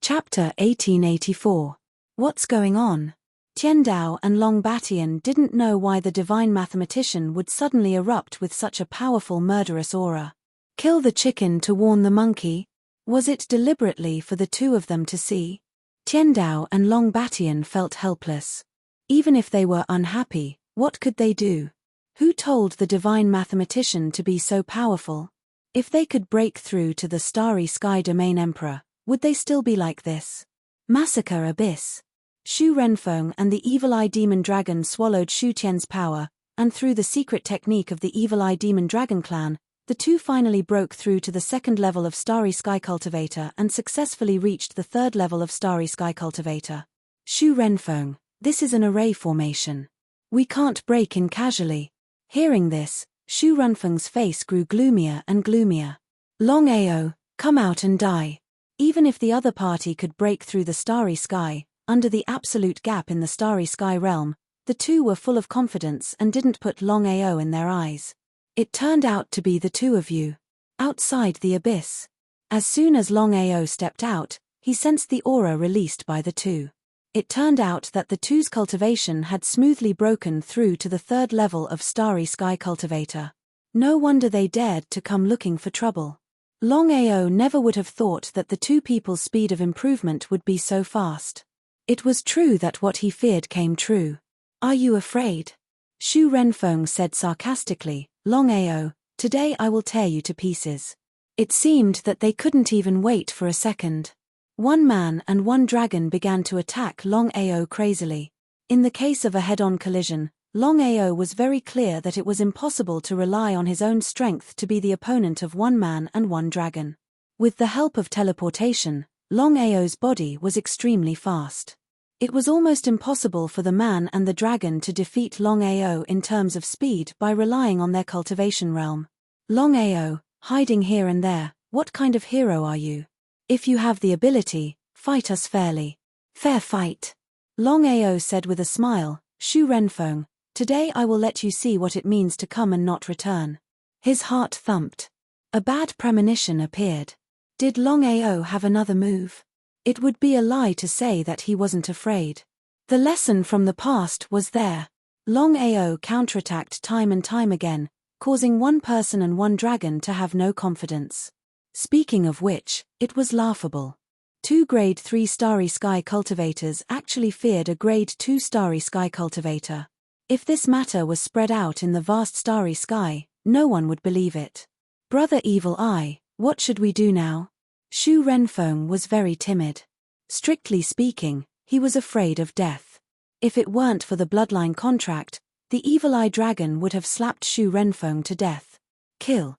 Chapter 1884. What's going on? Tiandao and Long Batian didn't know why the divine mathematician would suddenly erupt with such a powerful murderous aura. Kill the chicken to warn the monkey? Was it deliberately for the two of them to see? Tiandao and Long Batian felt helpless. Even if they were unhappy, what could they do? Who told the divine mathematician to be so powerful? If they could break through to the starry sky domain emperor, would they still be like this? Massacre Abyss. Shu Renfeng and the Evil Eye Demon Dragon swallowed Shu Tian's power, and through the secret technique of the Evil Eye Demon Dragon clan, the two finally broke through to the second level of Starry Sky Cultivator and successfully reached the third level of Starry Sky Cultivator. Shu Renfeng, this is an array formation. We can't break in casually. Hearing this, Shu Renfeng's face grew gloomier and gloomier. Longao, come out and die. Even if the other party could break through the starry sky, under the absolute gap in the starry sky realm, the two were full of confidence and didn't put Longao in their eyes. It turned out to be the two of you. Outside the abyss. As soon as Longao stepped out, he sensed the aura released by the two. It turned out that the two's cultivation had smoothly broken through to the third level of Starry Sky Cultivator. No wonder they dared to come looking for trouble. Longao never would have thought that the two people's speed of improvement would be so fast. It was true that what he feared came true. Are you afraid? Shu Renfeng said sarcastically, Longao, today I will tear you to pieces. It seemed that they couldn't even wait for a second. One man and one dragon began to attack Longao crazily. In the case of a head-on collision, Longao was very clear that it was impossible to rely on his own strength to be the opponent of one man and one dragon. With the help of teleportation, Longao's body was extremely fast. It was almost impossible for the man and the dragon to defeat Longao in terms of speed by relying on their cultivation realm. Longao, hiding here and there, what kind of hero are you? If you have the ability, fight us fairly. Fair fight. Longao said with a smile, Shu Renfeng, today I will let you see what it means to come and not return. His heart thumped. A bad premonition appeared. Did Longao have another move? It would be a lie to say that he wasn't afraid. The lesson from the past was there. Longao counterattacked time and time again, causing one person and one dragon to have no confidence. Speaking of which, it was laughable. Two Grade 3 Starry Sky Cultivators actually feared a Grade 2 Starry Sky Cultivator. If this matter was spread out in the vast starry sky, no one would believe it. Brother Evil Eye, what should we do now? Shu Renfeng was very timid. Strictly speaking, he was afraid of death. If it weren't for the bloodline contract, the Evil Eye Dragon would have slapped Shu Renfeng to death. Kill.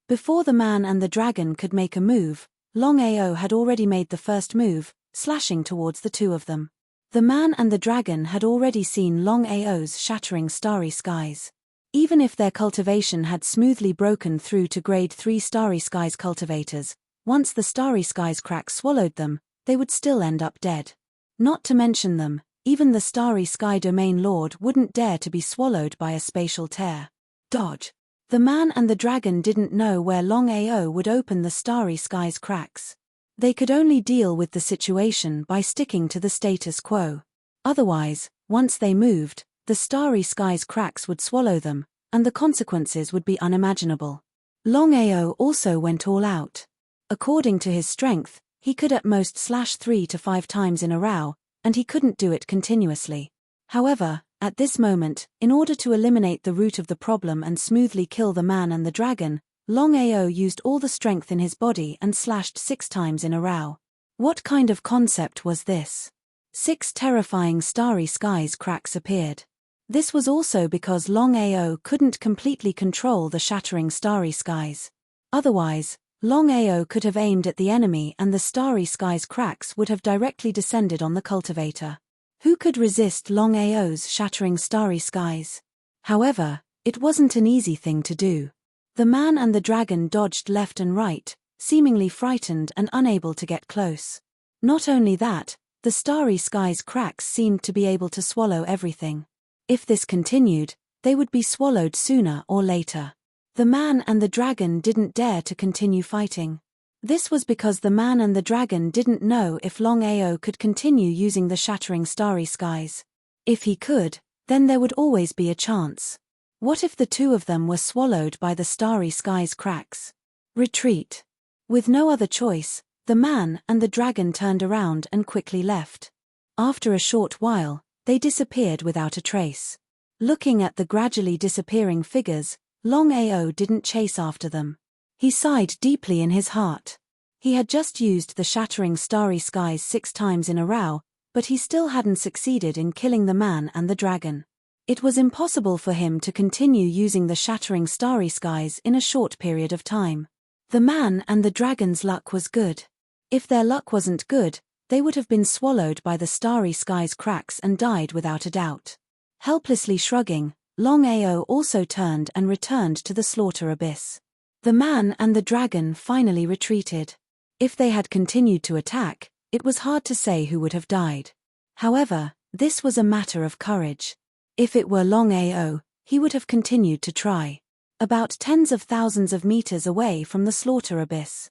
Before the man and the dragon could make a move, Longao had already made the first move, slashing towards the two of them. The man and the dragon had already seen Longao's shattering starry skies. Even if their cultivation had smoothly broken through to Grade 3 Starry Skies cultivators, once the starry skies crack swallowed them, they would still end up dead. Not to mention them, even the Starry Sky Domain Lord wouldn't dare to be swallowed by a spatial tear. Dodge. The man and the dragon didn't know where Longao would open the starry skies cracks. They could only deal with the situation by sticking to the status quo. Otherwise, once they moved, the starry skies cracks would swallow them, and the consequences would be unimaginable. Longao also went all out. According to his strength, he could at most slash 3 to 5 times in a row, and he couldn't do it continuously. However, at this moment, in order to eliminate the root of the problem and smoothly kill the man and the dragon, Longao used all the strength in his body and slashed 6 times in a row. What kind of concept was this? 6 terrifying starry skies cracks appeared. This was also because Longao couldn't completely control the shattering starry skies. Otherwise, Longao could have aimed at the enemy and the starry skies cracks would have directly descended on the cultivator. Who could resist Longao's shattering starry skies? However, it wasn't an easy thing to do. The man and the dragon dodged left and right, seemingly frightened and unable to get close. Not only that, the starry skies cracks seemed to be able to swallow everything. If this continued, they would be swallowed sooner or later. The man and the dragon didn't dare to continue fighting. This was because the man and the dragon didn't know if Longao could continue using the shattering starry skies. If he could, then there would always be a chance. What if the two of them were swallowed by the starry sky's cracks? Retreat. With no other choice, the man and the dragon turned around and quickly left. After a short while, they disappeared without a trace. Looking at the gradually disappearing figures, Longao didn't chase after them. He sighed deeply in his heart. He had just used the shattering starry skies 6 times in a row, but he still hadn't succeeded in killing the man and the dragon. It was impossible for him to continue using the shattering starry skies in a short period of time. The man and the dragon's luck was good. If their luck wasn't good, they would have been swallowed by the starry sky's cracks and died without a doubt. Helplessly shrugging, Longao also turned and returned to the slaughter abyss. The man and the dragon finally retreated. If they had continued to attack, it was hard to say who would have died. However, this was a matter of courage. If it were Longao, he would have continued to try. About tens of thousands of meters away from the slaughter abyss.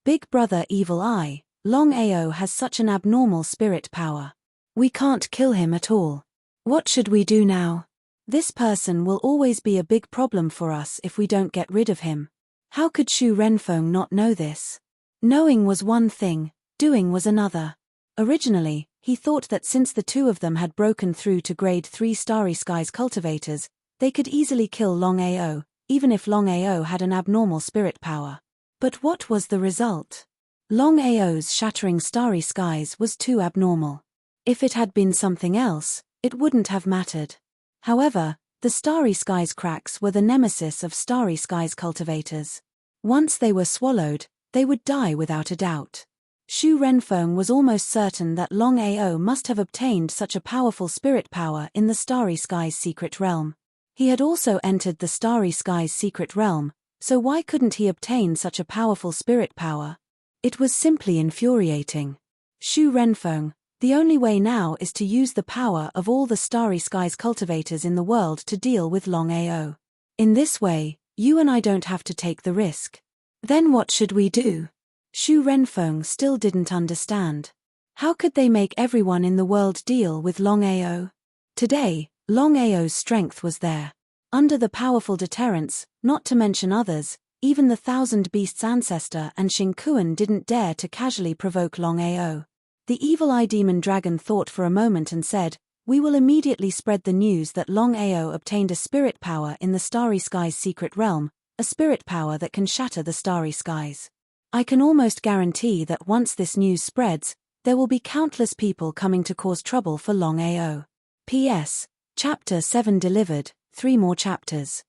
Big Brother Evil Eye, Longao has such an abnormal spirit power. We can't kill him at all. What should we do now? This person will always be a big problem for us if we don't get rid of him. How could Shu Renfeng not know this? Knowing was one thing, doing was another. Originally, he thought that since the two of them had broken through to grade 3 Starry Skies cultivators, they could easily kill Longao, even if Longao had an abnormal spirit power. But what was the result? Longao's shattering starry skies was too abnormal. If it had been something else, it wouldn't have mattered. However, the starry skies cracks were the nemesis of starry skies cultivators. Once they were swallowed, they would die without a doubt. Shu Renfeng was almost certain that Longao must have obtained such a powerful spirit power in the Starry Skies secret realm. He had also entered the Starry Skies secret realm, so why couldn't he obtain such a powerful spirit power? It was simply infuriating. Shu Renfeng, the only way now is to use the power of all the Starry Skies cultivators in the world to deal with Longao. In this way, you and I don't have to take the risk. Then what should we do? Shu Renfeng still didn't understand. How could they make everyone in the world deal with Longao? Today, Longao's strength was there. Under the powerful deterrents, not to mention others, even the Thousand Beasts ancestor and Xingkuan didn't dare to casually provoke Longao. The evil-eye demon dragon thought for a moment and said, "We will immediately spread the news that Longao obtained a spirit power in the Starry Skies secret realm, a spirit power that can shatter the starry skies. I can almost guarantee that once this news spreads, there will be countless people coming to cause trouble for Longao." P.S. Chapter 7 delivered, 3 more chapters.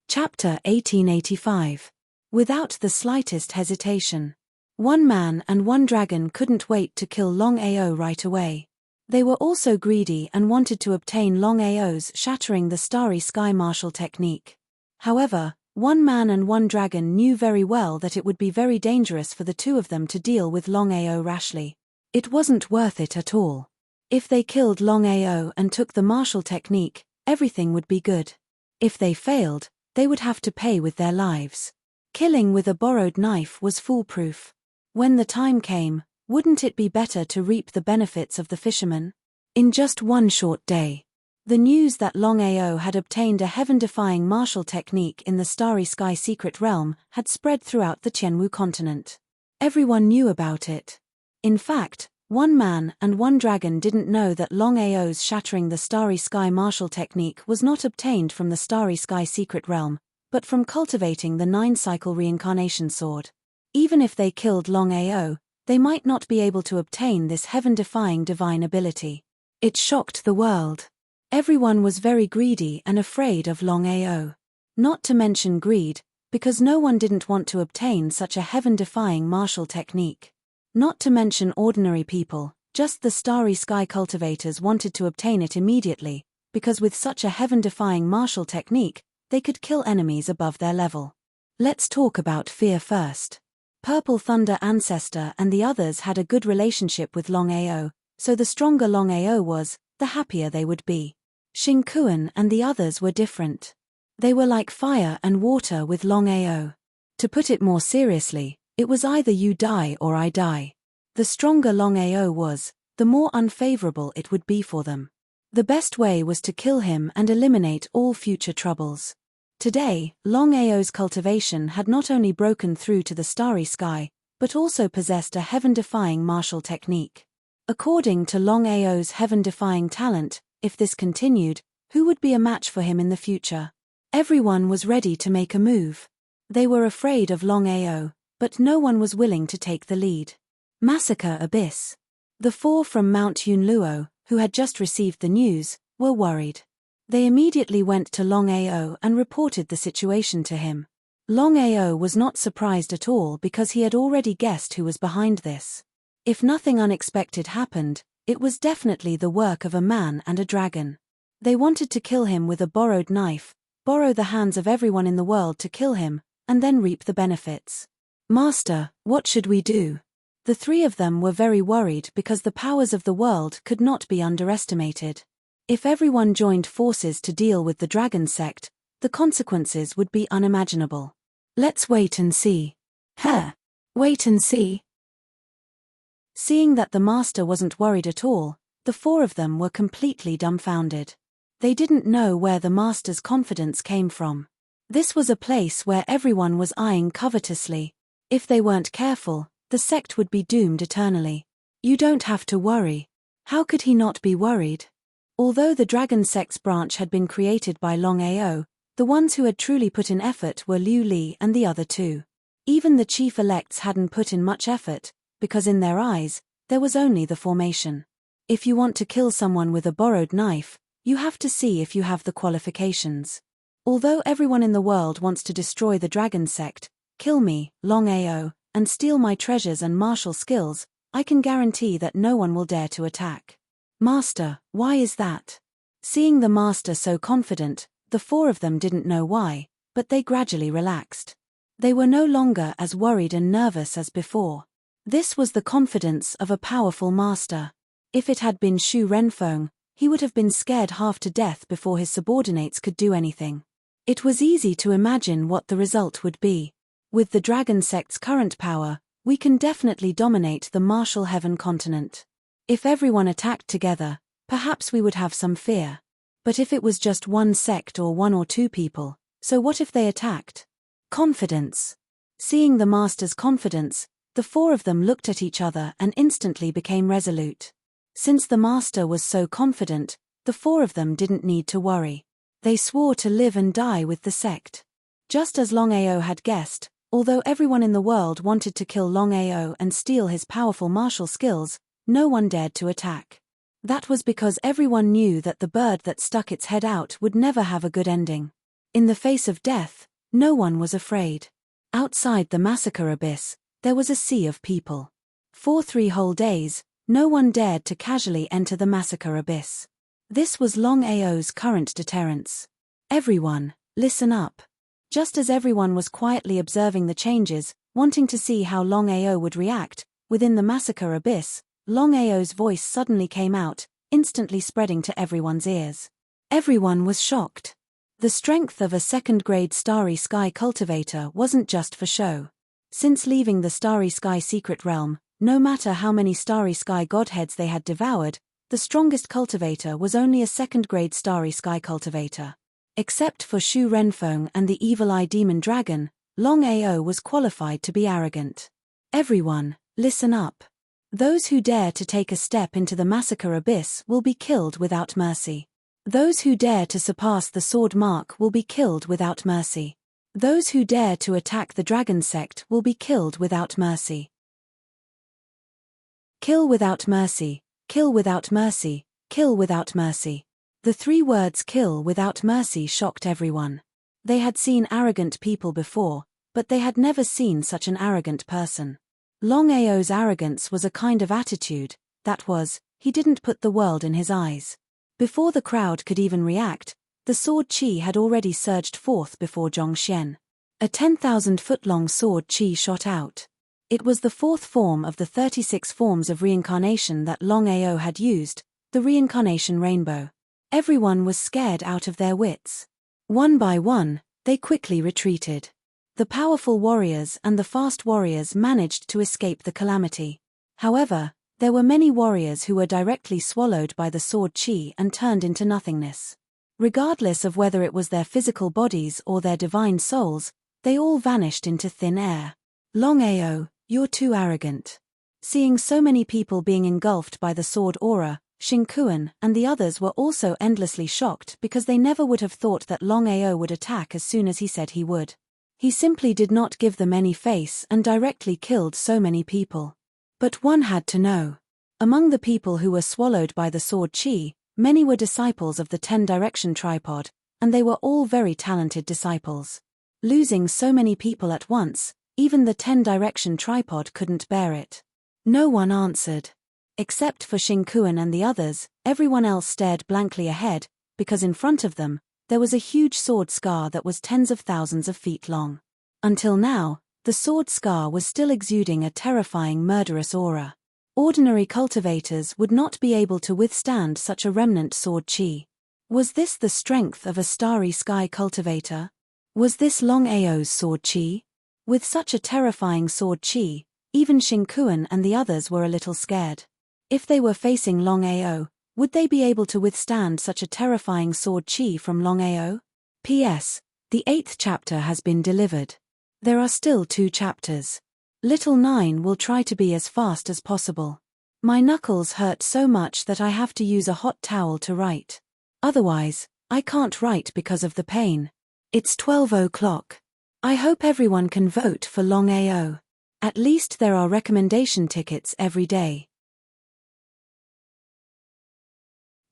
Chapter 1885. Without the slightest hesitation. One man and one dragon couldn't wait to kill Longao right away. They were also greedy and wanted to obtain Longao's shattering the starry sky martial technique. However, one man and one dragon knew very well that it would be very dangerous for the two of them to deal with Longao rashly. It wasn't worth it at all. If they killed Longao and took the martial technique, everything would be good. If they failed, they would have to pay with their lives. Killing with a borrowed knife was foolproof. When the time came, wouldn't it be better to reap the benefits of the fisherman? In just one short day, the news that Longao had obtained a heaven-defying martial technique in the Starry Sky secret realm had spread throughout the Tianwu continent. Everyone knew about it. In fact, one man and one dragon didn't know that Longao's shattering the Starry Sky martial technique was not obtained from the Starry Sky secret realm, but from cultivating the 9-cycle reincarnation sword. Even if they killed Longao, they might not be able to obtain this heaven-defying divine ability. It shocked the world. Everyone was very greedy and afraid of Longao. Not to mention greed, because no one didn't want to obtain such a heaven-defying martial technique. Not to mention ordinary people, just the Starry Sky cultivators wanted to obtain it immediately, because with such a heaven-defying martial technique, they could kill enemies above their level. Let's talk about fear first. Purple Thunder Ancestor and the others had a good relationship with Longao, so the stronger Longao was, the happier they would be. Xingkuan and the others were different. They were like fire and water with Longao. To put it more seriously, it was either you die or I die. The stronger Longao was, the more unfavorable it would be for them. The best way was to kill him and eliminate all future troubles. Today, Longao's cultivation had not only broken through to the starry sky, but also possessed a heaven-defying martial technique. According to Longao's heaven-defying talent, if this continued, who would be a match for him in the future? Everyone was ready to make a move. They were afraid of Longao, but no one was willing to take the lead. Massacre Abyss. The 4 from Mount Yunluo, who had just received the news, were worried. They immediately went to Longao and reported the situation to him. Longao was not surprised at all because he had already guessed who was behind this. If nothing unexpected happened, it was definitely the work of a man and a dragon. They wanted to kill him with a borrowed knife, borrow the hands of everyone in the world to kill him, and then reap the benefits. Master, what should we do? The 3 of them were very worried because the powers of the world could not be underestimated. If everyone joined forces to deal with the dragon sect, the consequences would be unimaginable. Let's wait and see. Wait and see. Seeing that the master wasn't worried at all, the 4 of them were completely dumbfounded. They didn't know where the master's confidence came from. This was a place where everyone was eyeing covetously. If they weren't careful, the sect would be doomed eternally. You don't have to worry. How could he not be worried? Although the dragon sect's branch had been created by Longao, the ones who had truly put in effort were Liu Li and the other 2. Even the chief-elects hadn't put in much effort, because in their eyes, there was only the formation. If you want to kill someone with a borrowed knife, you have to see if you have the qualifications. Although everyone in the world wants to destroy the dragon sect, kill me, Longao, and steal my treasures and martial skills, I can guarantee that no one will dare to attack. Master, why is that? Seeing the master so confident, the 4 of them didn't know why, but they gradually relaxed. They were no longer as worried and nervous as before. This was the confidence of a powerful master. If it had been Shu Renfeng, he would have been scared half to death before his subordinates could do anything. It was easy to imagine what the result would be. With the dragon sect's current power, we can definitely dominate the martial heaven continent. If everyone attacked together, perhaps we would have some fear. But if it was just one sect or 1 or 2 people, so what if they attacked? Confidence. Seeing the master's confidence, the 4 of them looked at each other and instantly became resolute. Since the master was so confident, the 4 of them didn't need to worry. They swore to live and die with the sect. Just as Longao had guessed, although everyone in the world wanted to kill Longao and steal his powerful martial skills, no one dared to attack. That was because everyone knew that the bird that stuck its head out would never have a good ending. In the face of death, no one was afraid. Outside the massacre abyss, there was a sea of people. For 3 whole days, no one dared to casually enter the massacre abyss. This was Longao's current deterrence. Everyone, listen up. Just as everyone was quietly observing the changes, wanting to see how Longao would react, within the massacre abyss, Longao's voice suddenly came out, instantly spreading to everyone's ears. Everyone was shocked. The strength of a second-grade Starry Sky cultivator wasn't just for show. Since leaving the Starry Sky secret realm, no matter how many Starry Sky godheads they had devoured, the strongest cultivator was only a second-grade Starry Sky cultivator. Except for Shu Renfeng and the evil-eye demon dragon, Longao was qualified to be arrogant. Everyone, listen up. Those who dare to take a step into the massacre abyss will be killed without mercy. Those who dare to surpass the sword mark will be killed without mercy. Those who dare to attack the dragon sect will be killed without mercy. Kill without mercy, kill without mercy, kill without mercy. The 3 words kill without mercy shocked everyone. They had seen arrogant people before, but they had never seen such an arrogant person. Longao's arrogance was a kind of attitude, that was, he didn't put the world in his eyes. Before the crowd could even react, the sword chi had already surged forth before Zhongxian. A 10,000-foot-long sword chi shot out. It was the 4th form of the 36 forms of reincarnation that Longao had used, the reincarnation rainbow. Everyone was scared out of their wits. One by one, they quickly retreated. The powerful warriors and the fast warriors managed to escape the calamity. However, there were many warriors who were directly swallowed by the sword chi and turned into nothingness. Regardless of whether it was their physical bodies or their divine souls, they all vanished into thin air. Longao, you're too arrogant. Seeing so many people being engulfed by the sword aura, Shinkuan and the others were also endlessly shocked because they never would have thought that Longao would attack as soon as he said he would. He simply did not give them any face and directly killed so many people. But one had to know. Among the people who were swallowed by the sword chi, many were disciples of the 10-direction tripod, and they were all very talented disciples. Losing so many people at once, even the 10-direction tripod couldn't bear it. No one answered. Except for Shinkuan and the others, everyone else stared blankly ahead, because in front of them, there was a huge sword scar that was tens of thousands of feet long. Until now, the sword scar was still exuding a terrifying murderous aura. Ordinary cultivators would not be able to withstand such a remnant sword chi. Was this the strength of a starry sky cultivator? Was this Longao's sword chi? With such a terrifying sword chi, even Shinkuan and the others were a little scared. If they were facing Longao, would they be able to withstand such a terrifying sword chi from Longao? P.S. The 8th chapter has been delivered. There are still 2 chapters. Little 9 will try to be as fast as possible. My knuckles hurt so much that I have to use a hot towel to write. Otherwise, I can't write because of the pain. It's 12 o'clock. I hope everyone can vote for Longao. At least there are recommendation tickets every day.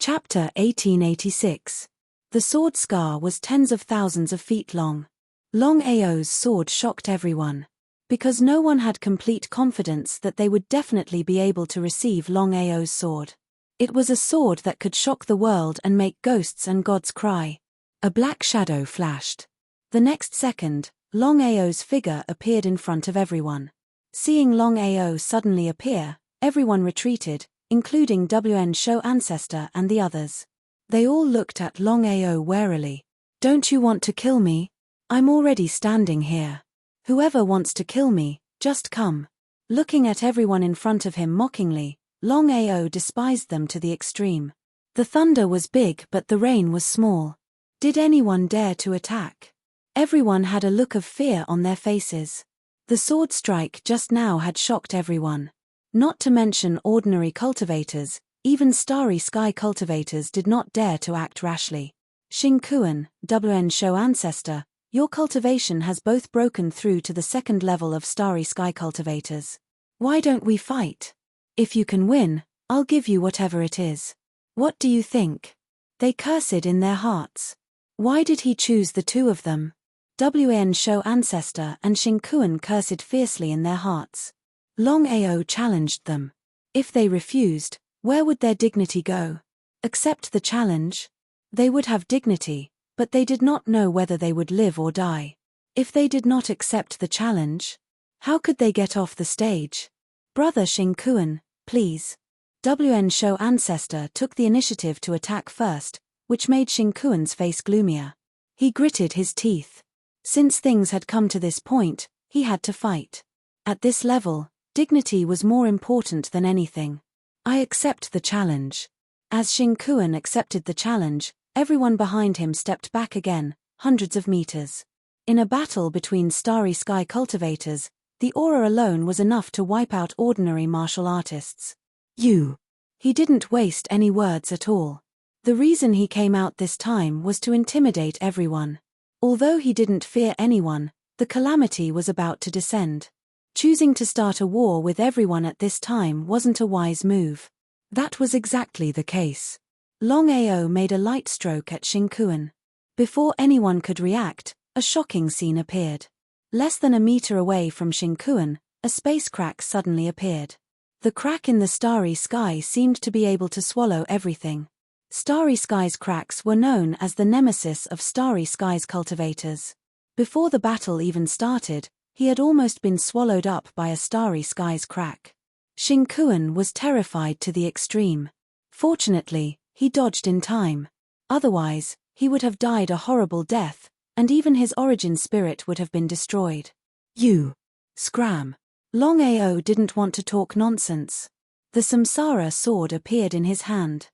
Chapter 1886. The sword scar was tens of thousands of feet long. Longao's sword shocked everyone. Because no one had complete confidence that they would definitely be able to receive Longao's sword. It was a sword that could shock the world and make ghosts and gods cry. A black shadow flashed. The next second, Longao's figure appeared in front of everyone. Seeing Longao suddenly appear, everyone retreated, including WN Show Ancestor and the others. They all looked at Longao warily. Don't you want to kill me? I'm already standing here. Whoever wants to kill me, just come. Looking at everyone in front of him mockingly, Longao despised them to the extreme. The thunder was big but the rain was small. Did anyone dare to attack? Everyone had a look of fear on their faces. The sword strike just now had shocked everyone. Not to mention ordinary cultivators, even starry sky cultivators did not dare to act rashly. Shinkuan, WN Show Ancestor, your cultivation has both broken through to the 2nd level of starry sky cultivators. Why don't we fight? If you can win, I'll give you whatever it is. What do you think? They cursed in their hearts. Why did he choose the 2 of them? WN Show Ancestor and Shinkuan cursed fiercely in their hearts. Longao challenged them. If they refused, where would their dignity go? Accept the challenge? They would have dignity, but they did not know whether they would live or die. If they did not accept the challenge, how could they get off the stage? Brother Shinkuan, please. WN Show Ancestor took the initiative to attack first, which made Shinkuan's face gloomier. He gritted his teeth. Since things had come to this point, he had to fight. At this level, dignity was more important than anything. I accept the challenge. As Shinkuan accepted the challenge, everyone behind him stepped back again, hundreds of meters. In a battle between starry sky cultivators, the aura alone was enough to wipe out ordinary martial artists. You. He didn't waste any words at all. The reason he came out this time was to intimidate everyone. Although he didn't fear anyone, the calamity was about to descend. Choosing to start a war with everyone at this time wasn't a wise move. That was exactly the case. Longao made a light stroke at Shinkuan. Before anyone could react, a shocking scene appeared. Less than a meter away from Shinkuan, a space crack suddenly appeared. The crack in the starry sky seemed to be able to swallow everything. Starry skies cracks were known as the nemesis of starry skies cultivators. Before the battle even started, he had almost been swallowed up by a starry skies crack. Shinkuan was terrified to the extreme. Fortunately, he dodged in time. Otherwise, he would have died a horrible death, and even his origin spirit would have been destroyed. You! Scram! Longao didn't want to talk nonsense. The Samsara sword appeared in his hand.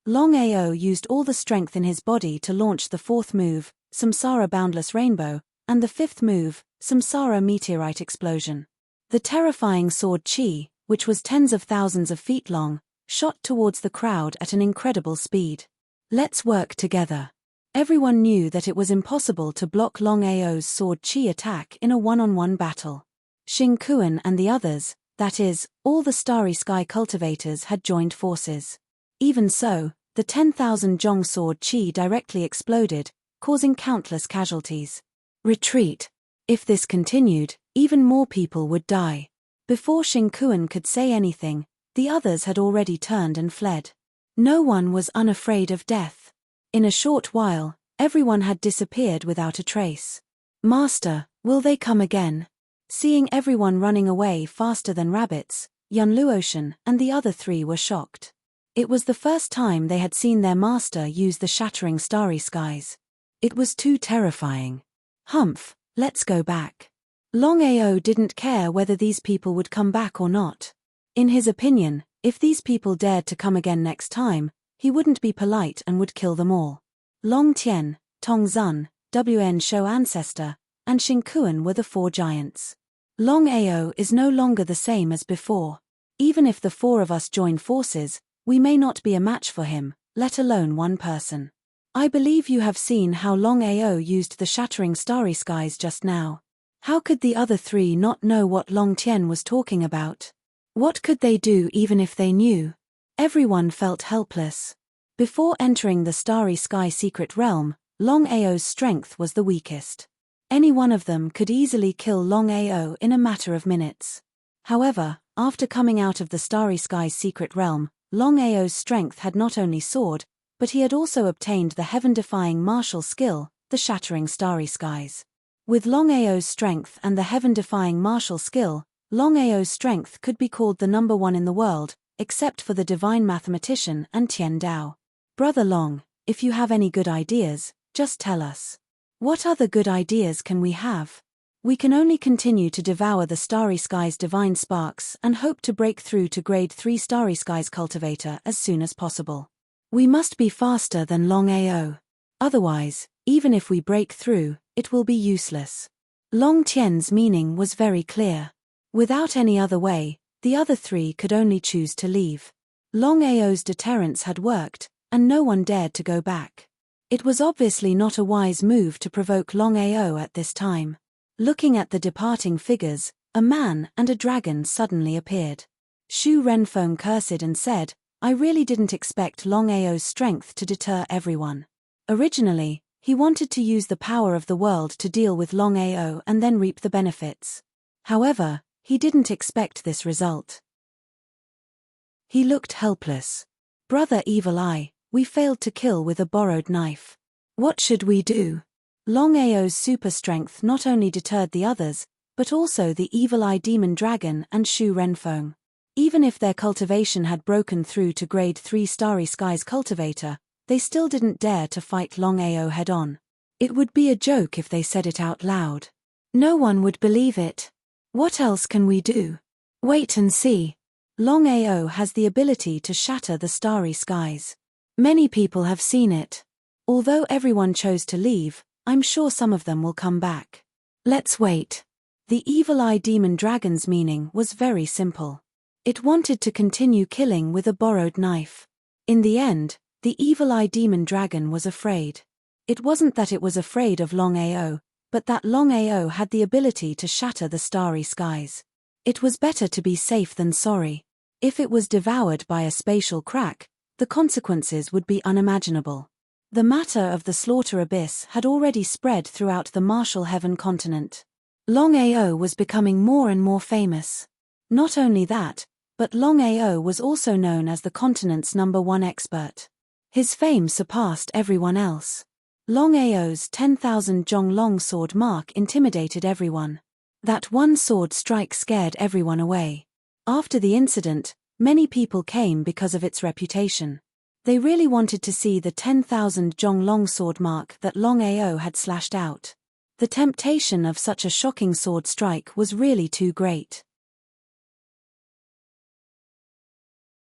Longao used all the strength in his body to launch the fourth move, Samsara Boundless Rainbow, and the fifth move, Samsara Meteorite Explosion. The terrifying sword chi, which was tens of thousands of feet long, shot towards the crowd at an incredible speed. Let's work together. Everyone knew that it was impossible to block Longao's sword chi attack in a one-on-one battle. Xingkuan and the others, that is, all the Starry Sky cultivators had joined forces. Even so, the 10,000 Zhong sword chi directly exploded, causing countless casualties. Retreat. If this continued, even more people would die. Before Xingkuan could say anything, the others had already turned and fled. No one was unafraid of death. In a short while, everyone had disappeared without a trace. Master, will they come again? Seeing everyone running away faster than rabbits, Yun Luotian and the other three were shocked. It was the first time they had seen their master use the shattering starry skies. It was too terrifying. Humph, let's go back. Longao didn't care whether these people would come back or not. In his opinion, if these people dared to come again next time, he wouldn't be polite and would kill them all. Long Tian, Tong Zun, Wn Shou Ancestor, and Xingkuan were the four giants. Longao is no longer the same as before. Even if the four of us join forces, we may not be a match for him, let alone one person. I believe you have seen how Longao used the shattering starry skies just now. How could the other three not know what Long Tian was talking about? What could they do even if they knew? Everyone felt helpless. Before entering the Starry Sky secret realm, Longao's strength was the weakest. Any one of them could easily kill Longao in a matter of minutes. However, after coming out of the Starry Sky's secret realm, Longao's strength had not only soared, but he had also obtained the heaven-defying martial skill, the Shattering Starry Skies. With Longao's strength and the heaven-defying martial skill, Longao's strength could be called the number one in the world, except for the divine mathematician and Tian Dao. Brother Long, if you have any good ideas, just tell us. What other good ideas can we have? We can only continue to devour the Starry Sky's divine sparks and hope to break through to grade 3 Starry Sky's cultivator as soon as possible. We must be faster than Longao. Otherwise, even if we break through, it will be useless. Long Tian's meaning was very clear. Without any other way, the other three could only choose to leave. Longao's deterrence had worked, and no one dared to go back. It was obviously not a wise move to provoke Longao at this time. Looking at the departing figures, a man and a dragon suddenly appeared. Shu Renfeng cursed and said, I really didn't expect Longao's strength to deter everyone. Originally, he wanted to use the power of the world to deal with Longao and then reap the benefits. However, he didn't expect this result. He looked helpless. Brother Evil Eye, we failed to kill with a borrowed knife. What should we do? Longao's super strength not only deterred the others, but also the Evil Eye Demon Dragon and Shu Renfeng. Even if their cultivation had broken through to grade 3 Starry Skies cultivator, they still didn't dare to fight Longao head-on. It would be a joke if they said it out loud. No one would believe it. What else can we do? Wait and see. Longao has the ability to shatter the Starry Skies. Many people have seen it. Although everyone chose to leave, I'm sure some of them will come back. Let's wait. The Evil Eye Demon Dragon's meaning was very simple. It wanted to continue killing with a borrowed knife. In the end, the Evil Eye Demon Dragon was afraid. It wasn't that it was afraid of Longao, but that Longao had the ability to shatter the Starry Skies. It was better to be safe than sorry. If it was devoured by a spatial crack, the consequences would be unimaginable. The matter of the slaughter abyss had already spread throughout the Martial Heaven continent. Longao was becoming more and more famous. Not only that, but Longao was also known as the continent's #1 expert. His fame surpassed everyone else. Longao's 10,000 Zhong long sword mark intimidated everyone. That one sword strike scared everyone away. After the incident, many people came because of its reputation. They really wanted to see the 10,000 Zhong longsword mark that Longao had slashed out. The temptation of such a shocking sword strike was really too great.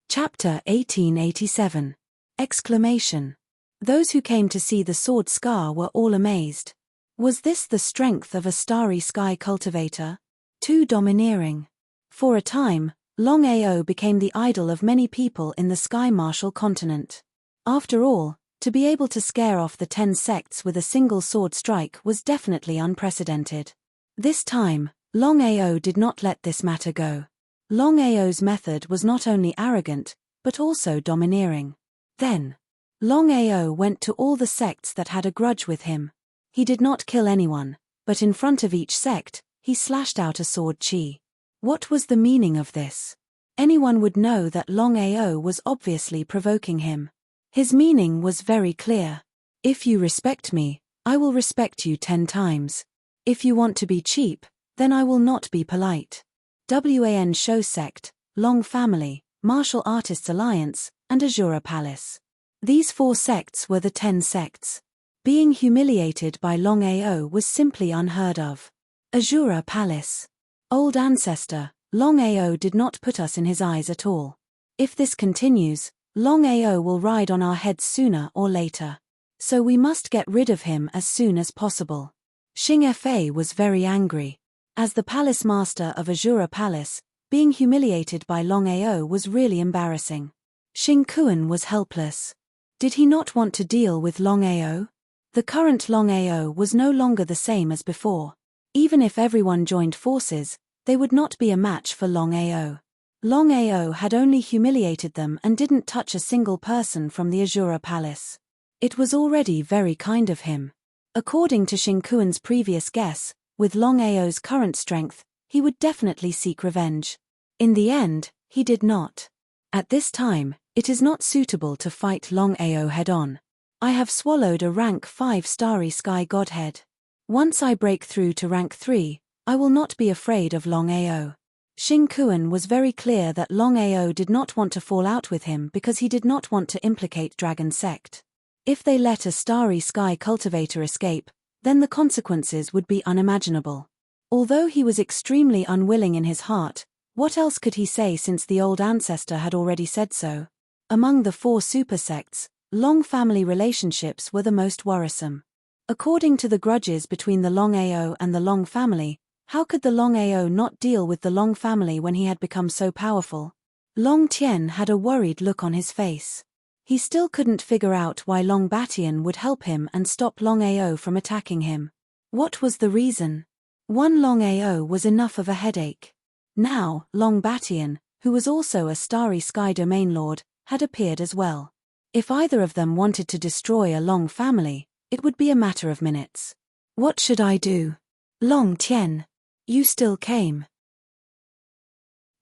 Chapter 1887. Exclamation. Those who came to see the sword scar were all amazed. Was this the strength of a starry sky cultivator? Too domineering. For a time, Longao became the idol of many people in the Sky Martial continent. After all, to be able to scare off the 10 sects with a single sword strike was definitely unprecedented. This time, Longao did not let this matter go. Longao's method was not only arrogant, but also domineering. Then, Longao went to all the sects that had a grudge with him. He did not kill anyone, but in front of each sect, he slashed out a sword chi. What was the meaning of this? Anyone would know that Longao was obviously provoking him. His meaning was very clear. If you respect me, I will respect you 10 times. If you want to be cheap, then I will not be polite. Wan Shou Sect, Long Family, Martial Artists Alliance, and Azura Palace. These 4 sects were the 10 sects. Being humiliated by Longao was simply unheard of. Azura Palace. Old ancestor, Longao did not put us in his eyes at all. If this continues, Longao will ride on our heads sooner or later. So we must get rid of him as soon as possible. Xing Fa was very angry. As the palace master of Azura Palace, being humiliated by Longao was really embarrassing. Xing Kuan was helpless. Did he not want to deal with Longao? The current Longao was no longer the same as before. Even if everyone joined forces, they would not be a match for Longao. Longao had only humiliated them and didn't touch a single person from the Azura Palace. It was already very kind of him. According to Xing Kuan's previous guess, with Longao's current strength, he would definitely seek revenge. In the end, he did not. At this time, it is not suitable to fight Longao head-on. I have swallowed a rank 5 starry sky godhead. Once I break through to rank 3, I will not be afraid of Longao. Xing Kuan was very clear that Longao did not want to fall out with him because he did not want to implicate Dragon Sect. If they let a starry sky cultivator escape, then the consequences would be unimaginable. Although he was extremely unwilling in his heart, what else could he say since the old ancestor had already said so? Among the 4 super sects, Long family relationships were the most worrisome. According to the grudges between the Longao and the Long family, how could the Longao not deal with the Long family when he had become so powerful? Long Tian had a worried look on his face. He still couldn't figure out why Long Batian would help him and stop Longao from attacking him. What was the reason? One Longao was enough of a headache. Now, Long Batian, who was also a starry sky domain lord, had appeared as well. If either of them wanted to destroy a Long family, it would be a matter of minutes. What should I do? Long Tian. You still came.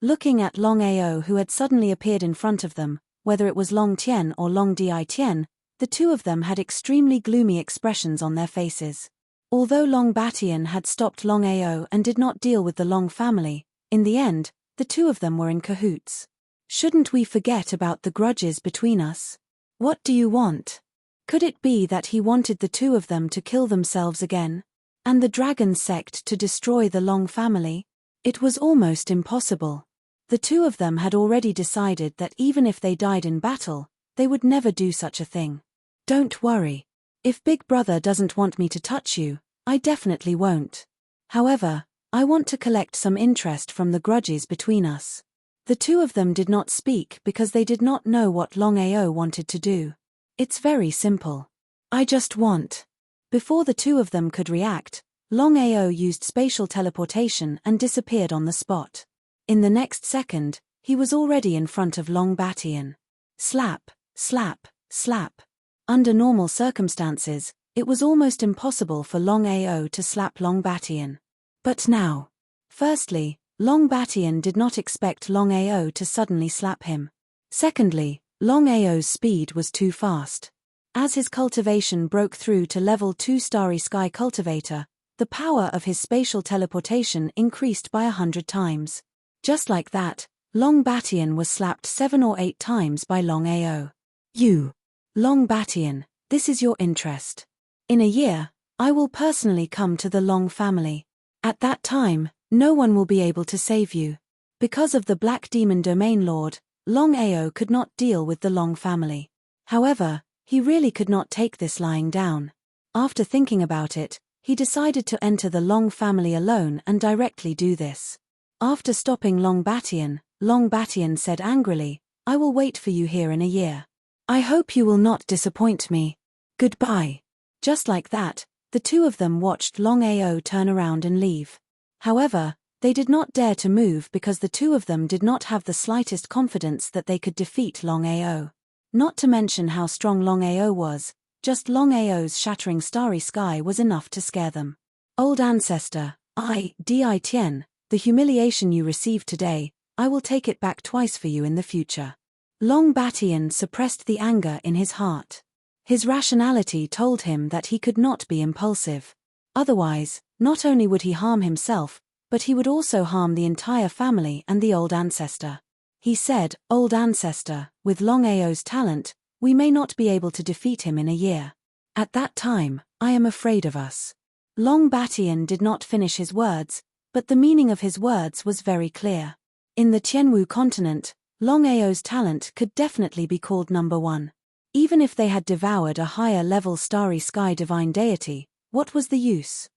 Looking at Longao who had suddenly appeared in front of them, whether it was Long Tian or Long Di Tian, the two of them had extremely gloomy expressions on their faces. Although Long Batian had stopped Longao and did not deal with the Long family, in the end, the two of them were in cahoots. Shouldn't we forget about the grudges between us? What do you want? Could it be that he wanted the two of them to kill themselves again? And the Dragon Sect to destroy the Long family? It was almost impossible. The two of them had already decided that even if they died in battle, they would never do such a thing. Don't worry. If Big Brother doesn't want me to touch you, I definitely won't. However, I want to collect some interest from the grudges between us. The two of them did not speak because they did not know what Longao wanted to do. It's very simple. I just want. Before the two of them could react, Longao used spatial teleportation and disappeared on the spot. In the next second, he was already in front of Long Batian. Slap, slap, slap. Under normal circumstances, it was almost impossible for Longao to slap Long Batian. But now. Firstly, Long Batian did not expect Longao to suddenly slap him. Secondly, Longao's speed was too fast. As his cultivation broke through to level 2 Starry Sky Cultivator, the power of his spatial teleportation increased by 100 times. Just like that, Long Batian was slapped 7 or 8 times by Longao. You, Long Batian, this is your interest. In a year, I will personally come to the Long family. At that time, no one will be able to save you. Because of the Black Demon Domain Lord, Longao could not deal with the Long family. However, he really could not take this lying down. After thinking about it, he decided to enter the Long family alone and directly do this. After stopping Long Batian said angrily, I will wait for you here in a year. I hope you will not disappoint me. Goodbye. Just like that, the two of them watched Longao turn around and leave. However, they did not dare to move because the two of them did not have the slightest confidence that they could defeat Longao. Not to mention how strong Longao was, just Longao's shattering starry sky was enough to scare them. Old ancestor, Di Tien, the humiliation you received today, I will take it back twice for you in the future. Long Batian suppressed the anger in his heart. His rationality told him that he could not be impulsive. Otherwise, not only would he harm himself, but he would also harm the entire family and the old ancestor. He said, Old ancestor, with Longao's talent, we may not be able to defeat him in a year. At that time, I am afraid of us. Long Batian did not finish his words, but the meaning of his words was very clear. In the Tianwu continent, Longao's talent could definitely be called number one. Even if they had devoured a higher-level starry sky divine deity, what was the use?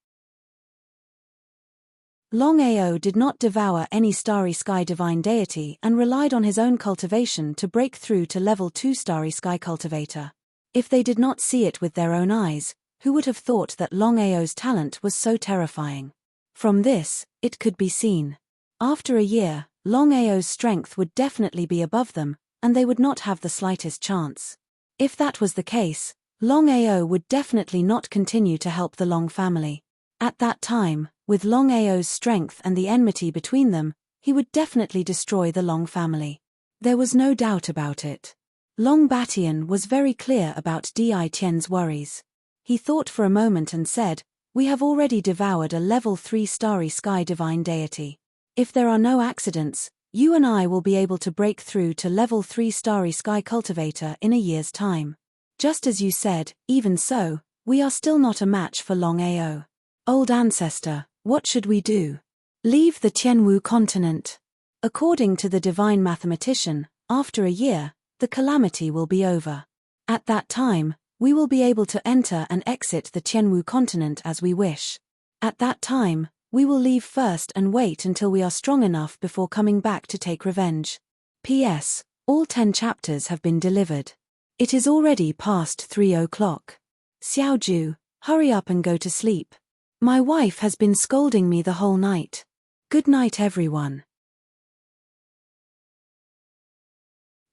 Longao did not devour any starry sky divine deity and relied on his own cultivation to break through to level 2 starry sky cultivator. If they did not see it with their own eyes, who would have thought that Longao's talent was so terrifying? From this, it could be seen. After a year, Longao's strength would definitely be above them, and they would not have the slightest chance. If that was the case, Longao would definitely not continue to help the Long family. At that time, with Longao's strength and the enmity between them, he would definitely destroy the Long family. There was no doubt about it. Long Batian was very clear about Di Tien's worries. He thought for a moment and said, We have already devoured a level 3 starry sky divine deity. If there are no accidents, you and I will be able to break through to level 3 starry sky cultivator in a year's time. Just as you said, even so, we are still not a match for Longao. Old ancestor, what should we do? Leave the Tianwu continent. According to the divine mathematician, after a year, the calamity will be over. At that time, we will be able to enter and exit the Tianwu continent as we wish. At that time, we will leave first and wait until we are strong enough before coming back to take revenge. P.S. All 10 chapters have been delivered. It is already past 3 o'clock. Xiaoju, hurry up and go to sleep. My wife has been scolding me the whole night. Good night, everyone.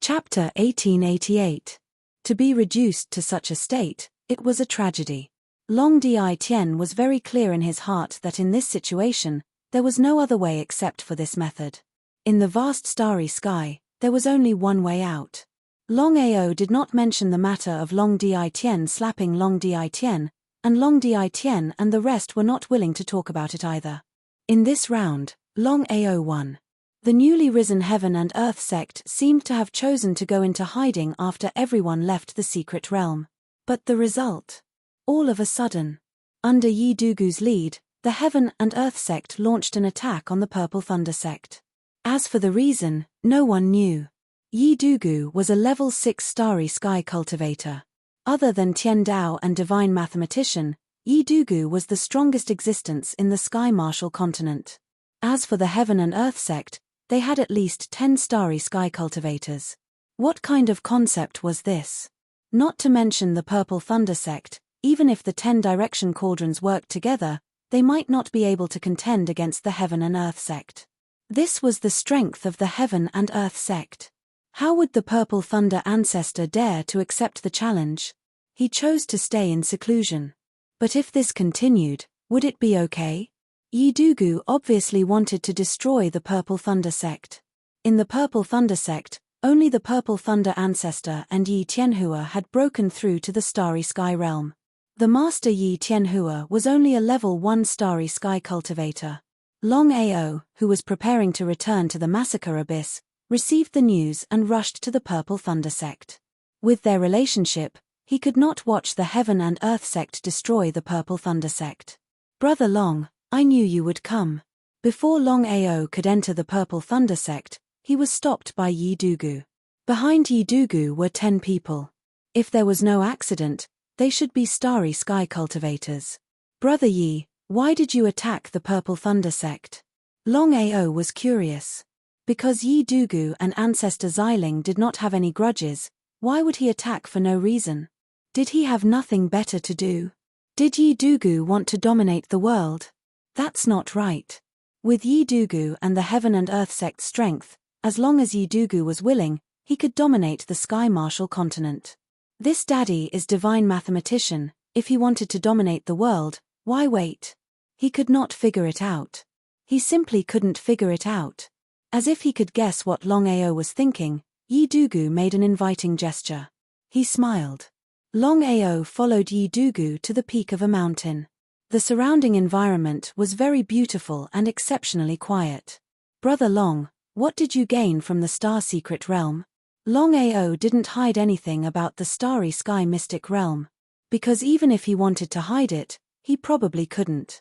Chapter 1888. To be reduced to such a state, it was a tragedy. Long Di Tien was very clear in his heart that in this situation, there was no other way except for this method. In the vast starry sky, there was only one way out. Longao did not mention the matter of Long Di Tien slapping Long Di Tien, and Long Di Tien and the rest were not willing to talk about it either. In this round, Longao won. The newly risen Heaven and Earth sect seemed to have chosen to go into hiding after everyone left the secret realm. But the result? All of a sudden, under Yi Dugu's lead, the Heaven and Earth sect launched an attack on the Purple Thunder sect. As for the reason, no one knew. Yi Dugu was a level 6 starry sky cultivator. Other than Tian Dao and divine mathematician, Yi Dugu was the strongest existence in the Sky Martial continent. As for the Heaven and Earth sect, they had at least 10 starry sky cultivators. What kind of concept was this? Not to mention the Purple Thunder sect, even if the 10 direction cauldrons worked together, they might not be able to contend against the Heaven and Earth sect. This was the strength of the Heaven and Earth sect. How would the Purple Thunder ancestor dare to accept the challenge? He chose to stay in seclusion. But if this continued, would it be okay? Yi Dugu obviously wanted to destroy the Purple Thunder sect. In the Purple Thunder sect, only the Purple Thunder ancestor and Yi Tianhua had broken through to the Starry Sky realm. The master Yi Tianhua was only a level 1 Starry Sky cultivator. Long Ao, who was preparing to return to the Massacre Abyss, received the news and rushed to the Purple Thunder sect. With their relationship, he could not watch the Heaven and Earth sect destroy the Purple Thunder sect. Brother Long, I knew you would come. Before Longao could enter the Purple Thunder sect, he was stopped by Yi Dugu. Behind Yi Dugu were 10 people. If there was no accident, they should be Starry Sky cultivators. Brother Yi, why did you attack the Purple Thunder sect? Longao was curious. Because Yi Dugu and Ancestor Xiling did not have any grudges, why would he attack for no reason? Did he have nothing better to do? Did Yi Dugu want to dominate the world? That's not right. With Yi Dugu and the Heaven and Earth sect's strength, as long as Yi Dugu was willing, he could dominate the Sky Martial continent. This daddy is divine mathematician. If he wanted to dominate the world, why wait? He could not figure it out. He simply couldn't figure it out. As if he could guess what Longao was thinking, Yi Dugu made an inviting gesture. He smiled. Longao followed Yi Dugu to the peak of a mountain. The surrounding environment was very beautiful and exceptionally quiet. Brother Long, what did you gain from the Star Secret Realm? Longao didn't hide anything about the Starry Sky Mystic Realm. Because even if he wanted to hide it, he probably couldn't.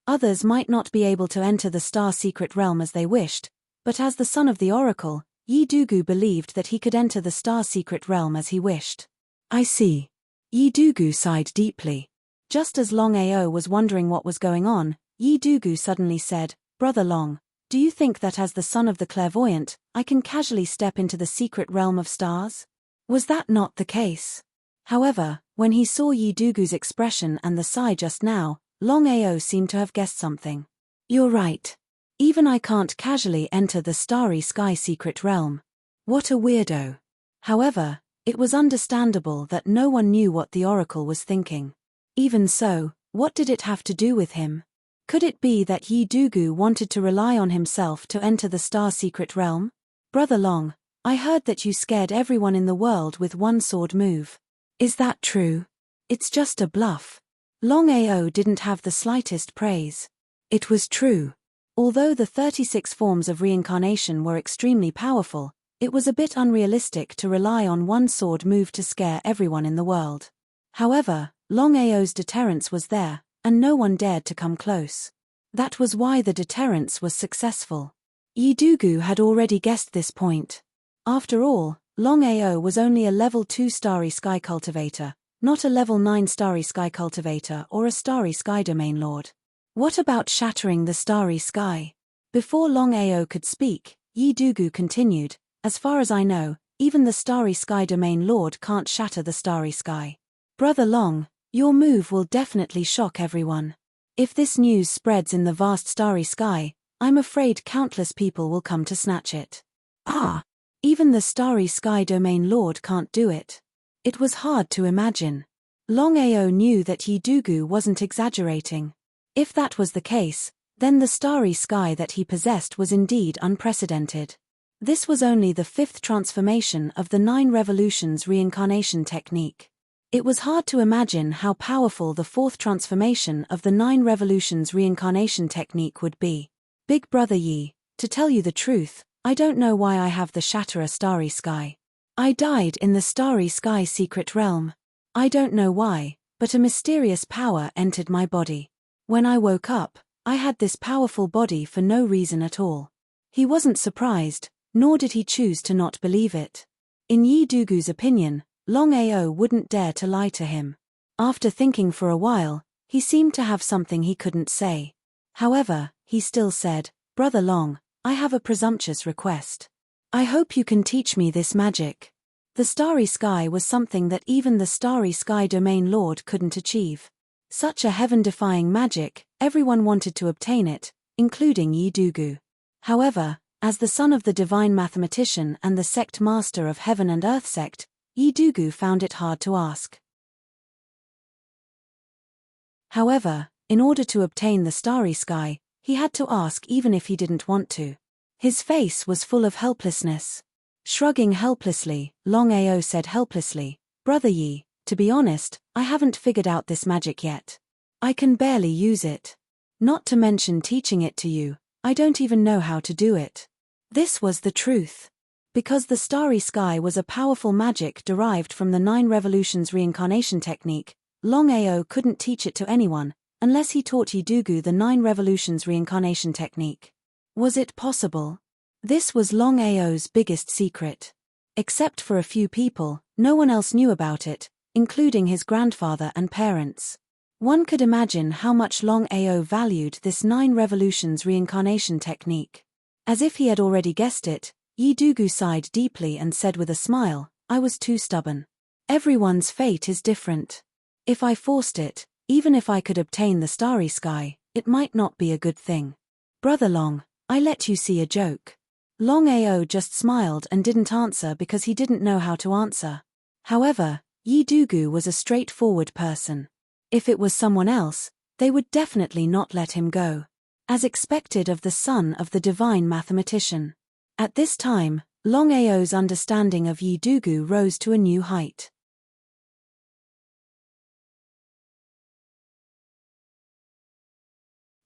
Others might not be able to enter the Star Secret Realm as they wished, but as the son of the Oracle, Yi Dugu believed that he could enter the Star Secret Realm as he wished. I see. Yi Dugu sighed deeply. Just as Longao was wondering what was going on, Yi Dugu suddenly said, Brother Long, do you think that as the son of the clairvoyant, I can casually step into the secret realm of stars? Was that not the case? However, when he saw Yi Dugu's expression and the sigh just now, Longao seemed to have guessed something. You're right. Even I can't casually enter the Starry Sky secret realm. What a weirdo. However, it was understandable that no one knew what the Oracle was thinking. Even so, what did it have to do with him? Could it be that Yi Dugu wanted to rely on himself to enter the Star Secret Realm? Brother Long, I heard that you scared everyone in the world with one sword move. Is that true? It's just a bluff. Longao didn't have the slightest praise. It was true. Although the 36 forms of reincarnation were extremely powerful, it was a bit unrealistic to rely on one sword move to scare everyone in the world. However, Longao's deterrence was there, and no one dared to come close. That was why the deterrence was successful. Yi Dugu had already guessed this point. After all, Longao was only a level 2 Starry Sky cultivator, not a level 9 Starry Sky cultivator or a Starry Sky domain lord. What about shattering the Starry Sky? Before Longao could speak, Yi Dugu continued, as far as I know, even the Starry Sky domain lord can't shatter the Starry Sky. Brother Long, your move will definitely shock everyone. If this news spreads in the vast Starry Sky, I'm afraid countless people will come to snatch it. Ah! Even the Starry Sky domain lord can't do it. It was hard to imagine. Longao knew that Yi Dugu wasn't exaggerating. If that was the case, then the Starry Sky that he possessed was indeed unprecedented. This was only the 5th transformation of the 9 revolutions reincarnation technique. It was hard to imagine how powerful the 4th transformation of the 9 revolutions reincarnation technique would be. Big Brother Yi, to tell you the truth, I don't know why I have the Shatterer Starry Sky. I died in the Starry Sky secret realm. I don't know why, but a mysterious power entered my body. When I woke up, I had this powerful body for no reason at all. He wasn't surprised, nor did he choose to not believe it. In Yi Dugu's opinion, Longao wouldn't dare to lie to him. After thinking for a while, he seemed to have something he couldn't say. However, he still said, Brother Long, I have a presumptuous request. I hope you can teach me this magic. The Starry Sky was something that even the Starry Sky domain lord couldn't achieve. Such a heaven-defying magic, everyone wanted to obtain it, including Yi Dugu. However, as the son of the divine mathematician and the sect master of Heaven and Earth sect, Yi Dugu found it hard to ask. However, in order to obtain the Starry Sky, he had to ask even if he didn't want to. His face was full of helplessness. Shrugging helplessly, Longao said helplessly, Brother Yi, to be honest, I haven't figured out this magic yet. I can barely use it. Not to mention teaching it to you, I don't even know how to do it. This was the truth. Because the starry sky was a powerful magic derived from the 9 revolutions reincarnation technique, Longao couldn't teach it to anyone, unless he taught Yidugu the 9 revolutions reincarnation technique. Was it possible? This was Longao's biggest secret. Except for a few people, no one else knew about it, including his grandfather and parents. One could imagine how much Longao valued this 9 revolutions reincarnation technique. As if he had already guessed it, Yidugu sighed deeply and said with a smile, "I was too stubborn. Everyone's fate is different. If I forced it, even if I could obtain the starry sky, it might not be a good thing. Brother Long, I let you see a joke." Longao just smiled and didn't answer because he didn't know how to answer. However, Yidugu was a straightforward person. If it was someone else, they would definitely not let him go. As expected of the son of the divine mathematician. At this time, Longao's understanding of Yidugu rose to a new height.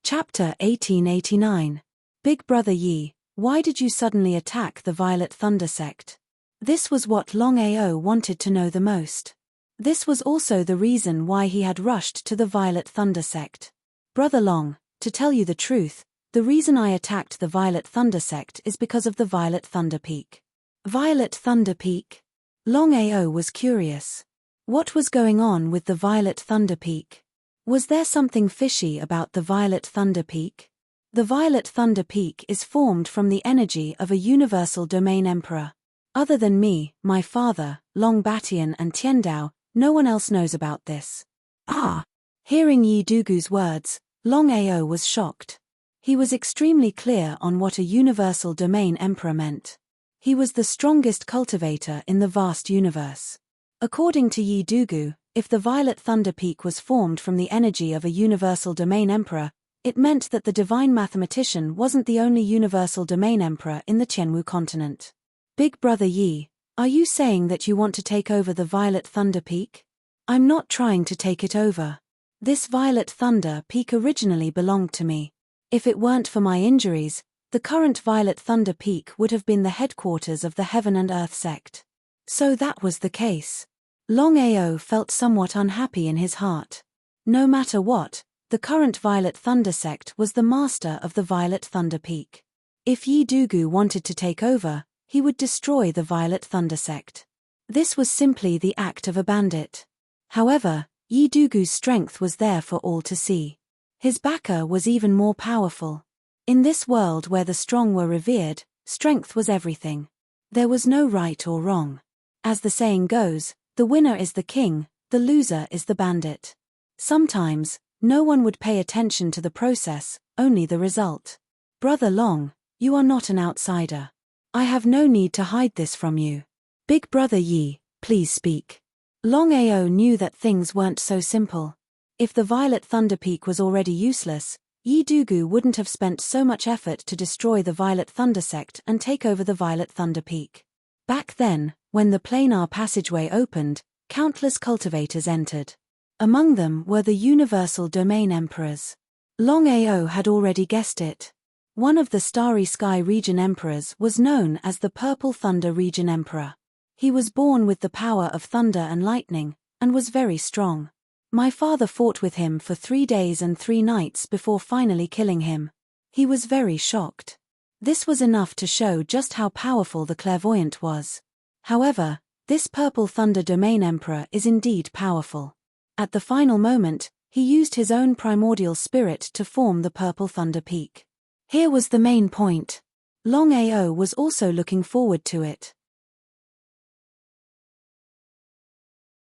Chapter 1889. Big Brother Yi, why did you suddenly attack the Violet Thunder sect? This was what Longao wanted to know the most. This was also the reason why he had rushed to the Violet Thunder sect. Brother Long, to tell you the truth, the reason I attacked the Violet Thunder sect is because of the Violet Thunder Peak. Violet Thunder Peak? Longao was curious. What was going on with the Violet Thunder Peak? Was there something fishy about the Violet Thunder Peak? The Violet Thunder Peak is formed from the energy of a universal domain emperor. Other than me, my father, Longbatian and Tiandao, no one else knows about this. Ah! Hearing Yidugu's words, Longao was shocked. He was extremely clear on what a universal domain emperor meant. He was the strongest cultivator in the vast universe. According to Yidugu, if the Violet Thunder Peak was formed from the energy of a universal domain emperor, it meant that the divine mathematician wasn't the only universal domain emperor in the Tianwu continent. Big Brother Yi, are you saying that you want to take over the Violet Thunder Peak? I'm not trying to take it over. This Violet Thunder Peak originally belonged to me. If it weren't for my injuries, the current Violet Thunder Peak would have been the headquarters of the Heaven and Earth sect. So that was the case. Longao felt somewhat unhappy in his heart. No matter what, the current Violet Thunder sect was the master of the Violet Thunder Peak. If Yidugu wanted to take over, he would destroy the Violet Thunder sect. This was simply the act of a bandit. However, Yidugu's strength was there for all to see. His backer was even more powerful. In this world where the strong were revered, strength was everything. There was no right or wrong. As the saying goes, the winner is the king, the loser is the bandit. Sometimes, no one would pay attention to the process, only the result. Brother Long, you are not an outsider. I have no need to hide this from you. Big Brother Yi, please speak. Longao knew that things weren't so simple. If the Violet Thunder Peak was already useless, Yidugu wouldn't have spent so much effort to destroy the Violet Thunder sect and take over the Violet Thunder Peak. Back then, when the planar passageway opened, countless cultivators entered. Among them were the Universal Domain Emperors. Longao had already guessed it. One of the Starry Sky Region Emperors was known as the Purple Thunder Region Emperor. He was born with the power of thunder and lightning, and was very strong. My father fought with him for 3 days and 3 nights before finally killing him. He was very shocked. This was enough to show just how powerful the clairvoyant was. However, this Purple Thunder Domain Emperor is indeed powerful. At the final moment, he used his own primordial spirit to form the Purple Thunder Peak. Here was the main point. Longao was also looking forward to it.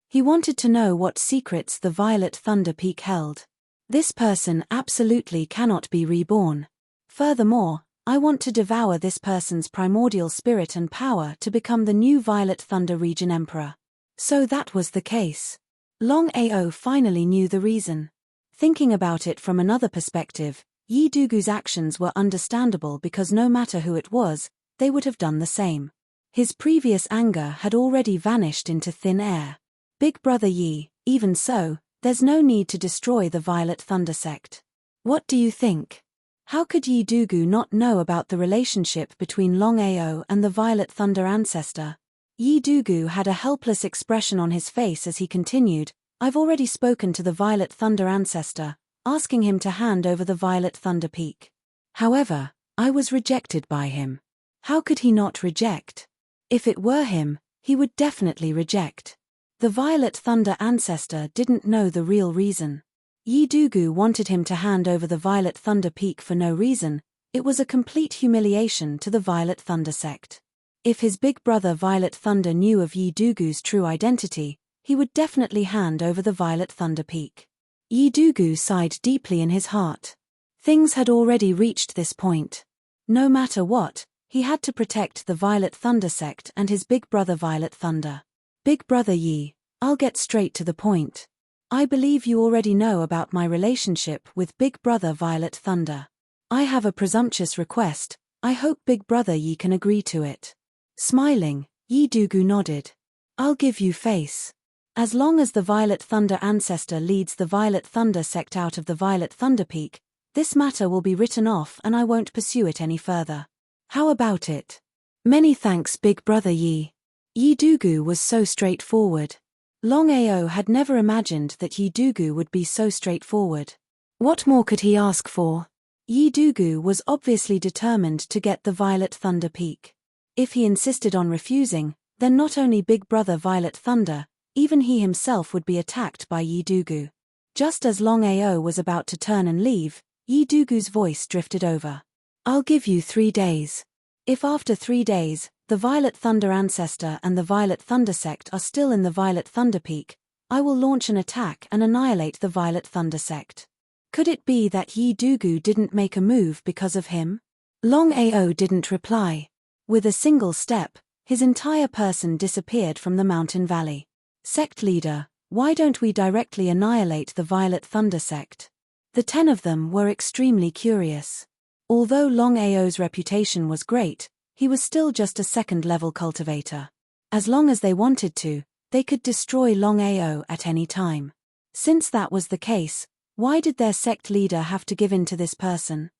He wanted to know what secrets the Violet Thunder Peak held. This person absolutely cannot be reborn. Furthermore, I want to devour this person's primordial spirit and power to become the new Violet Thunder Region Emperor. So that was the case. Longao finally knew the reason. Thinking about it from another perspective, Yidugu's actions were understandable because no matter who it was, they would have done the same. His previous anger had already vanished into thin air. Big Brother Yi, even so, there's no need to destroy the Violet Thunder sect. What do you think? How could Yi Dugu not know about the relationship between Longao and the Violet Thunder ancestor? Yi Dugu had a helpless expression on his face as he continued, I've already spoken to the Violet Thunder ancestor, asking him to hand over the Violet Thunder Peak. However, I was rejected by him. How could he not reject? If it were him, he would definitely reject. The Violet Thunder ancestor didn't know the real reason. Yi Dugu wanted him to hand over the Violet Thunder Peak for no reason. It was a complete humiliation to the Violet Thunder sect. If his big brother Violet Thunder knew of Yi Dugu's true identity, he would definitely hand over the Violet Thunder Peak. Yi Dugu sighed deeply in his heart. Things had already reached this point. No matter what, he had to protect the Violet Thunder sect and his big brother Violet Thunder. Big brother Yi, I'll get straight to the point. I believe you already know about my relationship with Big Brother Violet Thunder. I have a presumptuous request, I hope Big Brother Yi can agree to it. Smiling, Yi Dugu nodded. I'll give you face. As long as the Violet Thunder ancestor leads the Violet Thunder sect out of the Violet Thunder Peak, this matter will be written off and I won't pursue it any further. How about it? Many thanks Big Brother Yi. Yi Dugu was so straightforward. Longao had never imagined that Yi Dugu would be so straightforward. What more could he ask for? Yi Dugu was obviously determined to get the Violet Thunder Peak. If he insisted on refusing, then not only Big Brother Violet Thunder, even he himself would be attacked by Yi Dugu. Just as Longao was about to turn and leave, Yi Dugu's voice drifted over. I'll give you 3 days. If after 3 days, the Violet Thunder ancestor and the Violet Thunder sect are still in the Violet Thunder Peak, I will launch an attack and annihilate the Violet Thunder sect. Could it be that Yi Dugu didn't make a move because of him? Longao didn't reply. With a single step, his entire person disappeared from the mountain valley. Sect leader, why don't we directly annihilate the Violet Thunder sect? The 10 of them were extremely curious. Although Longao's reputation was great, he was still just a 2nd-level cultivator. As long as they wanted to, they could destroy Longao at any time. Since that was the case, why did their sect leader have to give in to this person?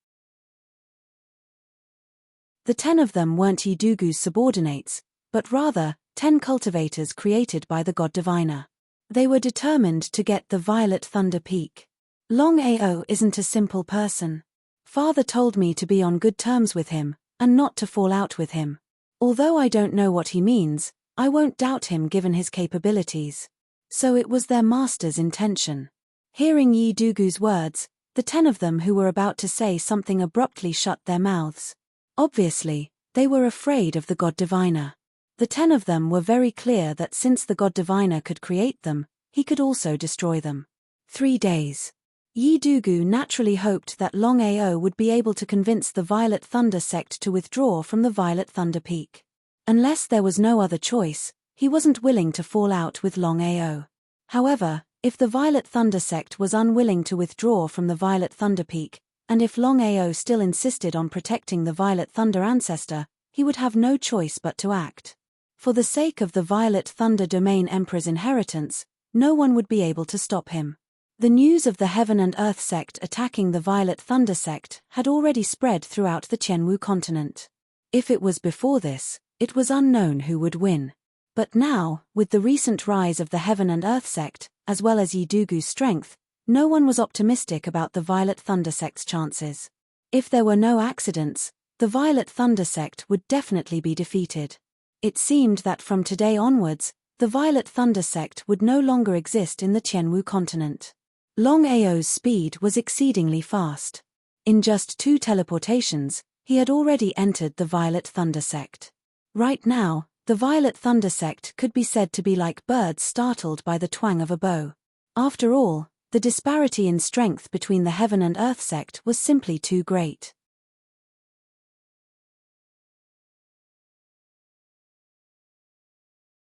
The 10 of them weren't Yi Dugu's subordinates, but rather, 10 cultivators created by the God Diviner. They were determined to get the Violet Thunder Peak. Longao isn't a simple person. Father told me to be on good terms with him, and not to fall out with him. Although I don't know what he means, I won't doubt him given his capabilities. So it was their master's intention. Hearing Yi Dugu's words, the 10 of them who were about to say something abruptly shut their mouths. Obviously, they were afraid of the God Diviner. The 10 of them were very clear that since the God Diviner could create them, he could also destroy them. 3 days. Yi Dugu naturally hoped that Longao would be able to convince the Violet Thunder sect to withdraw from the Violet Thunder Peak. Unless there was no other choice, he wasn't willing to fall out with Longao. However, if the Violet Thunder sect was unwilling to withdraw from the Violet Thunder Peak, and if Longao still insisted on protecting the Violet Thunder ancestor, he would have no choice but to act. For the sake of the Violet Thunder Domain Emperor's inheritance, no one would be able to stop him. The news of the Heaven and Earth sect attacking the Violet Thunder sect had already spread throughout the Qianwu continent. If it was before this, it was unknown who would win. But now, with the recent rise of the Heaven and Earth sect, as well as Yi Dugu's strength, no one was optimistic about the Violet Thunder sect's chances. If there were no accidents, the Violet Thunder sect would definitely be defeated. It seemed that from today onwards, the Violet Thunder sect would no longer exist in the Qianwu continent. Longao's speed was exceedingly fast. In just 2 teleportations, he had already entered the Violet Thunder sect. Right now, the Violet Thunder sect could be said to be like birds startled by the twang of a bow. After all, the disparity in strength between the Heaven and Earth sect was simply too great.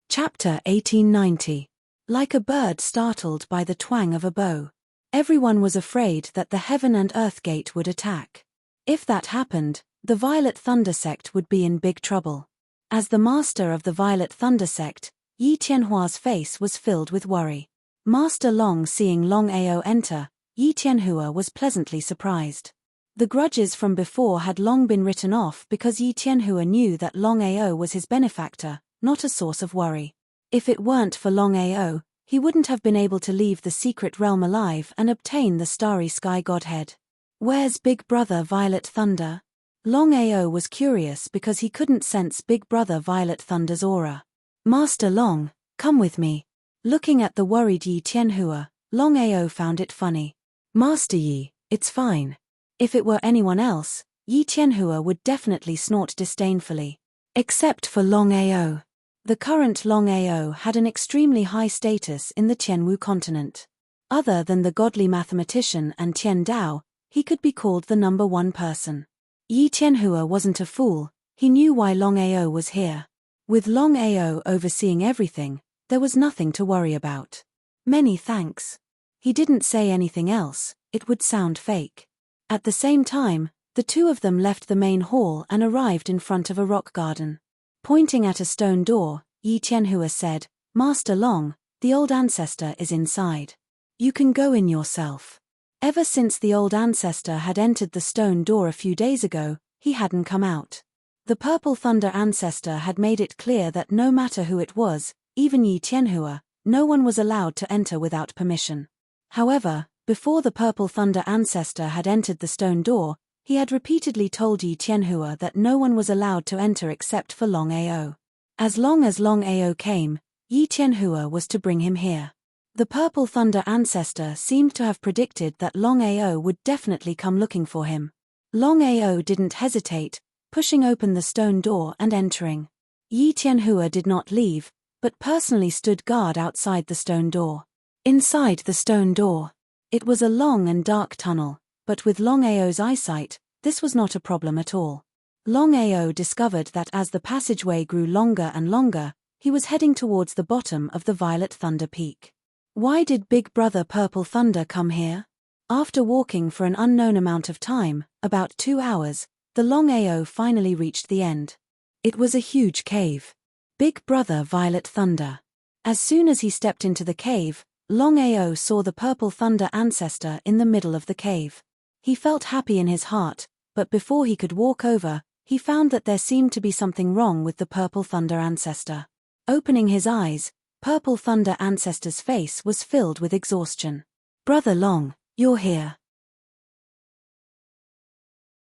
Chapter 1890. Like a bird startled by the twang of a bow. Everyone was afraid that the Heaven and Earth Gate would attack. If that happened, the Violet Thunder sect would be in big trouble. As the master of the Violet Thunder sect, Yi Tianhua's face was filled with worry. Master Long seeing Longao enter, Yi Tianhua was pleasantly surprised. The grudges from before had long been written off because Yi Tianhua knew that Longao was his benefactor, not a source of worry. If it weren't for Longao, he wouldn't have been able to leave the secret realm alive and obtain the starry sky godhead. Where's Big Brother Violet Thunder? Longao was curious because he couldn't sense Big Brother Violet Thunder's aura. Master Long, come with me. Looking at the worried Yi Tianhua, Longao found it funny. Master Yi, it's fine. If it were anyone else, Yi Tianhua would definitely snort disdainfully. Except for Longao. The current Longao had an extremely high status in the Tianwu continent. Other than the godly mathematician and Tian Dao, he could be called the number one person. Yi Tianhua wasn't a fool, he knew why Longao was here. With Longao overseeing everything, there was nothing to worry about. Many thanks. He didn't say anything else, it would sound fake. At the same time, the two of them left the main hall and arrived in front of a rock garden. Pointing at a stone door, Yi Tianhua said, Master Long, the old ancestor is inside. You can go in yourself. Ever since the old ancestor had entered the stone door a few days ago, he hadn't come out. The Purple Thunder ancestor had made it clear that no matter who it was, even Yi Tianhua, no one was allowed to enter without permission. However, before the Purple Thunder ancestor had entered the stone door, he had repeatedly told Yi Tianhua that no one was allowed to enter except for Longao. As long as Longao came, Yi Tianhua was to bring him here. The Purple Thunder ancestor seemed to have predicted that Longao would definitely come looking for him. Longao didn't hesitate, pushing open the stone door and entering. Yi Tianhua did not leave, but personally stood guard outside the stone door. Inside the stone door, it was a long and dark tunnel, but with Longao's eyesight, this was not a problem at all. Longao discovered that as the passageway grew longer and longer, he was heading towards the bottom of the Violet Thunder Peak. Why did Big Brother Purple Thunder come here? After walking for an unknown amount of time, about 2 hours, the Longao finally reached the end. It was a huge cave. Big Brother Violet Thunder. As soon as he stepped into the cave, Longao saw the Purple Thunder ancestor in the middle of the cave. He felt happy in his heart, but before he could walk over, he found that there seemed to be something wrong with the Purple Thunder ancestor. Opening his eyes, Purple Thunder ancestor's face was filled with exhaustion. Brother Long, you're here.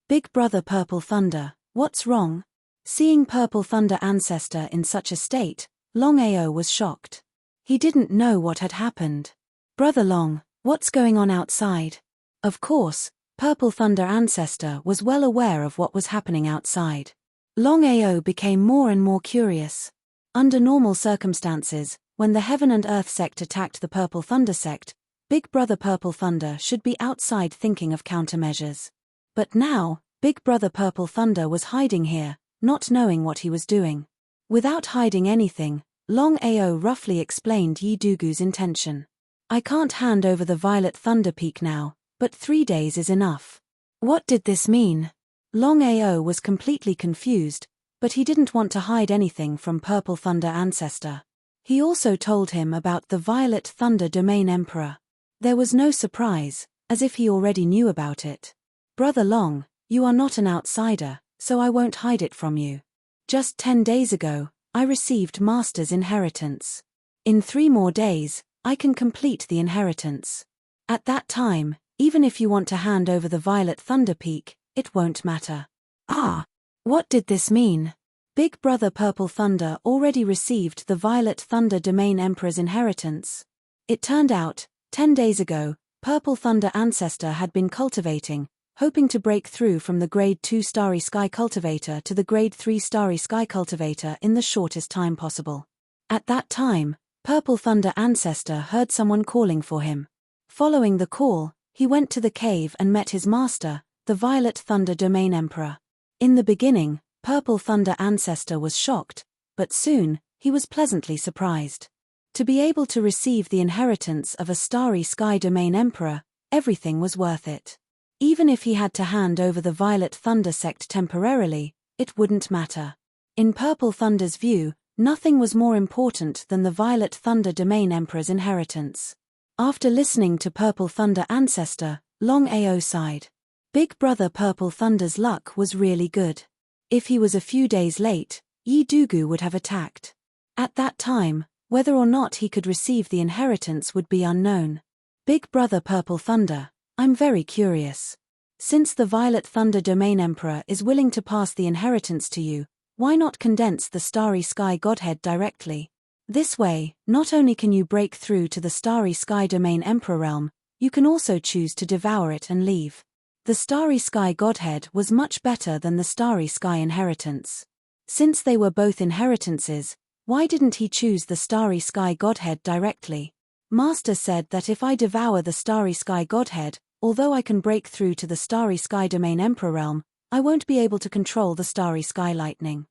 Big Brother Purple Thunder, what's wrong? Seeing Purple Thunder ancestor in such a state, Longao was shocked. He didn't know what had happened. Brother Long, what's going on outside? Of course, Purple Thunder ancestor was well aware of what was happening outside. Longao became more and more curious. Under normal circumstances, when the Heaven and Earth sect attacked the Purple Thunder sect, Big Brother Purple Thunder should be outside thinking of countermeasures. But now, Big Brother Purple Thunder was hiding here, not knowing what he was doing. Without hiding anything, Longao roughly explained Yi Dugu's intention. I can't hand over the Violet Thunder Peak now, but 3 days is enough. What did this mean? Longao was completely confused, but he didn't want to hide anything from Purple Thunder ancestor. He also told him about the Violet Thunder Domain Emperor. There was no surprise, as if he already knew about it. Brother Long, you are not an outsider, so I won't hide it from you. Just 10 days ago, I received Master's inheritance. In 3 more days, I can complete the inheritance. At that time, even if you want to hand over the Violet Thunder Peak, it won't matter. Ah! What did this mean? Big Brother Purple Thunder already received the Violet Thunder Domain Emperor's inheritance. It turned out, 10 days ago, Purple Thunder ancestor had been cultivating, hoping to break through from the Grade 2 Starry Sky Cultivator to the Grade 3 Starry Sky Cultivator in the shortest time possible. At that time, Purple Thunder ancestor heard someone calling for him. Following the call, he went to the cave and met his master, the Violet Thunder Domain Emperor. In the beginning, Purple Thunder ancestor was shocked, but soon, he was pleasantly surprised. To be able to receive the inheritance of a Starry Sky Domain Emperor, everything was worth it. Even if he had to hand over the Violet Thunder sect temporarily, it wouldn't matter. In Purple Thunder's view, nothing was more important than the Violet Thunder Domain Emperor's inheritance. After listening to Purple Thunder ancestor, Longao sighed. Big Brother Purple Thunder's luck was really good. If he was a few days late, Yi Dugu would have attacked. At that time, whether or not he could receive the inheritance would be unknown. Big Brother Purple Thunder, I'm very curious. Since the Violet Thunder Domain Emperor is willing to pass the inheritance to you, why not condense the Starry Sky Godhead directly? This way, not only can you break through to the Starry Sky Domain Emperor realm, you can also choose to devour it and leave. The Starry Sky Godhead was much better than the Starry Sky Inheritance. Since they were both inheritances, why didn't he choose the Starry Sky Godhead directly? Master said that if I devour the Starry Sky Godhead, although I can break through to the Starry Sky Domain Emperor realm, I won't be able to control the Starry Sky Lightning.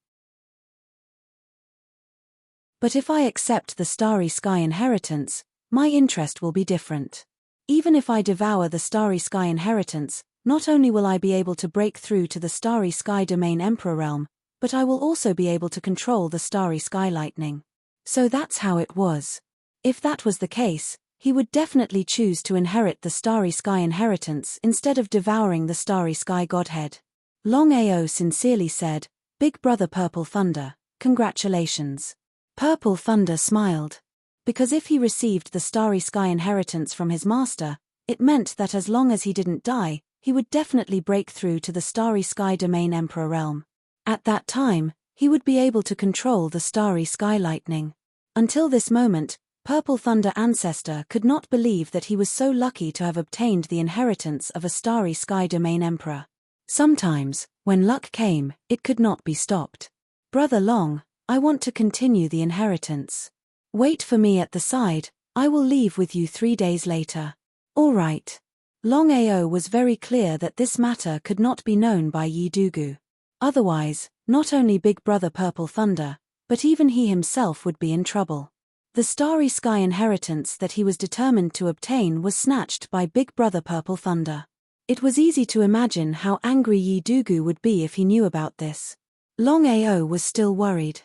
But if I accept the Starry Sky Inheritance, my interest will be different. Even if I devour the Starry Sky Inheritance, not only will I be able to break through to the Starry Sky Domain Emperor realm, but I will also be able to control the Starry Sky Lightning. So that's how it was. If that was the case, he would definitely choose to inherit the Starry Sky Inheritance instead of devouring the Starry Sky Godhead. Longao sincerely said, Big Brother Purple Thunder, congratulations. Purple Thunder smiled. Because if he received the Starry Sky Inheritance from his master, it meant that as long as he didn't die, he would definitely break through to the Starry Sky Domain Emperor realm. At that time, he would be able to control the Starry Sky Lightning. Until this moment, Purple Thunder Ancestor could not believe that he was so lucky to have obtained the inheritance of a Starry Sky Domain Emperor. Sometimes, when luck came, it could not be stopped. Brother Long, I want to continue the inheritance. Wait for me at the side, I will leave with you 3 days later. All right. Longao was very clear that this matter could not be known by Yi Dugu. Otherwise, not only Big Brother Purple Thunder, but even he himself would be in trouble. The Starry Sky Inheritance that he was determined to obtain was snatched by Big Brother Purple Thunder. It was easy to imagine how angry Yi Dugu would be if he knew about this. Longao was still worried.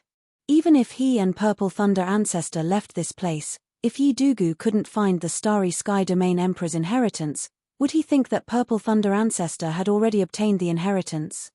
Even if he and Purple Thunder Ancestor left this place, if Yi Dugu couldn't find the Starry Sky Domain Emperor's inheritance, would he think that Purple Thunder Ancestor had already obtained the inheritance?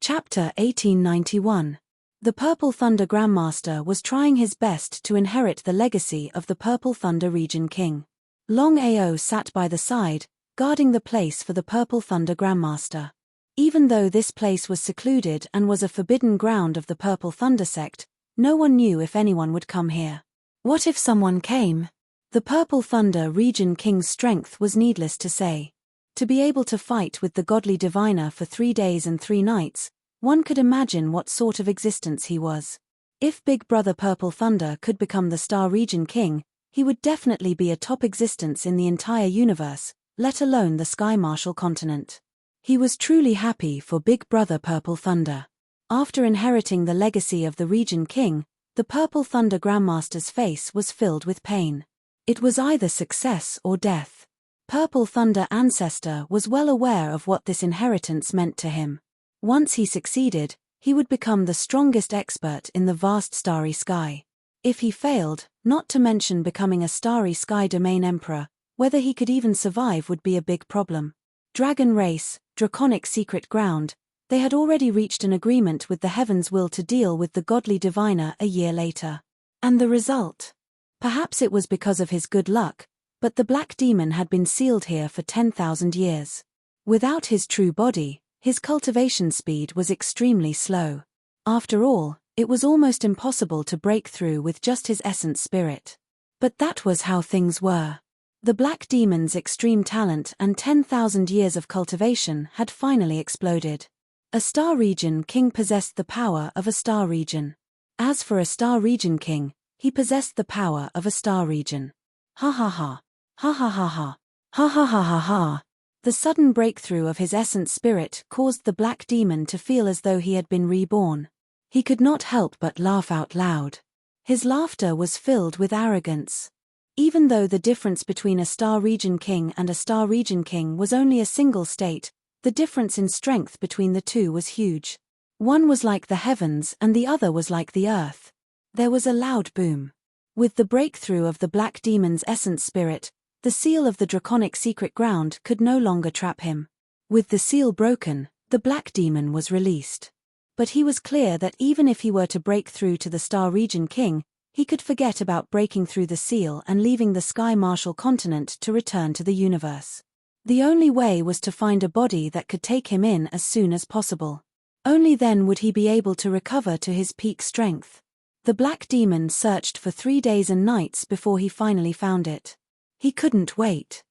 Chapter 1891. The Purple Thunder Grandmaster was trying his best to inherit the legacy of the Purple Thunder Region King. Longao sat by the side, guarding the place for the Purple Thunder Grandmaster. Even though this place was secluded and was a forbidden ground of the Purple Thunder sect, no one knew if anyone would come here. What if someone came? The Purple Thunder Region King's strength was needless to say. To be able to fight with the godly diviner for 3 days and 3 nights, one could imagine what sort of existence he was. If Big Brother Purple Thunder could become the Star Region King, he would definitely be a top existence in the entire universe, let alone the Sky Marshal continent. He was truly happy for Big Brother Purple Thunder. After inheriting the legacy of the Region King, the Purple Thunder Grandmaster's face was filled with pain. It was either success or death. Purple Thunder Ancestor was well aware of what this inheritance meant to him. Once he succeeded, he would become the strongest expert in the vast starry sky. If he failed, not to mention becoming a Starry Sky Domain Emperor, whether he could even survive would be a big problem. Dragon Race, Draconic Secret Ground, they had already reached an agreement with the Heaven's Will to deal with the godly diviner a year later. And the result? Perhaps it was because of his good luck, but the Black Demon had been sealed here for 10,000 years. Without his true body, his cultivation speed was extremely slow. After all, it was almost impossible to break through with just his essence spirit. But that was how things were. The Black Demon's extreme talent and 10,000 years of cultivation had finally exploded. A Star Region King possessed the power of a Star Region. As for a Star Region King, he possessed the power of a Star Region. Ha ha ha. Ha ha ha ha. Ha ha ha ha ha. The sudden breakthrough of his essence spirit caused the Black Demon to feel as though he had been reborn. He could not help but laugh out loud. His laughter was filled with arrogance. Even though the difference between a Star Region King and a Star Region King was only a single state, the difference in strength between the two was huge. One was like the heavens and the other was like the earth. There was a loud boom. With the breakthrough of the Black Demon's essence spirit, the seal of the draconic secret ground could no longer trap him. With the seal broken, the Black Demon was released. But he was clear that even if he were to break through to the Star Region King, he could forget about breaking through the seal and leaving the Sky Martial continent to return to the universe. The only way was to find a body that could take him in as soon as possible. Only then would he be able to recover to his peak strength. The Black Demon searched for 3 days and nights before he finally found it. He couldn't wait.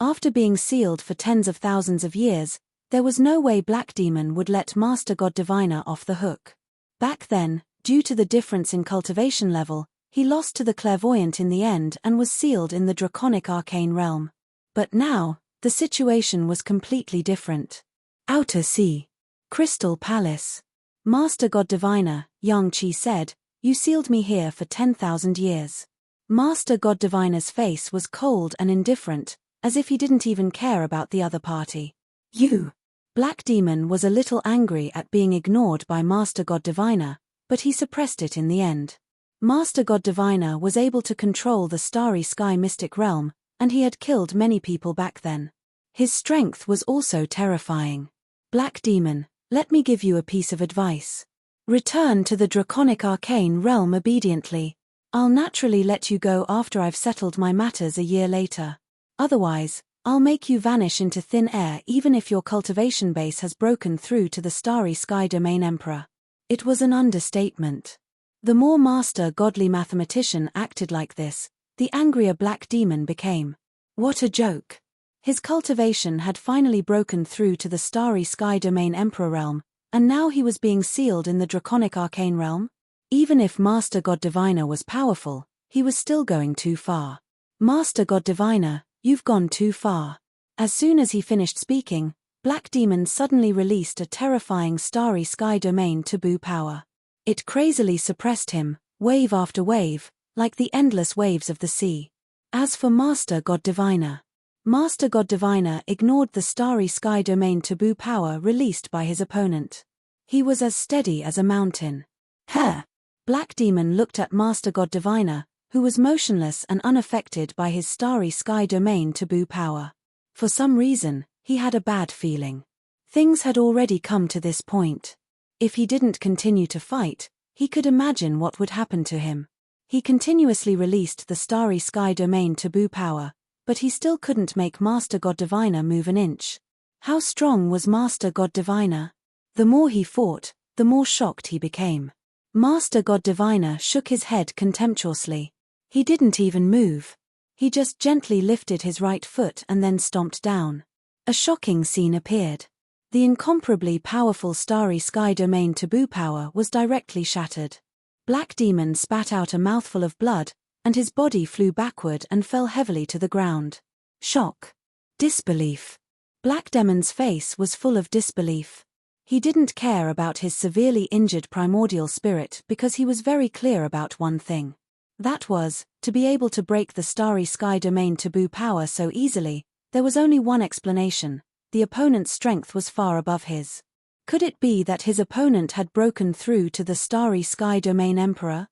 After being sealed for tens of thousands of years, there was no way Black Demon would let Master God Diviner off the hook. Back then, due to the difference in cultivation level, he lost to the Clairvoyant in the end and was sealed in the Draconic Arcane Realm. But now, the situation was completely different. Outer Sea. Crystal Palace. Master God Diviner, Yang Qi said, "You sealed me here for 10,000 years." Master God Diviner's face was cold and indifferent, as if he didn't even care about the other party. "You." Black Demon was a little angry at being ignored by Master God Diviner, but he suppressed it in the end. Master God Diviner was able to control the Starry Sky Mystic Realm, and he had killed many people back then. His strength was also terrifying. "Black Demon, let me give you a piece of advice. Return to the Draconic Arcane Realm obediently. I'll naturally let you go after I've settled my matters a year later. Otherwise, I'll make you vanish into thin air even if your cultivation base has broken through to the Starry Sky Domain Emperor." It was an understatement. The more Master Godly Mathematician acted like this, the angrier Black Demon became. What a joke. His cultivation had finally broken through to the Starry Sky Domain Emperor realm, and now he was being sealed in the Draconic Arcane Realm? Even if Master God Diviner was powerful, he was still going too far. "Master God Diviner, you've gone too far." As soon as he finished speaking, Black Demon suddenly released a terrifying Starry Sky Domain taboo power. It crazily suppressed him, wave after wave, like the endless waves of the sea. As for Master God Diviner, Master God Diviner ignored the Starry Sky Domain taboo power released by his opponent. He was as steady as a mountain. "Huh!" Black Demon looked at Master God Diviner, who was motionless and unaffected by his Starry Sky Domain taboo power. For some reason, he had a bad feeling. Things had already come to this point. If he didn't continue to fight, he could imagine what would happen to him. He continuously released the Starry Sky Domain taboo power, but he still couldn't make Master God Diviner move an inch. How strong was Master God Diviner? The more he fought, the more shocked he became. Master God Diviner shook his head contemptuously. He didn't even move. He just gently lifted his right foot and then stomped down. A shocking scene appeared. The incomparably powerful Starry Sky Domain taboo power was directly shattered. Black Demon spat out a mouthful of blood, and his body flew backward and fell heavily to the ground. Shock. Disbelief. Black Demon's face was full of disbelief. He didn't care about his severely injured primordial spirit because he was very clear about one thing. That was, to be able to break the Starry Sky Domain taboo power so easily, there was only one explanation: the opponent's strength was far above his. Could it be that his opponent had broken through to the Starry Sky Domain Emperor?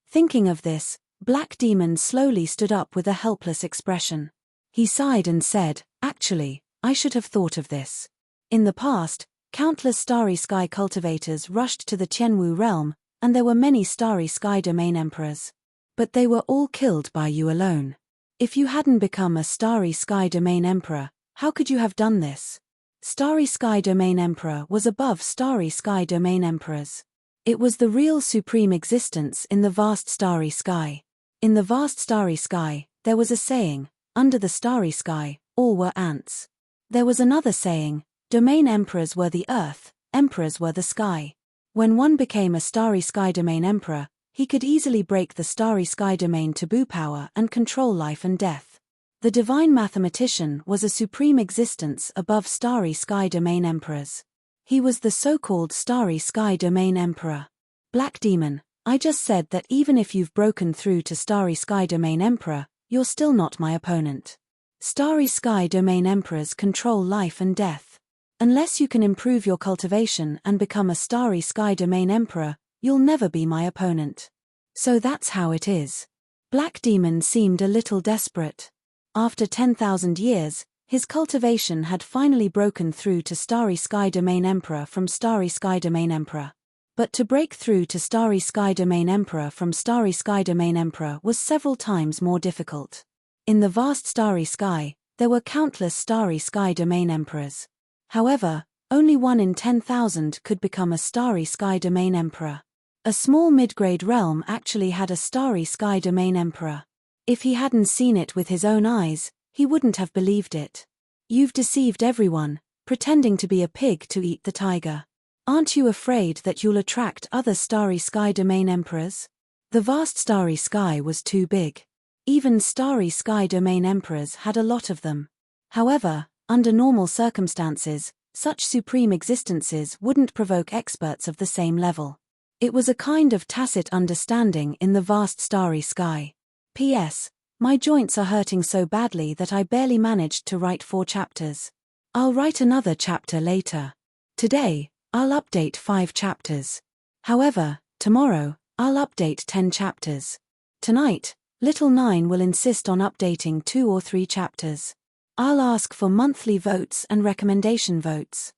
Thinking of this, Black Demon slowly stood up with a helpless expression. He sighed and said, "Actually, I should have thought of this. In the past, countless Starry Sky cultivators rushed to the Tianwu realm, and there were many Starry Sky Domain Emperors. But they were all killed by you alone. If you hadn't become a Starry Sky Domain Emperor, how could you have done this?" Starry Sky Domain Emperor was above Starry Sky Domain Emperors. It was the real supreme existence in the vast starry sky. In the vast starry sky, there was a saying, "Under the starry sky, all were ants." There was another saying, "Domain Emperors were the earth, emperors were the sky." When one became a Starry Sky Domain Emperor, he could easily break the Starry Sky Domain taboo power and control life and death. The Divine Mathematician was a supreme existence above Starry Sky Domain Emperors. He was the so-called Starry Sky Domain Emperor. "Black Demon, I just said that even if you've broken through to Starry Sky Domain Emperor, you're still not my opponent. Starry Sky Domain Emperors control life and death. Unless you can improve your cultivation and become a starry sky domain emperor, you'll never be my opponent. So that's how it is. Black Demon seemed a little desperate. After 10,000 years, his cultivation had finally broken through to Starry Sky Domain Emperor from Starry Sky Domain Emperor. But to break through to Starry Sky Domain Emperor from Starry Sky Domain Emperor was several times more difficult. In the vast starry sky, there were countless Starry Sky Domain Emperors. However, only 1 in 10,000 could become a Starry Sky Domain Emperor. A small mid-grade realm actually had a Starry Sky Domain Emperor. If he hadn't seen it with his own eyes, he wouldn't have believed it. You've deceived everyone, pretending to be a pig to eat the tiger. Aren't you afraid that you'll attract other Starry Sky Domain Emperors? The vast starry sky was too big. Even Starry Sky Domain Emperors had a lot of them. However, under normal circumstances, such supreme existences wouldn't provoke experts of the same level. It was a kind of tacit understanding in the vast starry sky. P.S. My joints are hurting so badly that I barely managed to write 4 chapters. I'll write another chapter later. Today, I'll update 5 chapters. However, tomorrow, I'll update 10 chapters. Tonight, Little 9 will insist on updating 2 or 3 chapters. I'll ask for monthly votes and recommendation votes.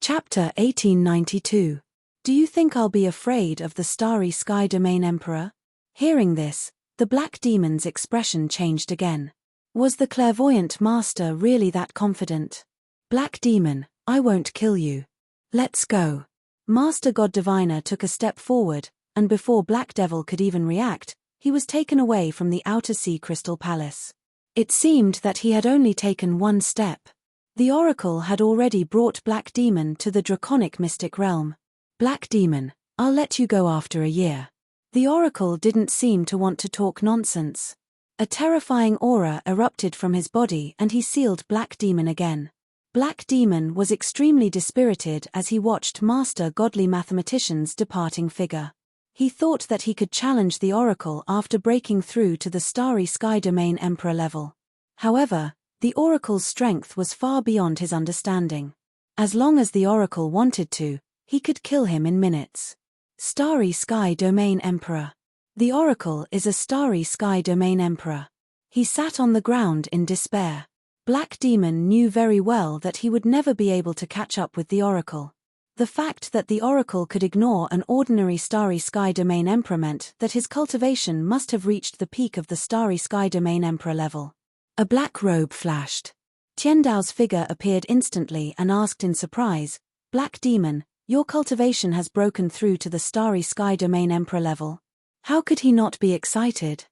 Chapter 1892. Do you think I'll be afraid of the Starry Sky Domain Emperor? Hearing this, the Black Demon's expression changed again. Was the clairvoyant master really that confident? Black Demon, I won't kill you. Let's go. Master God Diviner took a step forward, and before Black Devil could even react, he was taken away from the Outer Sea Crystal Palace. It seemed that he had only taken one step. The Oracle had already brought Black Demon to the draconic mystic realm. Black Demon, I'll let you go after a year. The Oracle didn't seem to want to talk nonsense. A terrifying aura erupted from his body and he sealed Black Demon again. Black Demon was extremely dispirited as he watched Master Godly Mathematician's departing figure. He thought that he could challenge the Oracle after breaking through to the Starry Sky Domain Emperor level. However, the Oracle's strength was far beyond his understanding. As long as the Oracle wanted to, he could kill him in minutes. Starry Sky Domain Emperor. The Oracle is a Starry Sky Domain Emperor. He sat on the ground in despair. Black Demon knew very well that he would never be able to catch up with the Oracle. The fact that the Oracle could ignore an ordinary Starry Sky Domain Emperor meant that his cultivation must have reached the peak of the Starry Sky Domain Emperor level. A black robe flashed. Tiandao's figure appeared instantly and asked in surprise, Black Demon, your cultivation has broken through to the Starry Sky Domain Emperor level. How could he not be excited?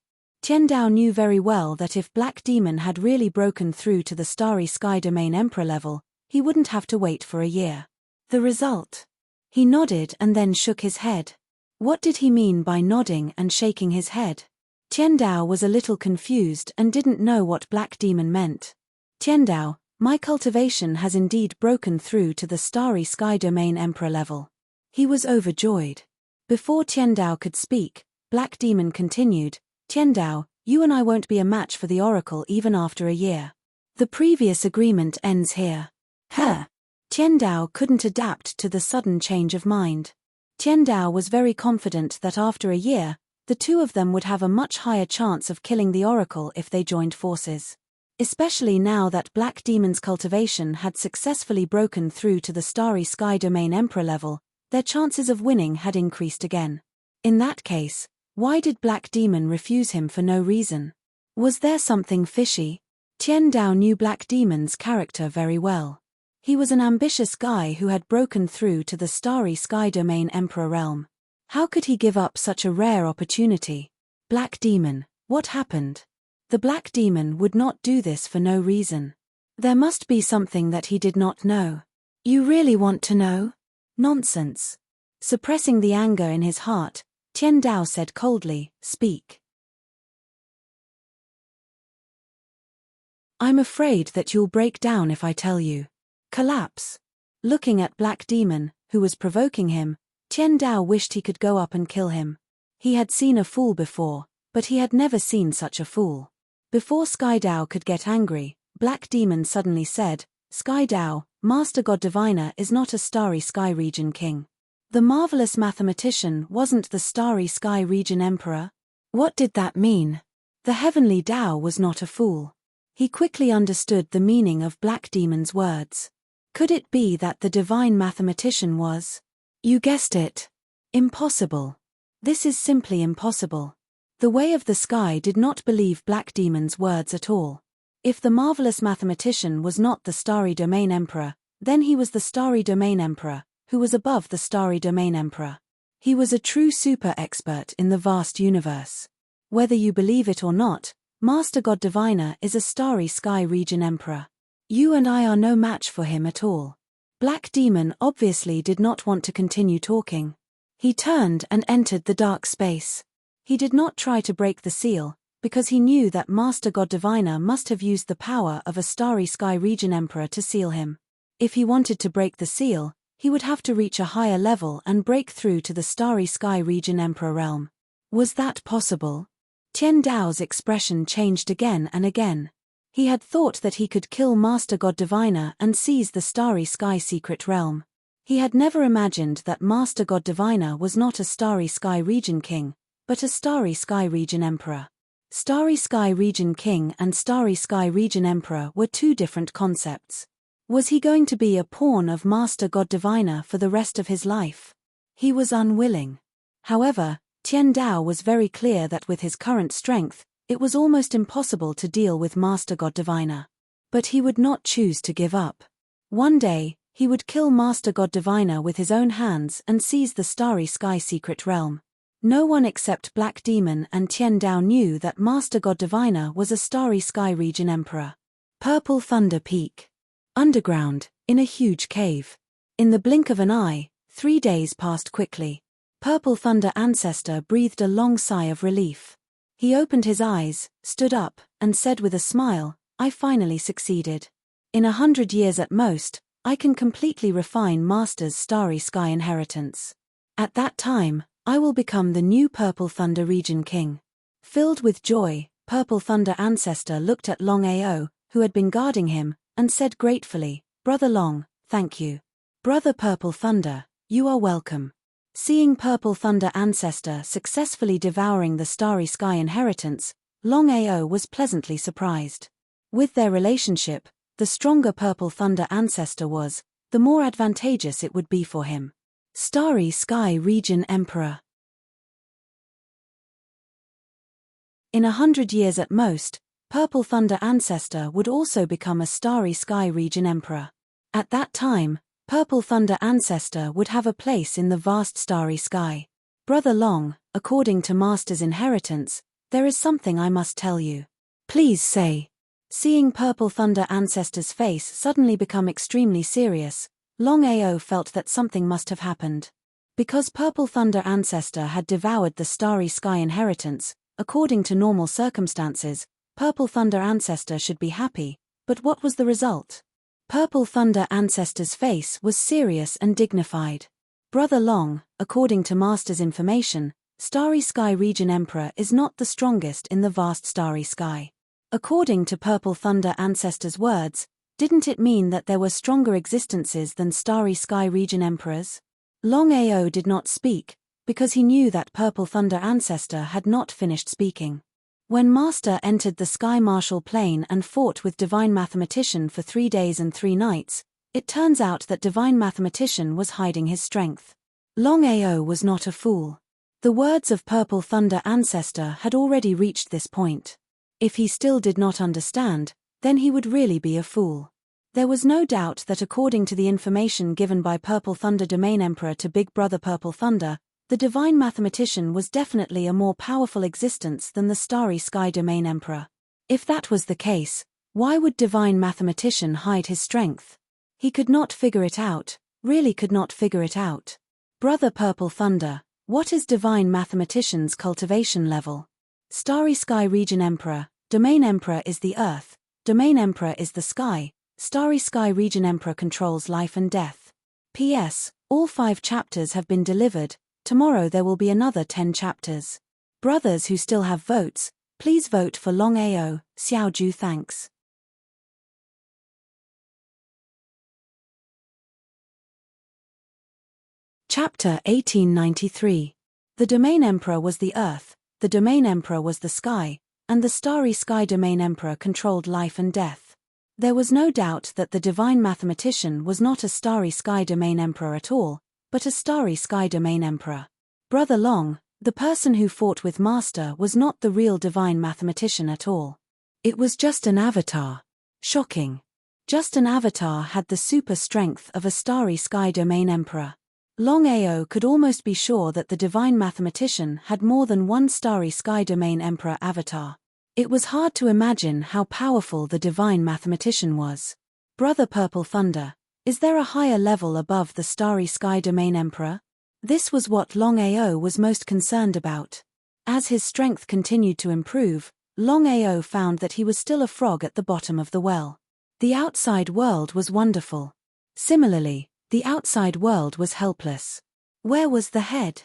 Tiandao knew very well that if Black Demon had really broken through to the Starry Sky Domain Emperor level, he wouldn't have to wait for a year. The result? He nodded and then shook his head. What did he mean by nodding and shaking his head? Tiandao was a little confused and didn't know what Black Demon meant. Tiandao, my cultivation has indeed broken through to the Starry Sky Domain Emperor level. He was overjoyed. Before Tiandao could speak, Black Demon continued, Tiandao, you and I won't be a match for the Oracle even after a year. The previous agreement ends here. Tiandao couldn't adapt to the sudden change of mind. Tiandao was very confident that after a year, the two of them would have a much higher chance of killing the Oracle if they joined forces. Especially now that Black Demon's cultivation had successfully broken through to the Starry Sky Domain Emperor level, their chances of winning had increased again. In that case, why did Black Demon refuse him for no reason? Was there something fishy? Tiandao knew Black Demon's character very well. He was an ambitious guy who had broken through to the Starry Sky Domain Emperor realm. How could he give up such a rare opportunity? Black Demon, what happened? The Black Demon would not do this for no reason. There must be something that he did not know. You really want to know? Nonsense. Suppressing the anger in his heart, Tiandao said coldly, Speak. I'm afraid that you'll break down if I tell you. Collapse. Looking at Black Demon, who was provoking him, Tiandao wished he could go up and kill him. He had seen a fool before, But he had never seen such a fool. Before Skydao could get angry, Black Demon suddenly said, "Skydao, Master God Diviner is not a Starry Sky Region King. The marvelous mathematician wasn't the Starry Sky Region Emperor." What did that mean? The heavenly Tao was not a fool. He quickly understood the meaning of Black Demon's words. Could it be that the divine mathematician was? You guessed it. Impossible. This is simply impossible. The Way of the Sky did not believe Black Demon's words at all. If the marvelous mathematician was not the Starry Domain Emperor, then he was the Starry Domain Emperor, who was above the Starry Domain Emperor. He was a true super expert in the vast universe. Whether you believe it or not, Master God Diviner is a Starry Sky Region Emperor. You and I are no match for him at all. Black Demon obviously did not want to continue talking. He turned and entered the dark space. He did not try to break the seal, because he knew that Master God Diviner must have used the power of a Starry Sky Region Emperor to seal him. If he wanted to break the seal, he would have to reach a higher level and break through to the Starry Sky Region Emperor realm. Was that possible? Tian Dao's expression changed again and again. He had thought that he could kill Master God Diviner and seize the Starry Sky Secret Realm. He had never imagined that Master God Diviner was not a Starry Sky Region King, but a Starry Sky Region Emperor. Starry Sky Region King and Starry Sky Region Emperor were two different concepts. Was he going to be a pawn of Master God Diviner for the rest of his life? He was unwilling. However, Tian Dao was very clear that with his current strength, it was almost impossible to deal with Master God Diviner. But he would not choose to give up. One day, he would kill Master God Diviner with his own hands and seize the Starry Sky Secret Realm. No one except Black Demon and Tian Dao knew that Master God Diviner was a Starry Sky Region Emperor. Purple Thunder Peak. Underground, in a huge cave. In the blink of an eye, 3 days passed quickly. Purple Thunder Ancestor breathed a long sigh of relief. He opened his eyes, stood up, and said with a smile, "I finally succeeded. In 100 years at most, I can completely refine Master's Starry Sky inheritance. At that time, I will become the new Purple Thunder Region King." Filled with joy, Purple Thunder Ancestor looked at Longao, who had been guarding him, and said gratefully, "Brother Long, thank you. Brother Purple Thunder, you are welcome." Seeing Purple Thunder Ancestor successfully devouring the Starry Sky inheritance, Longao was pleasantly surprised. With their relationship, the stronger Purple Thunder Ancestor was, the more advantageous it would be for him. Starry Sky Region Emperor. In 100 years at most, Purple Thunder Ancestor would also become a Starry Sky Region Emperor. At that time, Purple Thunder Ancestor would have a place in the vast starry sky. Brother Long, according to Master's inheritance, there is something I must tell you. Please say. Seeing Purple Thunder Ancestor's face suddenly become extremely serious, Longao felt that something must have happened. Because Purple Thunder Ancestor had devoured the Starry Sky inheritance, according to normal circumstances, Purple Thunder Ancestor should be happy, but what was the result? Purple Thunder Ancestor's face was serious and dignified. Brother Long, according to Master's information, Starry Sky Region Emperor is not the strongest in the vast starry sky. According to Purple Thunder Ancestor's words, didn't it mean that there were stronger existences than Starry Sky Region Emperors? Longao did not speak, because he knew that Purple Thunder Ancestor had not finished speaking. When Master entered the Sky Martial Plane and fought with Divine Mathematician for 3 days and 3 nights, it turns out that Divine Mathematician was hiding his strength. Longao was not a fool. The words of Purple Thunder Ancestor had already reached this point. If he still did not understand, then he would really be a fool. There was no doubt that according to the information given by Purple Thunder Domain Emperor to Big Brother Purple Thunder, the Divine Mathematician was definitely a more powerful existence than the Starry Sky Domain Emperor. If that was the case, why would Divine Mathematician hide his strength? He could not figure it out, really could not figure it out. Brother Purple Thunder, what is Divine Mathematician's cultivation level? Starry Sky Region Emperor, Domain Emperor is the Earth, Domain Emperor is the Sky, Starry Sky Region Emperor controls life and death. P.S. All 5 chapters have been delivered. Tomorrow there will be another 10 chapters. Brothers who still have votes, please vote for Longao, Xiaoju thanks. Chapter 1893. The Domain Emperor was the Earth, the Domain Emperor was the sky, and the starry sky Domain Emperor controlled life and death. There was no doubt that the divine mathematician was not a starry sky Domain Emperor at all, but a starry sky Domain Emperor. Brother Long, the person who fought with Master, was not the real divine mathematician at all. It was just an avatar. Shocking. Just an avatar had the super strength of a starry sky Domain Emperor. Longao could almost be sure that the divine mathematician had more than one starry sky Domain Emperor avatar. It was hard to imagine how powerful the divine mathematician was. Brother Purple Thunder, is there a higher level above the starry sky Domain Emperor? This was what Longao was most concerned about. As his strength continued to improve, Longao found that he was still a frog at the bottom of the well. The outside world was wonderful. Similarly, the outside world was helpless. Where was the head?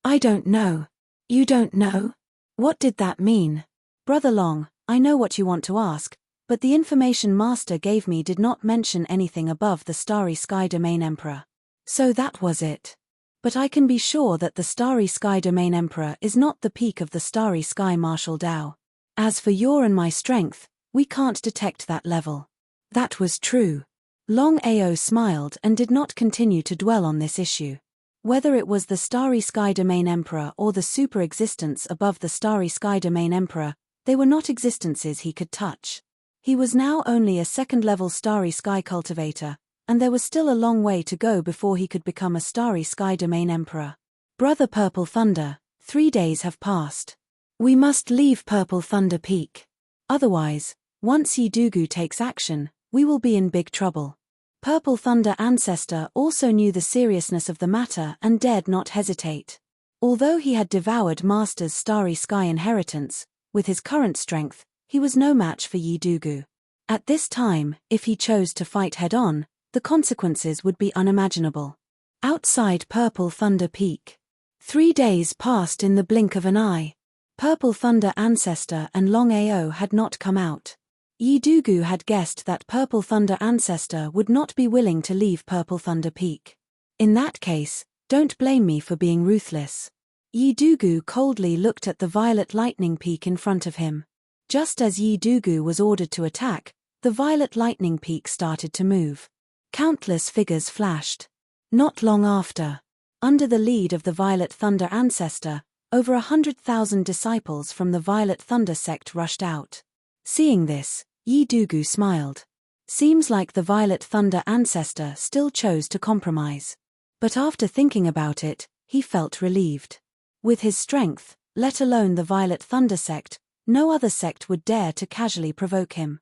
I don't know. You don't know? What did that mean? Brother Long, I know what you want to ask, but the information Master gave me did not mention anything above the starry sky Domain Emperor. So that was it. But I can be sure that the starry sky Domain Emperor is not the peak of the starry sky Martial Dao. As for your and my strength, we can't detect that level. That was true. Longao smiled and did not continue to dwell on this issue. Whether it was the starry sky Domain Emperor or the super existence above the starry sky Domain Emperor, they were not existences he could touch. He was now only a second-level starry sky cultivator, and there was still a long way to go before he could become a starry sky Domain Emperor. Brother Purple Thunder, 3 days have passed. We must leave Purple Thunder Peak. Otherwise, once Yidugu takes action, we will be in big trouble. Purple Thunder Ancestor also knew the seriousness of the matter and dared not hesitate. Although he had devoured Master's starry sky inheritance, with his current strength, he was no match for Yidugu. At this time, if he chose to fight head-on, the consequences would be unimaginable. Outside Purple Thunder Peak. 3 days passed in the blink of an eye. Purple Thunder Ancestor and Longao had not come out. Yidugu had guessed that Purple Thunder Ancestor would not be willing to leave Purple Thunder Peak. In that case, don't blame me for being ruthless. Yidugu coldly looked at the Violet Lightning Peak in front of him. Just as Yidugu was ordered to attack, the Violet Lightning Peak started to move. Countless figures flashed. Not long after, under the lead of the Violet Thunder Ancestor, over 100,000 disciples from the Violet Thunder sect rushed out. Seeing this, Yidugu smiled. Seems like the Violet Thunder Ancestor still chose to compromise. But after thinking about it, he felt relieved. With his strength, let alone the Violet Thunder sect, no other sect would dare to casually provoke him.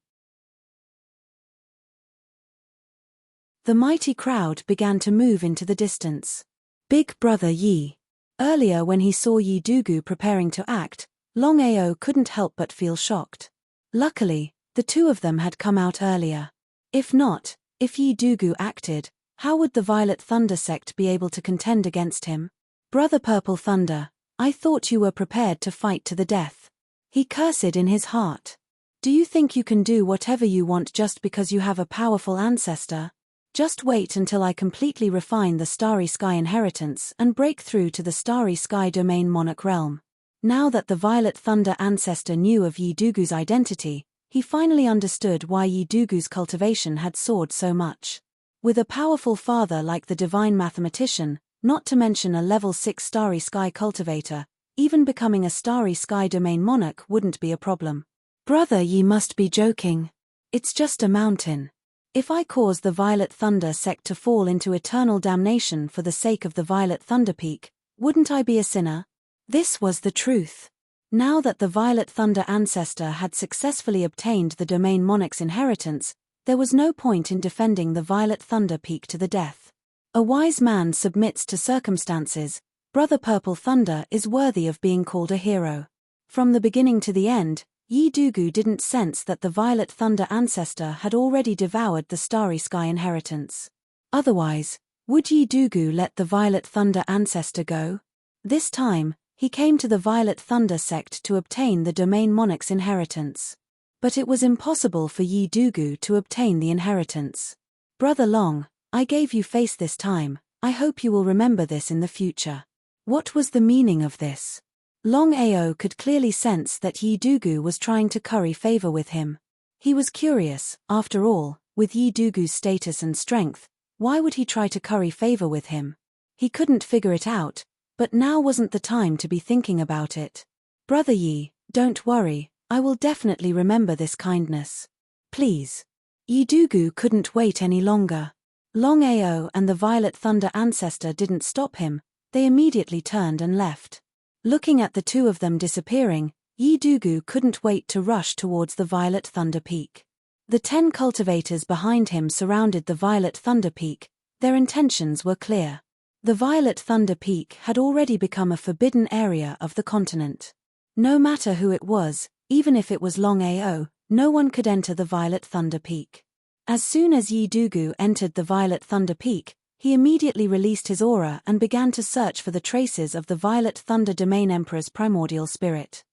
The mighty crowd began to move into the distance. Big Brother Yi. Earlier when he saw Yidugu preparing to act, Longao couldn't help but feel shocked. Luckily, the two of them had come out earlier. If not, if Yidugu acted, how would the Violet Thunder sect be able to contend against him? Brother Purple Thunder, I thought you were prepared to fight to the death. He cursed in his heart. Do you think you can do whatever you want just because you have a powerful ancestor? Just wait until I completely refine the Starry Sky inheritance and break through to the Starry Sky Domain Monarch realm. Now that the Violet Thunder Ancestor knew of Yidugu's identity, he finally understood why Yidugu's cultivation had soared so much. With a powerful father like the Divine Mathematician, not to mention a level 6 Starry Sky cultivator, even becoming a Starry Sky Domain Monarch wouldn't be a problem. Brother, ye must be joking. It's just a mountain. If I cause the Violet Thunder sect to fall into eternal damnation for the sake of the Violet Thunder Peak, wouldn't I be a sinner? This was the truth. Now that the Violet Thunder Ancestor had successfully obtained the Domain Monarch's inheritance, there was no point in defending the Violet Thunder Peak to the death. A wise man submits to circumstances. Brother Purple Thunder is worthy of being called a hero. From the beginning to the end, Yidugu didn't sense that the Violet Thunder Ancestor had already devoured the Starry Sky inheritance. Otherwise, would Yidugu let the Violet Thunder Ancestor go? This time, He came to the Violet Thunder sect to obtain the Domain Monarch's inheritance. But it was impossible for Yi Dugu to obtain the inheritance. Brother Long, I gave you face this time, I hope you will remember this in the future. What was the meaning of this? Longao could clearly sense that Yi Dugu was trying to curry favor with him. He was curious, after all, with Yi Dugu's status and strength, why would he try to curry favor with him? He couldn't figure it out, but now wasn't the time to be thinking about it. Brother Yi, don't worry, I will definitely remember this kindness. Please. Yi Dugu couldn't wait any longer. Longao and the Violet Thunder ancestor didn't stop him, they immediately turned and left. Looking at the two of them disappearing, Yi Dugu couldn't wait to rush towards the Violet Thunder Peak. The 10 cultivators behind him surrounded the Violet Thunder Peak, their intentions were clear. The Violet Thunder Peak had already become a forbidden area of the continent. No matter who it was, even if it was Longao, no one could enter the Violet Thunder Peak. As soon as Yi Dugu entered the Violet Thunder Peak, he immediately released his aura and began to search for the traces of the Violet Thunder Domain Emperor's primordial spirit.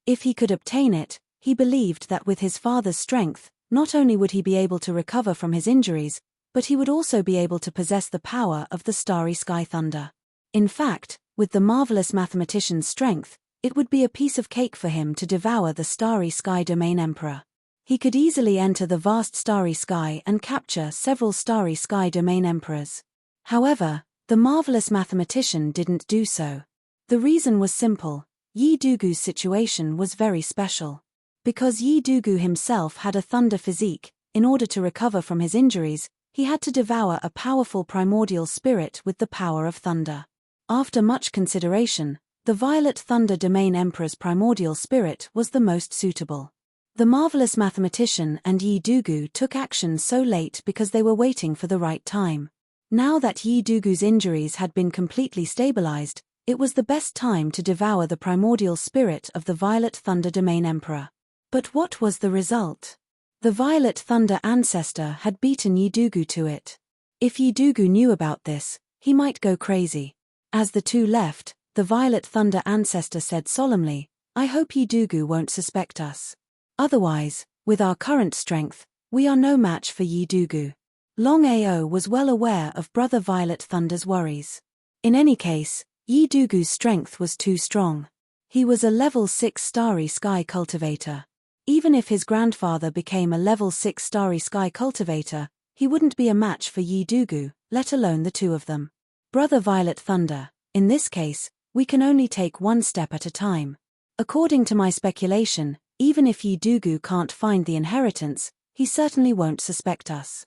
If he could obtain it, he believed that with his father's strength, not only would he be able to recover from his injuries, but he would also be able to possess the power of the Starry Sky Thunder. In fact, with the marvelous mathematician's strength, it would be a piece of cake for him to devour the Starry Sky Domain Emperor. He could easily enter the vast Starry Sky and capture several Starry Sky Domain Emperors. However, the marvelous mathematician didn't do so. The reason was simple: Yi Dugu's situation was very special. Because Yi Dugu himself had a thunder physique, in order to recover from his injuries, he had to devour a powerful primordial spirit with the power of thunder. After much consideration, the Violet Thunder Domain Emperor's primordial spirit was the most suitable. The marvelous mathematician and Yi Dugu took action so late because they were waiting for the right time. Now that Yi Dugu's injuries had been completely stabilized, it was the best time to devour the primordial spirit of the Violet Thunder Domain Emperor. But what was the result? The Violet Thunder ancestor had beaten Yi Dugu to it. If Yi Dugu knew about this, he might go crazy. As the two left, the Violet Thunder ancestor said solemnly, I hope Yi Dugu won't suspect us. Otherwise, with our current strength, we are no match for Yi Dugu. Longao was well aware of Brother Violet Thunder's worries. In any case, Yi Dugu's strength was too strong. He was a level 6 Starry Sky cultivator. Even if his grandfather became a level 6 Starry Sky cultivator, he wouldn't be a match for Yi Dugu, let alone the two of them. Brother Violet Thunder, in this case, we can only take one step at a time. According to my speculation, even if Yi Dugu can't find the inheritance, he certainly won't suspect us.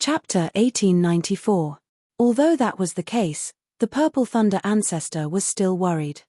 Chapter 1894. Although that was the case, the Purple Thunder ancestor was still worried.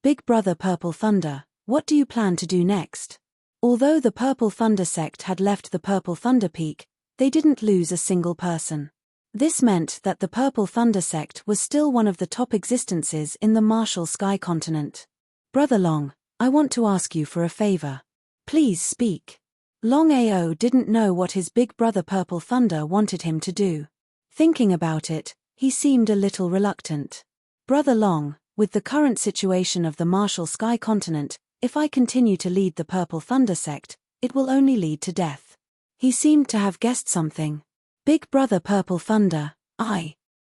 Big Brother Purple Thunder, what do you plan to do next? Although the Purple Thunder sect had left the Purple Thunder Peak, they didn't lose a single person. This meant that the Purple Thunder sect was still one of the top existences in the Martial Sky continent. Brother Long, I want to ask you for a favor. Please speak. Longao didn't know what his big brother Purple Thunder wanted him to do. Thinking about it, he seemed a little reluctant. Brother Long, with the current situation of the Martial Sky continent, if I continue to lead the Purple Thunder sect, it will only lead to death. He seemed to have guessed something. Big Brother Purple Thunder,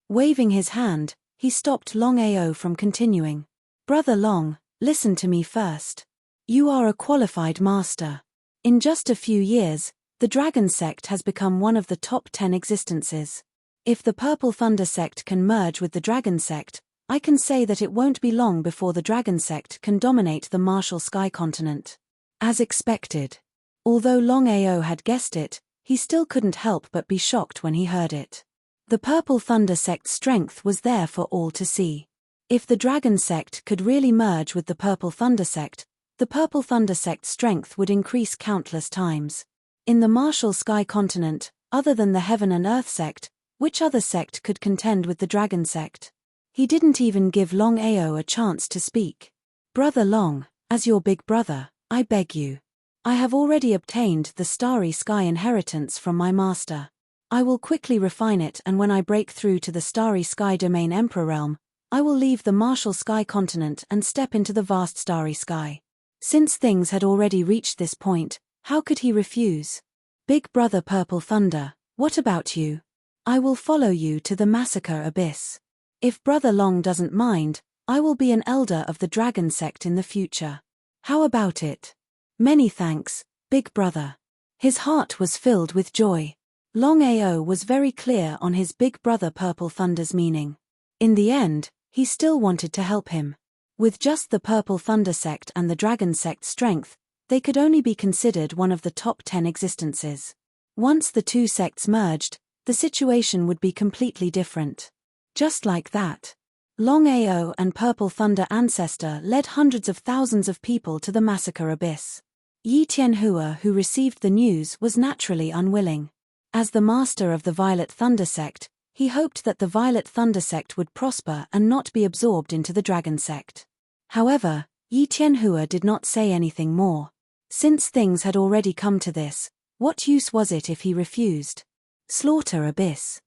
Waving his hand, he stopped Longao from continuing. Brother Long, listen to me first. You are a qualified master. In just a few years, the Dragon sect has become one of the top 10 existences. If the Purple Thunder sect can merge with the Dragon sect, I can say that it won't be long before the Dragon sect can dominate the Martial Sky continent. As expected. Although Longao had guessed it, he still couldn't help but be shocked when he heard it. The Purple Thunder sect's strength was there for all to see. If the Dragon sect could really merge with the Purple Thunder sect, the Purple Thunder sect's strength would increase countless times. In the Martial Sky continent, other than the Heaven and Earth sect, which other sect could contend with the Dragon sect? He didn't even give Longao a chance to speak. Brother Long, as your big brother, I beg you. I have already obtained the Starry Sky inheritance from my master. I will quickly refine it, and when I break through to the Starry Sky domain Emperor realm, I will leave the martial sky continent and step into the vast starry sky. Since things had already reached this point, how could he refuse? Big brother Purple Thunder, what about you? I will follow you to the massacre abyss. If Brother Long doesn't mind, I will be an elder of the dragon sect in the future. How about it? Many thanks, big brother. His heart was filled with joy. Longao was very clear on his big brother Purple Thunder's meaning. In the end, he still wanted to help him. With just the Purple Thunder sect and the Dragon sect strength, they could only be considered one of the top 10 existences. Once the two sects merged, the situation would be completely different. Just like that, Longao and Purple Thunder Ancestor led hundreds of thousands of people to the massacre abyss. Yi Tianhua, who received the news, was naturally unwilling. As the master of the Violet Thunder sect, he hoped that the Violet Thunder sect would prosper and not be absorbed into the Dragon sect. However, Yi Tianhua did not say anything more. Since things had already come to this, what use was it if he refused? Slaughter abyss.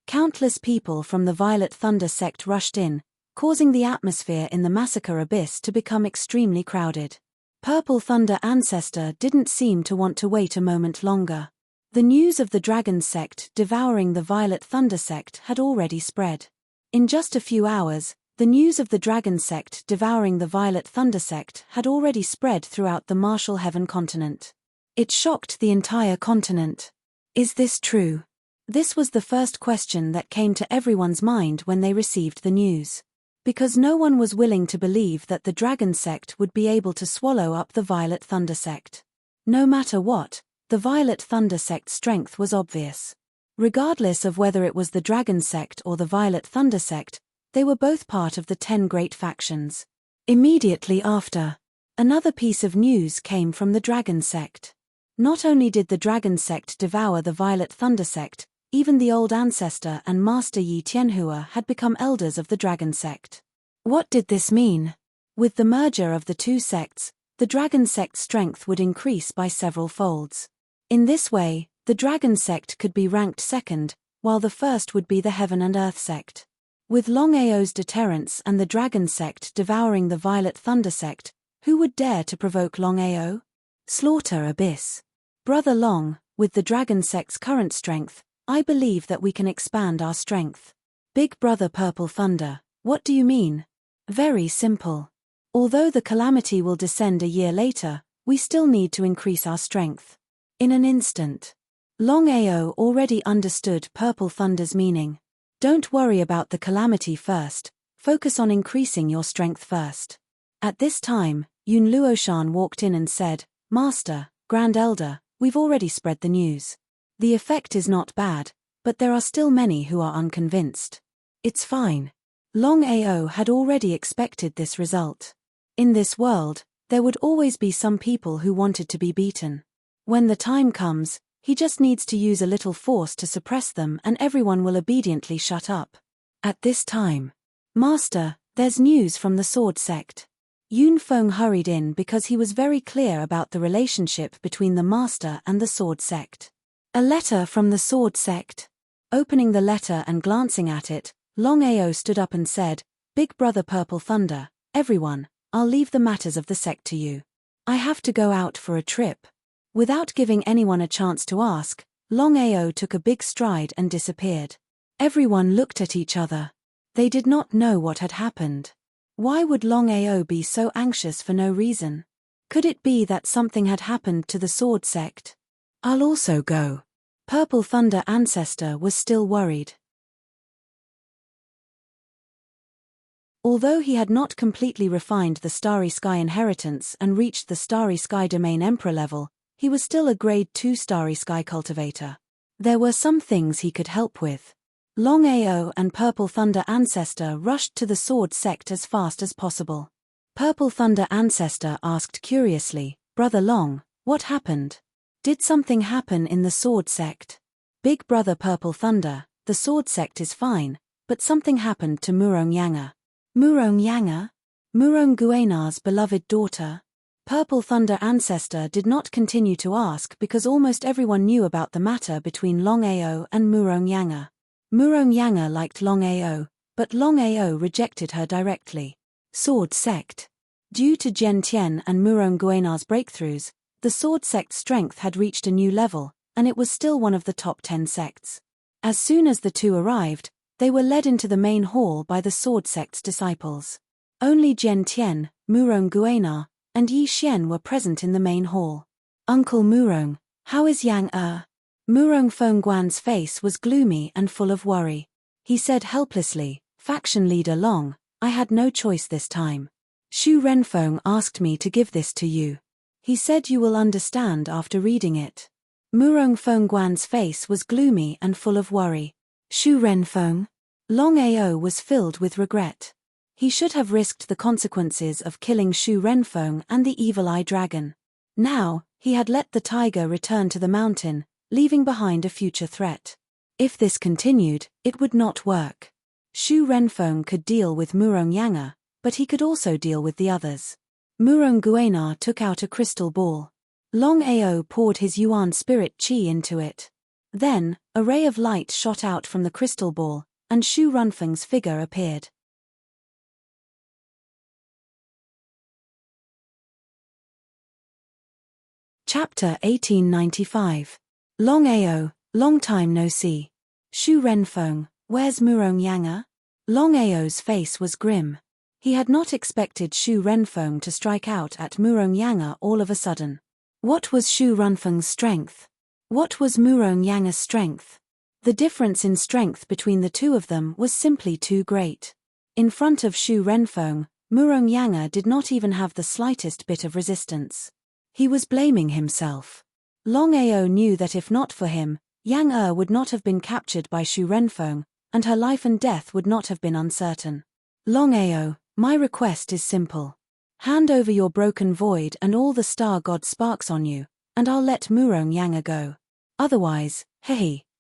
Countless people from the Violet Thunder sect rushed in, causing the atmosphere in the massacre abyss to become extremely crowded. Purple Thunder Ancestor didn't seem to want to wait a moment longer. The news of the Dragon sect devouring the Violet Thunder sect had already spread. In just a few hours, the news of the Dragon sect devouring the Violet Thunder sect had already spread throughout the Martial Heaven continent. It shocked the entire continent. Is this true? This was the first question that came to everyone's mind when they received the news. Because no one was willing to believe that the Dragon sect would be able to swallow up the Violet Thunder sect. No matter what, the Violet Thunder sect's strength was obvious. Regardless of whether it was the Dragon sect or the Violet Thunder sect, they were both part of the 10 great factions. Immediately after, another piece of news came from the Dragon sect. Not only did the Dragon sect devour the Violet Thunder sect, even the old ancestor and master Yi Tianhua had become elders of the Dragon sect. What did this mean? With the merger of the two sects, the Dragon sect's strength would increase by several folds. In this way, the Dragon sect could be ranked second, while the first would be the Heaven and Earth sect. With Longao's deterrence and the Dragon sect devouring the Violet Thunder sect, who would dare to provoke Longao? Slaughter abyss. Brother Long, with the Dragon sect's current strength, I believe that we can expand our strength. Big brother Purple Thunder, what do you mean? Very simple. Although the calamity will descend a year later, we still need to increase our strength. In an instant. Longao already understood Purple Thunder's meaning. Don't worry about the calamity first, focus on increasing your strength first. At this time, Yun Luoshan walked in and said, Master, Grand Elder, we've already spread the news. The effect is not bad, but there are still many who are unconvinced. It's fine. Longao had already expected this result. In this world, there would always be some people who wanted to be beaten. When the time comes, he just needs to use a little force to suppress them and everyone will obediently shut up. At this time, Master, there's news from the Sword sect. Yun Feng hurried in because he was very clear about the relationship between the Master and the Sword sect. A letter from the Sword sect. Opening the letter and glancing at it, Longao stood up and said, Big brother Purple Thunder, everyone, I'll leave the matters of the sect to you. I have to go out for a trip. Without giving anyone a chance to ask, Longao took a big stride and disappeared. Everyone looked at each other. They did not know what had happened. Why would Longao be so anxious for no reason? Could it be that something had happened to the Sword sect? I'll also go. Purple Thunder Ancestor was still worried. Although he had not completely refined the Starry Sky inheritance and reached the Starry Sky domain Emperor level, he was still a grade 2 Starry Sky cultivator. There were some things he could help with. Longao and Purple Thunder Ancestor rushed to the Sword sect as fast as possible. Purple Thunder Ancestor asked curiously, Brother Long, what happened? Did something happen in the Sword sect? Big brother Purple Thunder, the Sword sect is fine, but something happened to Murong Yanga. Murong Yanga? Murong Guenar's beloved daughter? Purple Thunder Ancestor did not continue to ask because almost everyone knew about the matter between Longao and Murong Yanga. Murong Yanga liked Longao, but Longao rejected her directly. Sword Sect. Due to Jian Tian and Murong Guenar's breakthroughs, the Sword Sect's strength had reached a new level, and it was still one of the top 10 sects. As soon as the two arrived, they were led into the main hall by the Sword Sect's disciples. Only Jian Tian, Murong Guenar, and Yi Xian were present in the main hall. Uncle Murong, how is Yang Murong Fengguan's face was gloomy and full of worry. He said helplessly, Faction leader Long, I had no choice this time. Xu Renfeng asked me to give this to you. He said you will understand after reading it. Murong Fengguan's face was gloomy and full of worry. Xu Renfeng? Longao was filled with regret. He should have risked the consequences of killing Xu Renfeng and the Evil Eye Dragon. Now, he had let the tiger return to the mountain, leaving behind a future threat. If this continued, it would not work. Xu Renfeng could deal with Murong Yanga, but he could also deal with the others. Murong Guenar took out a crystal ball. Longao poured his Yuan spirit qi into it. Then, a ray of light shot out from the crystal ball, and Xu Renfeng's figure appeared. Chapter 1895. Longao, long time no see. Xu Renfeng, where's Murong Yanga? Longao's face was grim. He had not expected Xu Renfeng to strike out at Murong Yanga all of a sudden. What was Xu Renfeng's strength? What was Murong Yanga's strength? The difference in strength between the two of them was simply too great. In front of Xu Renfeng, Murong Yanga did not even have the slightest bit of resistance. He was blaming himself. Longao knew that if not for him, Yang would not have been captured by Xu Renfeng, and her life and death would not have been uncertain. Longao, my request is simple. Hand over your broken void and all the star god sparks on you, and I'll let Murong Yanga go. Otherwise,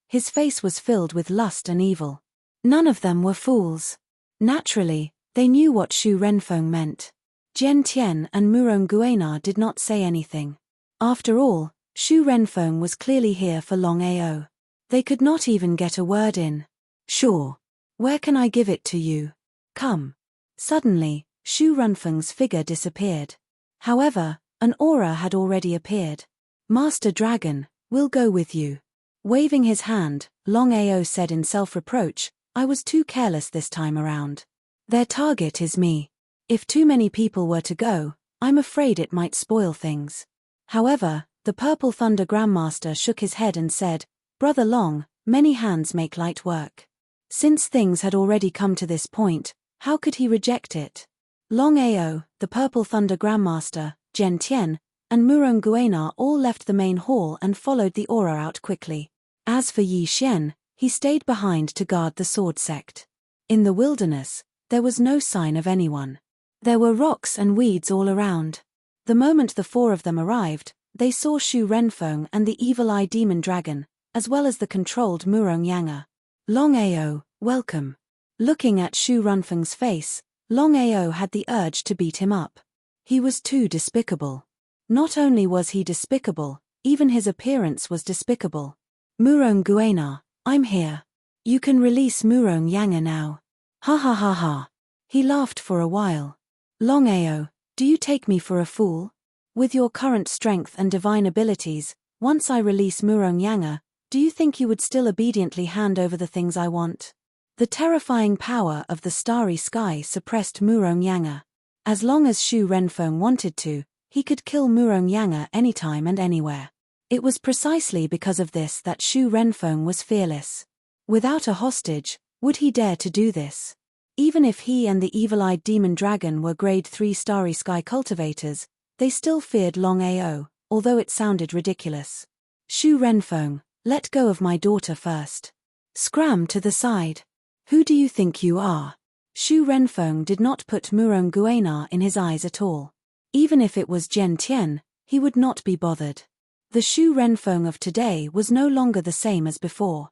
his face was filled with lust and evil. None of them were fools. Naturally, they knew what Xu Renfeng meant. Jian Tian and Murong Guenar did not say anything. After all, Xu Renfeng was clearly here for Longao. They could not even get a word in. Sure. Where can I give it to you? Come. Suddenly, Xu Renfeng's figure disappeared. However, an aura had already appeared. Master Dragon, we'll go with you. Waving his hand, Longao said in self-reproach, I was too careless this time around. Their target is me. If too many people were to go, I'm afraid it might spoil things. However, the Purple Thunder Grandmaster shook his head and said, Brother Long, many hands make light work. Since things had already come to this point, how could he reject it? Longao, the Purple Thunder Grandmaster, Jian Tian, and Murong Guenar all left the main hall and followed the aura out quickly. As for Yi Xian, he stayed behind to guard the Sword Sect. In the wilderness, there was no sign of anyone. There were rocks and weeds all around. The moment the four of them arrived, they saw Xu Renfeng and the Evil Eye Demon Dragon, as well as the controlled Murong Yanga. Longao, welcome. Looking at Xu Renfeng's face, Longao had the urge to beat him up. He was too despicable. Not only was he despicable, even his appearance was despicable. Murong Guenar, I'm here. You can release Murong Yanga now. Ha ha ha ha. He laughed for a while. Longao, do you take me for a fool? With your current strength and divine abilities, once I release Murong Yanga, do you think you would still obediently hand over the things I want? The terrifying power of the starry sky suppressed Murong Yanga. As long as Xu Renfeng wanted to, he could kill Murong Yanga anytime and anywhere. It was precisely because of this that Xu Renfeng was fearless. Without a hostage, would he dare to do this? Even if he and the evil-eyed demon dragon were grade 3 starry sky cultivators, they still feared Longao, although it sounded ridiculous. Xu Renfeng, let go of my daughter first. Scram to the side. Who do you think you are? Xu Renfeng did not put Murong Guenar in his eyes at all. Even if it was Jian Tian, he would not be bothered. The Xu Renfeng of today was no longer the same as before.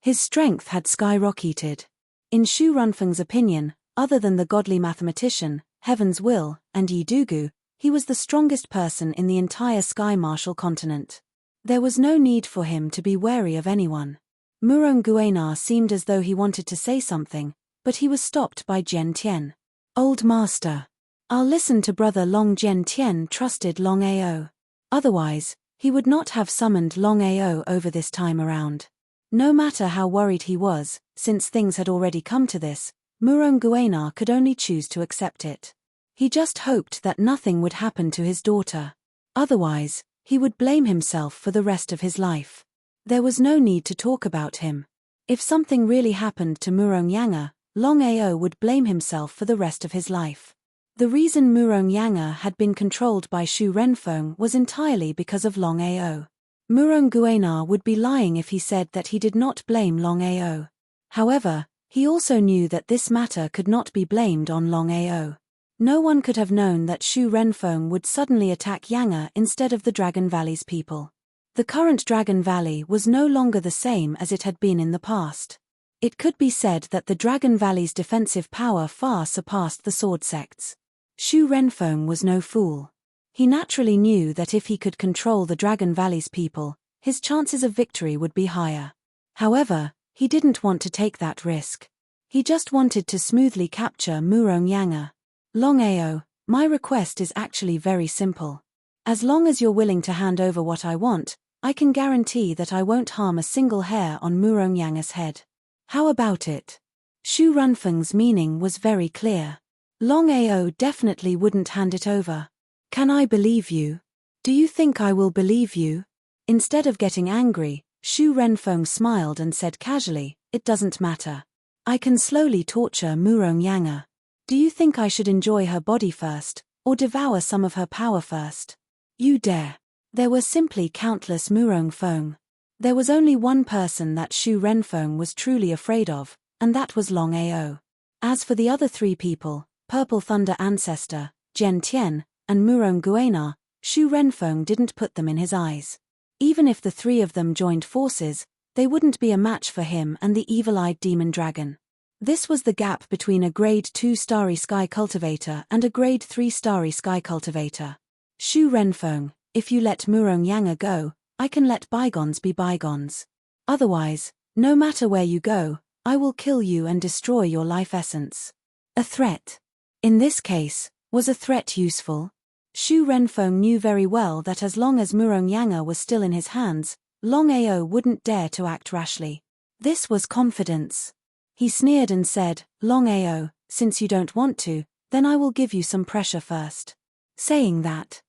His strength had skyrocketed. In Shu Runfeng's opinion, other than the godly mathematician, Heaven's Will, and Yi Dugu, he was the strongest person in the entire Sky Martial continent. There was no need for him to be wary of anyone. Murong Guenar seemed as though he wanted to say something, but he was stopped by Jian Tian. Old master. I'll listen to brother Long. Jian Tian trusted Longao. Otherwise, he would not have summoned Longao over this time around. No matter how worried he was, since things had already come to this, Murong Guenar could only choose to accept it. He just hoped that nothing would happen to his daughter. Otherwise, he would blame himself for the rest of his life. There was no need to talk about him. If something really happened to Murong Yanga, Longao would blame himself for the rest of his life. The reason Murong Yanga had been controlled by Shu Renfeng was entirely because of Longao. Murong Guenar would be lying if he said that he did not blame Longao. However, he also knew that this matter could not be blamed on Longao. No one could have known that Shu Renfeng would suddenly attack Yanga instead of the Dragon Valley's people. The current Dragon Valley was no longer the same as it had been in the past. It could be said that the Dragon Valley's defensive power far surpassed the sword sects. Shu Renfeng was no fool. He naturally knew that if he could control the Dragon Valley's people, his chances of victory would be higher. However, he didn't want to take that risk. He just wanted to smoothly capture Murong Yanga. Longao, my request is actually very simple. As long as you're willing to hand over what I want, I can guarantee that I won't harm a single hair on Murong Yanga's head. How about it? Shu Runfeng's meaning was very clear. Longao definitely wouldn't hand it over. Can I believe you? Do you think I will believe you? Instead of getting angry, Shu Renfeng smiled and said casually, it doesn't matter. I can slowly torture Murong Yanga. Do you think I should enjoy her body first, or devour some of her power first? You dare. There were simply countless Murong Feng. There was only one person that Shu Renfeng was truly afraid of, and that was Longao. As for the other three people, Purple Thunder Ancestor, Jian Tian, and Murong Guenar, Shu Renfeng didn't put them in his eyes. Even if the three of them joined forces, they wouldn't be a match for him and the evil-eyed demon dragon. This was the gap between a grade 2 starry sky cultivator and a grade 3 starry sky cultivator. Shu Renfeng, if you let Murong Yanga go, I can let bygones be bygones. Otherwise, no matter where you go, I will kill you and destroy your life essence. A threat. In this case, was a threat useful? Shu Renfeng knew very well that as long as Murong Yanga was still in his hands, Longao wouldn't dare to act rashly. This was confidence. He sneered and said, Longao, since you don't want to, then I will give you some pressure first. Saying that,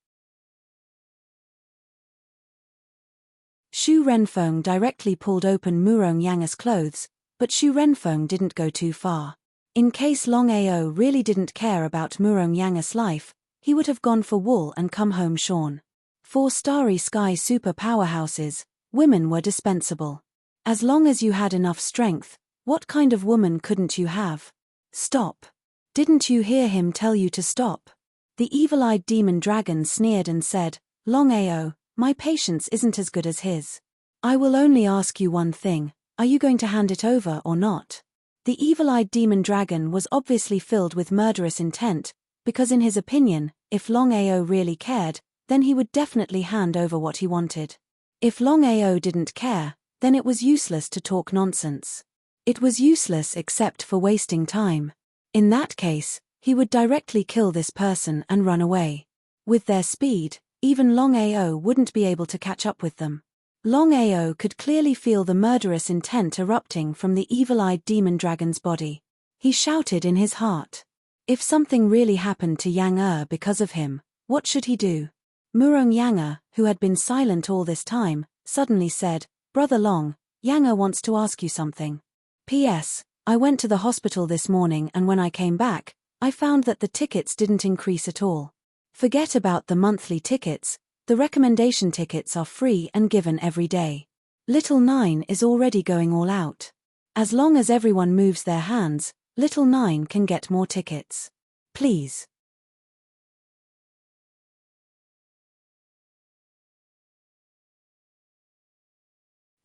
Shu Renfeng directly pulled open Murong Yanga's clothes, but Shu Renfeng didn't go too far. In case Longao really didn't care about Murong Yanga's life, he would have gone for wool and come home shorn. For Starry Sky super powerhouses, women were dispensable. As long as you had enough strength, what kind of woman couldn't you have? Stop. Didn't you hear him tell you to stop? The evil-eyed demon dragon sneered and said, Longao, my patience isn't as good as his. I will only ask you one thing, are you going to hand it over or not? The evil-eyed demon dragon was obviously filled with murderous intent, because in his opinion, if Longao really cared, then he would definitely hand over what he wanted. If Longao didn't care, then it was useless to talk nonsense. It was useless except for wasting time. In that case, he would directly kill this person and run away. With their speed, even Longao wouldn't be able to catch up with them. Longao could clearly feel the murderous intent erupting from the evil-eyed demon dragon's body. He shouted in his heart. If something really happened to Yang because of him, what should he do? Murong Yanga, who had been silent all this time, suddenly said, Brother Long, Yang wants to ask you something. P.S. I went to the hospital this morning and when I came back, I found that the tickets didn't increase at all. Forget about the monthly tickets, the recommendation tickets are free and given every day. Little 9 is already going all out. As long as everyone moves their hands, Little 9 can get more tickets. Please.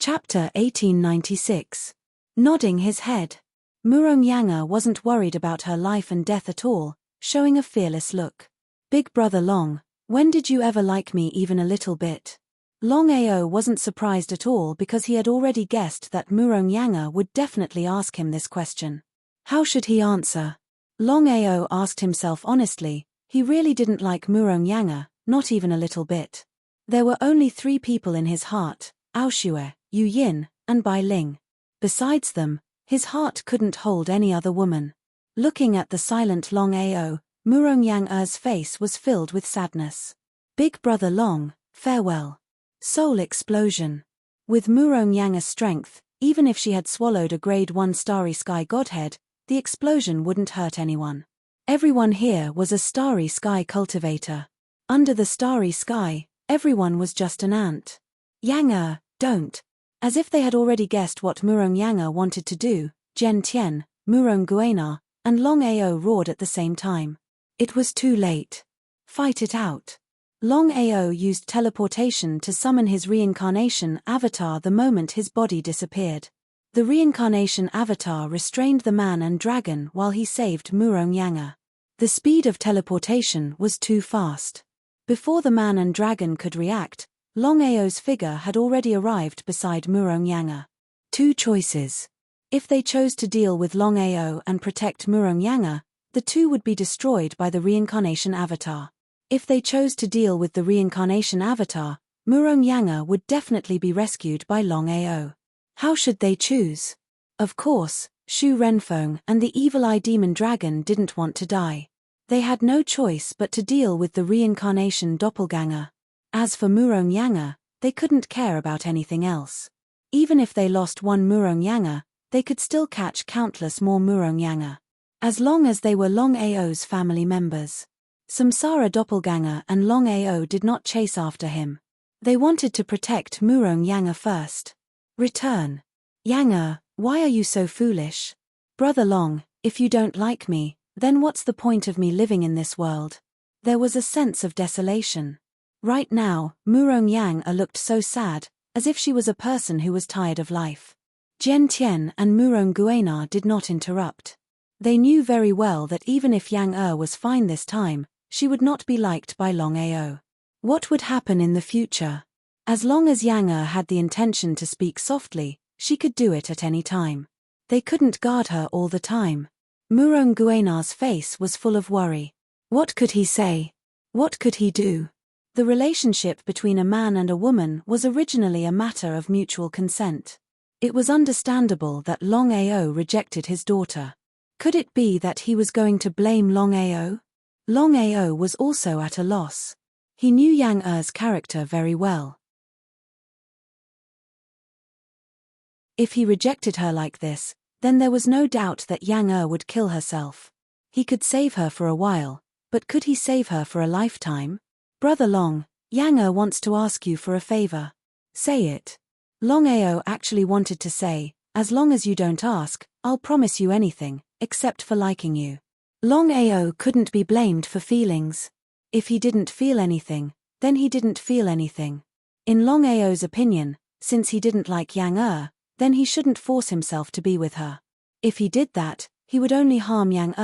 Chapter 1896. Nodding his head. Murong Yanga wasn't worried about her life and death at all, showing a fearless look. Big brother Long, when did you ever like me even a little bit? Longao wasn't surprised at all because he had already guessed that Murong Yanga would definitely ask him this question. How should he answer? Longao asked himself honestly, he really didn't like Murong Yanga, not even a little bit. There were only 3 people in his heart, Aoshue, Yu Yin, and Bai Ling. Besides them, his heart couldn't hold any other woman. Looking at the silent Longao, Murong Yanga's face was filled with sadness. Big brother Long, farewell. Soul explosion. With Murong Yanga's strength, even if she had swallowed a grade 1 starry sky godhead, the explosion wouldn't hurt anyone. Everyone here was a starry sky cultivator. Under the starry sky, everyone was just an ant. Yanga, don't. As if they had already guessed what Murong Yanga wanted to do, Jian Tian, Murong Guena, and Long Ao roared at the same time. It was too late. Fight it out. Long Ao used teleportation to summon his reincarnation avatar the moment his body disappeared. The reincarnation avatar restrained the man and dragon while he saved Murong Yanga. The speed of teleportation was too fast. Before the man and dragon could react, Long Ao's figure had already arrived beside Murong Yanga. 2 choices. If they chose to deal with Long Ao and protect Murong Yanga, the two would be destroyed by the reincarnation avatar. If they chose to deal with the reincarnation avatar, Murong Yanga would definitely be rescued by Long Ao. How should they choose? Of course, Shu Renfeng and the evil eye demon dragon didn't want to die. They had no choice but to deal with the reincarnation doppelganger. As for Murong Yanga, they couldn't care about anything else. Even if they lost one Murong Yanga, they could still catch countless more Murong Yanga. As long as they were Long Ao's family members. Samsara doppelganger and Long Ao did not chase after him. They wanted to protect Murong Yanga first. Return. Yanga, why are you so foolish? Brother Long, if you don't like me, then what's the point of me living in this world? There was a sense of desolation. Right now, Murong Yanga looked so sad, as if she was a person who was tired of life. Jian Tian and Murong Guena did not interrupt. They knew very well that even if Yang was fine this time, she would not be liked by Long Ao. What would happen in the future? As long as Yang had the intention to speak softly, she could do it at any time. They couldn't guard her all the time. Murong Guena's face was full of worry. What could he say? What could he do? The relationship between a man and a woman was originally a matter of mutual consent. It was understandable that Long Ao rejected his daughter. Could it be that he was going to blame Long Ao? Long Ao was also at a loss. He knew Yang character very well. If he rejected her like this, then there was no doubt that Yang would kill herself. He could save her for a while, but could he save her for a lifetime? Brother Long, Yang wants to ask you for a favor. Say it. Long Ao actually wanted to say, as long as you don't ask, I'll promise you anything, except for liking you. Long Ao couldn't be blamed for feelings. If he didn't feel anything, then he didn't feel anything. In Long Ao's opinion, since he didn't like Yang then he shouldn't force himself to be with her. If he did that, he would only harm Yang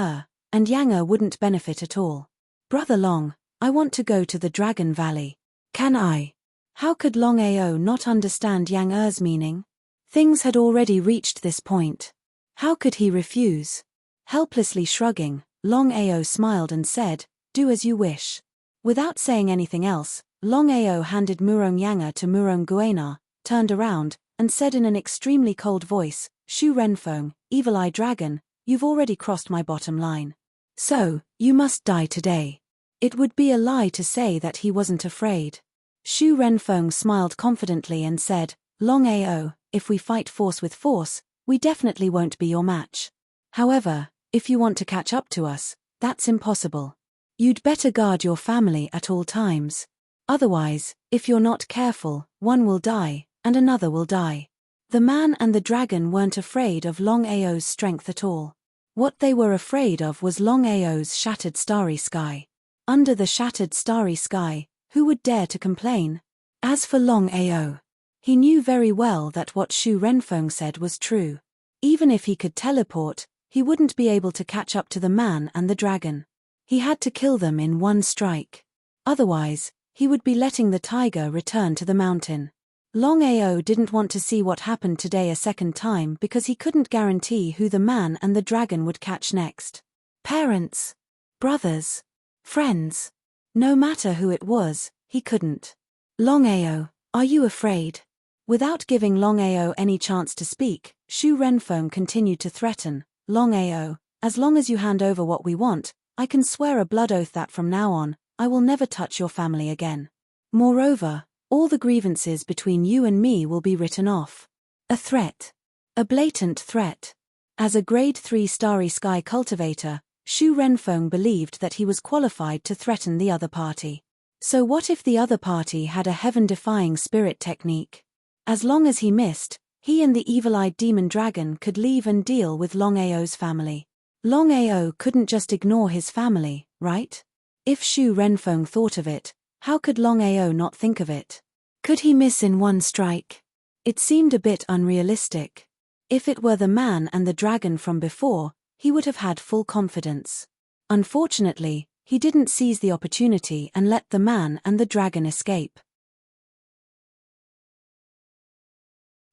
and Yang wouldn't benefit at all. Brother Long, I want to go to the Dragon Valley. Can I? How could Long Ao not understand Yang meaning? Things had already reached this point. How could he refuse? Helplessly shrugging, Long Ao smiled and said, do as you wish. Without saying anything else, Long Ao handed Murong Yanga to Murong Guena, turned around, and said in an extremely cold voice, Shu Renfeng, Evil Eye Dragon, you've already crossed my bottom line. So, you must die today. It would be a lie to say that he wasn't afraid. Shu Renfeng smiled confidently and said, Long Ao, if we fight force with force, we definitely won't be your match. However, if you want to catch up to us, that's impossible. You'd better guard your family at all times. Otherwise, if you're not careful, one will die, and another will die. The man and the dragon weren't afraid of Long Ao's strength at all. What they were afraid of was Long Ao's shattered starry sky. Under the shattered starry sky, who would dare to complain? As for Long Ao, he knew very well that what Shu Renfeng said was true. Even if he could teleport, he wouldn't be able to catch up to the man and the dragon. He had to kill them in one strike. Otherwise, he would be letting the tiger return to the mountain. Longao didn't want to see what happened today a second time because he couldn't guarantee who the man and the dragon would catch next. Parents, brothers, friends. No matter who it was, he couldn't. Longao, are you afraid? Without giving Longao any chance to speak, Shu Renfeng continued to threaten. Longao, as long as you hand over what we want, I can swear a blood oath that from now on, I will never touch your family again. Moreover, all the grievances between you and me will be written off. A threat. A blatant threat. As a grade 3 starry sky cultivator, Shu Renfeng believed that he was qualified to threaten the other party. So what if the other party had a heaven-defying spirit technique? As long as he missed, he and the evil-eyed demon dragon could leave and deal with Longao's family. Longao couldn't just ignore his family, right? If Shu Renfeng thought of it, how could Longao not think of it? Could he miss in one strike? It seemed a bit unrealistic. If it were the man and the dragon from before, he would have had full confidence. Unfortunately, he didn't seize the opportunity and let the man and the dragon escape.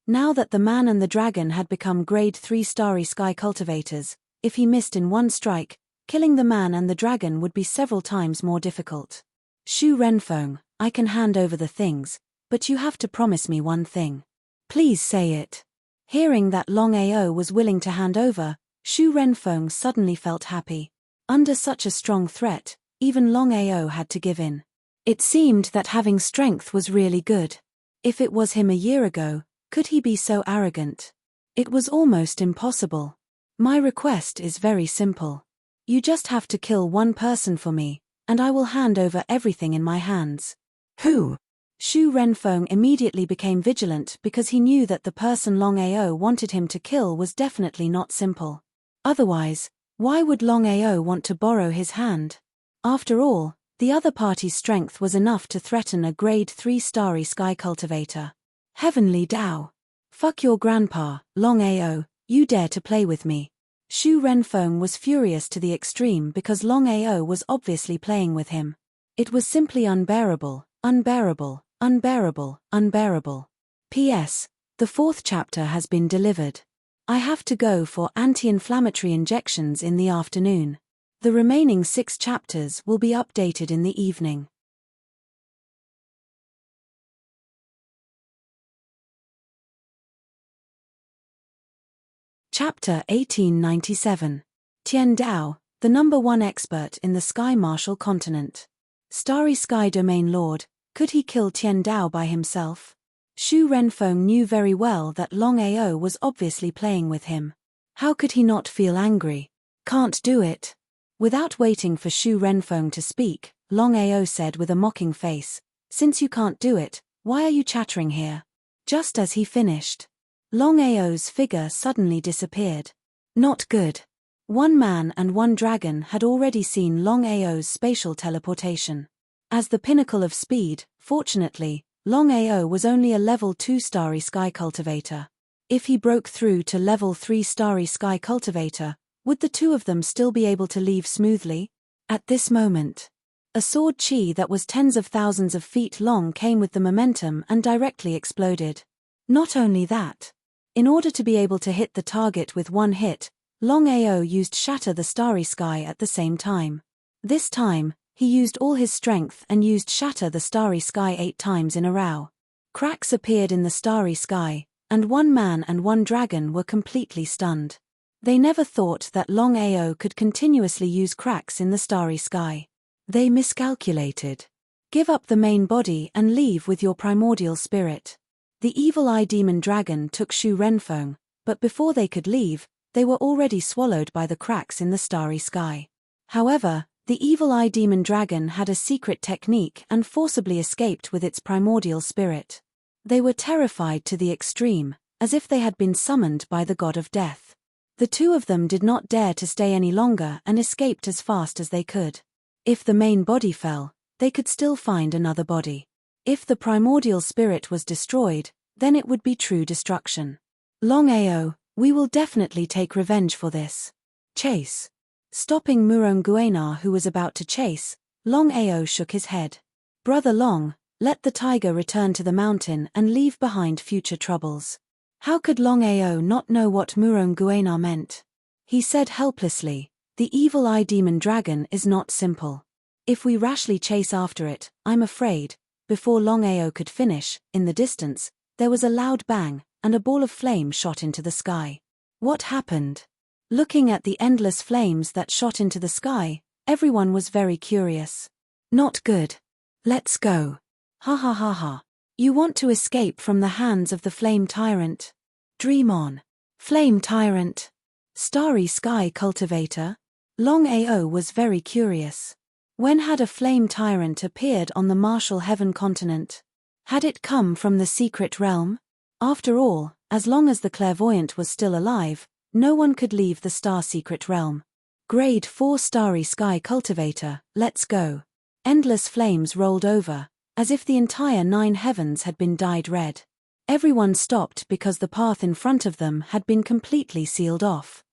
Now that the man and the dragon had become grade 3 starry sky cultivators, if he missed in one strike, killing the man and the dragon would be several times more difficult. Shu Renfeng, I can hand over the things, but you have to promise me one thing. Please say it. Hearing that Longao was willing to hand over, Shu Renfeng suddenly felt happy. Under such a strong threat, even Longao had to give in. It seemed that having strength was really good. If it was him a year ago, could he be so arrogant? It was almost impossible. My request is very simple. You just have to kill one person for me, and I will hand over everything in my hands. Who? Shu Renfeng immediately became vigilant because he knew that the person Longao wanted him to kill was definitely not simple. Otherwise, why would Longao want to borrow his hand? After all, the other party's strength was enough to threaten a grade 3 starry sky cultivator. Heavenly Dao. Fuck your grandpa, Longao, you dare to play with me. Shu Renfeng was furious to the extreme because Longao was obviously playing with him. It was simply unbearable, unbearable, unbearable, unbearable. P.S. The 4th chapter has been delivered. I have to go for anti-inflammatory injections in the afternoon. The remaining 6 chapters will be updated in the evening. Chapter 1897. Tian Dao, the #1 expert in the Sky Martial continent. Starry Sky Domain Lord, could he kill Tian Dao by himself? Shu Renfeng knew very well that Longao was obviously playing with him. How could he not feel angry? Can't do it. Without waiting for Shu Renfeng to speak, Longao said with a mocking face, since you can't do it, why are you chattering here? Just as he finished, Longao's figure suddenly disappeared. Not good. One man and one dragon had already seen Longao's spatial teleportation. As the pinnacle of speed, fortunately, Longao was only a level 2 starry sky cultivator. If he broke through to level 3 starry sky cultivator, would the two of them still be able to leave smoothly? At this moment, a sword chi that was tens of thousands of feet long came with the momentum and directly exploded. Not only that, in order to be able to hit the target with one hit, Longao used Shatter the Starry Sky at the same time. This time, he used all his strength and used Shatter the Starry Sky 8 times in a row. Cracks appeared in the starry sky, and one man and one dragon were completely stunned. They never thought that Longao could continuously use cracks in the starry sky. They miscalculated. Give up the main body and leave with your primordial spirit. The evil-eye demon dragon took Shu Renfeng, but before they could leave, they were already swallowed by the cracks in the starry sky. However, the evil-eye demon dragon had a secret technique and forcibly escaped with its primordial spirit. They were terrified to the extreme, as if they had been summoned by the god of death. The two of them did not dare to stay any longer and escaped as fast as they could. If the main body fell, they could still find another body. If the primordial spirit was destroyed, then it would be true destruction. Longao, We will definitely take revenge for this. Chase. Stopping Muronguenar, who was about to chase, Longao shook his head. Brother Long, let the tiger return to the mountain and leave behind future troubles. How could Longao not know what Muronguenar meant? He said helplessly, the evil eye demon dragon is not simple. If we rashly chase after it, I'm afraid. Before Longao could finish, in the distance, there was a loud bang, and a ball of flame shot into the sky. What happened? Looking at the endless flames that shot into the sky, everyone was very curious. Not good. Let's go. Ha ha ha ha. You want to escape from the hands of the flame tyrant? Dream on. Flame tyrant. Starry sky cultivator? Longao was very curious. When had a flame tyrant appeared on the Martial Heaven continent? Had it come from the secret realm? After all, as long as the clairvoyant was still alive, no one could leave the star-secret realm. Grade 4 Starry Sky Cultivator, let's go. Endless flames rolled over, as if the entire 9 heavens had been dyed red. Everyone stopped because the path in front of them had been completely sealed off.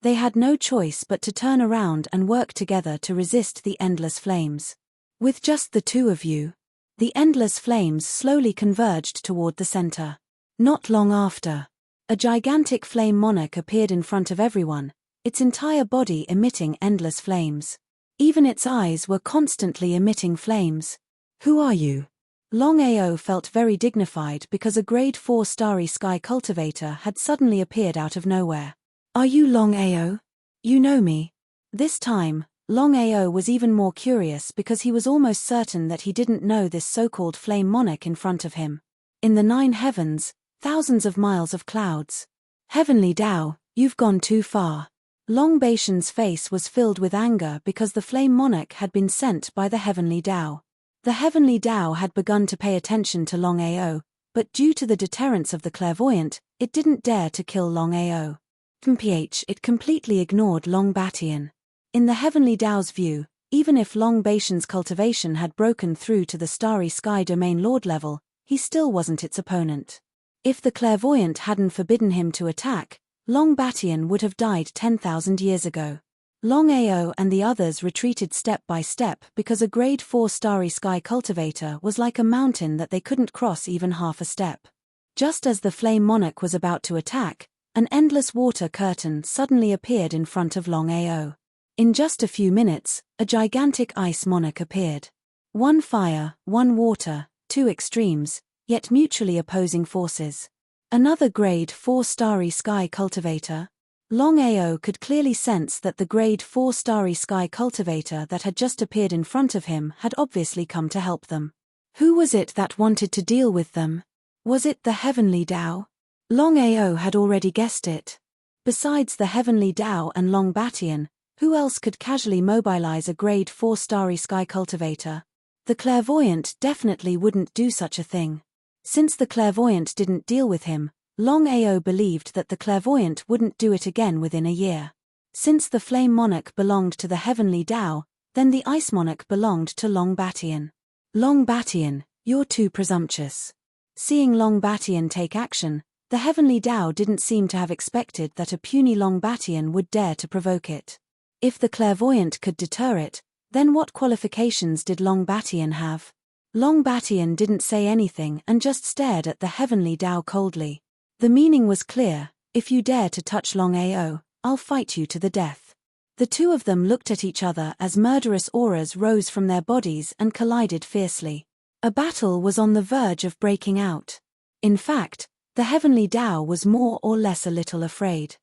They had no choice but to turn around and work together to resist the endless flames. With just the two of you, the endless flames slowly converged toward the center. Not long after, a gigantic flame monarch appeared in front of everyone, its entire body emitting endless flames. Even its eyes were constantly emitting flames. Who are you? Longao felt very dignified because a grade 4 Starry Sky Cultivator had suddenly appeared out of nowhere. Are you Longao? You know me. This time, Longao was even more curious because he was almost certain that he didn't know this so-called flame monarch in front of him. In the 9 heavens, thousands of miles of clouds. Heavenly Tao, you've gone too far. Long Baishan's face was filled with anger because the flame monarch had been sent by the Heavenly Tao. The Heavenly Tao had begun to pay attention to Longao, but due to the deterrence of the clairvoyant, it didn't dare to kill Longao. It completely ignored Long Batian. In the Heavenly Tao's view, even if Long Baishan's cultivation had broken through to the Starry Sky Domain Lord level, he still wasn't its opponent. If the clairvoyant hadn't forbidden him to attack, Long Batian would have died 10,000 years ago. Longao and the others retreated step by step because a grade 4 Starry Sky Cultivator was like a mountain that they couldn't cross even half a step. Just as the flame monarch was about to attack, an endless water curtain suddenly appeared in front of Longao. In just a few minutes, a gigantic ice monarch appeared. One fire, one water, two extremes, yet mutually opposing forces. Another grade 4 Starry Sky Cultivator? Longao could clearly sense that the grade 4 Starry Sky Cultivator that had just appeared in front of him had obviously come to help them. Who was it that wanted to deal with them? Was it the Heavenly Tao? Longao had already guessed it. Besides the Heavenly Tao and Long Batian, who else could casually mobilize a grade 4 Starry Sky Cultivator? The clairvoyant definitely wouldn't do such a thing. Since the clairvoyant didn't deal with him, Longao believed that the clairvoyant wouldn't do it again within a year. Since the flame monarch belonged to the Heavenly Tao, then the ice monarch belonged to Long Batian. Long Batian, you're too presumptuous. Seeing Long Batian take action, the Heavenly Tao didn't seem to have expected that a puny Long Batian would dare to provoke it. If the clairvoyant could deter it, then what qualifications did Long Batian have? Long Batian didn't say anything and just stared at the Heavenly Tao coldly. The meaning was clear: if you dare to touch Longao, I'll fight you to the death. The two of them looked at each other as murderous auras rose from their bodies and collided fiercely. A battle was on the verge of breaking out. In fact, the Heavenly Tao was more or less a little afraid.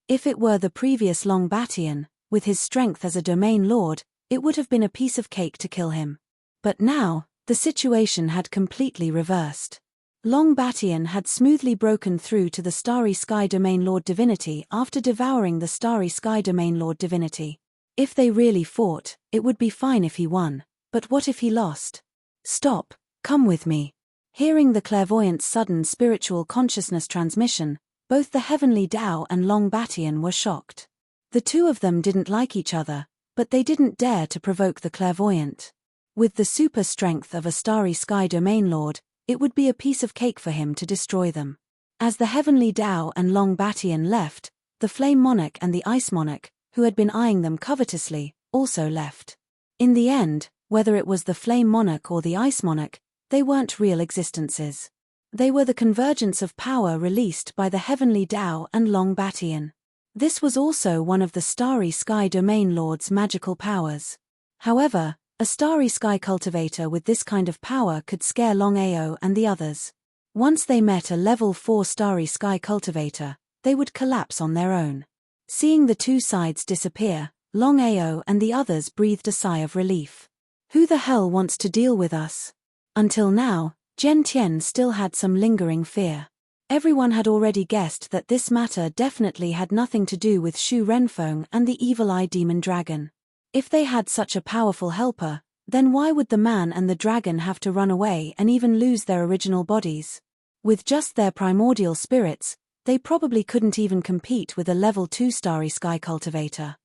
If it were the previous Long Batian, with his strength as a domain lord, it would have been a piece of cake to kill him. But now, the situation had completely reversed. Long Batian had smoothly broken through to the Starry Sky Domain Lord divinity after devouring the Starry Sky Domain Lord divinity. If they really fought, it would be fine if he won, but what if he lost? Stop, come with me. Hearing the clairvoyant's sudden spiritual consciousness transmission, both the Heavenly Tao and Long Batian were shocked. The two of them didn't like each other, But they didn't dare to provoke the clairvoyant. With the super strength of a starry sky domain lord, it would be a piece of cake for him to destroy them. As the Heavenly Tao and Long Batian left, the Flame Monarch and the Ice Monarch, who had been eyeing them covetously, also left. In the end, whether it was the Flame Monarch or the Ice Monarch, they weren't real existences. They were the convergence of power released by the Heavenly Tao and Long Batian. This was also one of the Starry Sky Domain Lord's magical powers. However, a Starry Sky cultivator with this kind of power could scare Longao and the others. Once they met a level 4 Starry Sky cultivator, they would collapse on their own. Seeing the two sides disappear, Longao and the others breathed a sigh of relief. Who the hell wants to deal with us? Until now, Jian Tian still had some lingering fear. Everyone had already guessed that this matter definitely had nothing to do with Shu Renfeng and the Evil Eye Demon Dragon. If they had such a powerful helper, then why would the man and the dragon have to run away and even lose their original bodies? With just their primordial spirits, they probably couldn't even compete with a level 2 Starry Sky cultivator.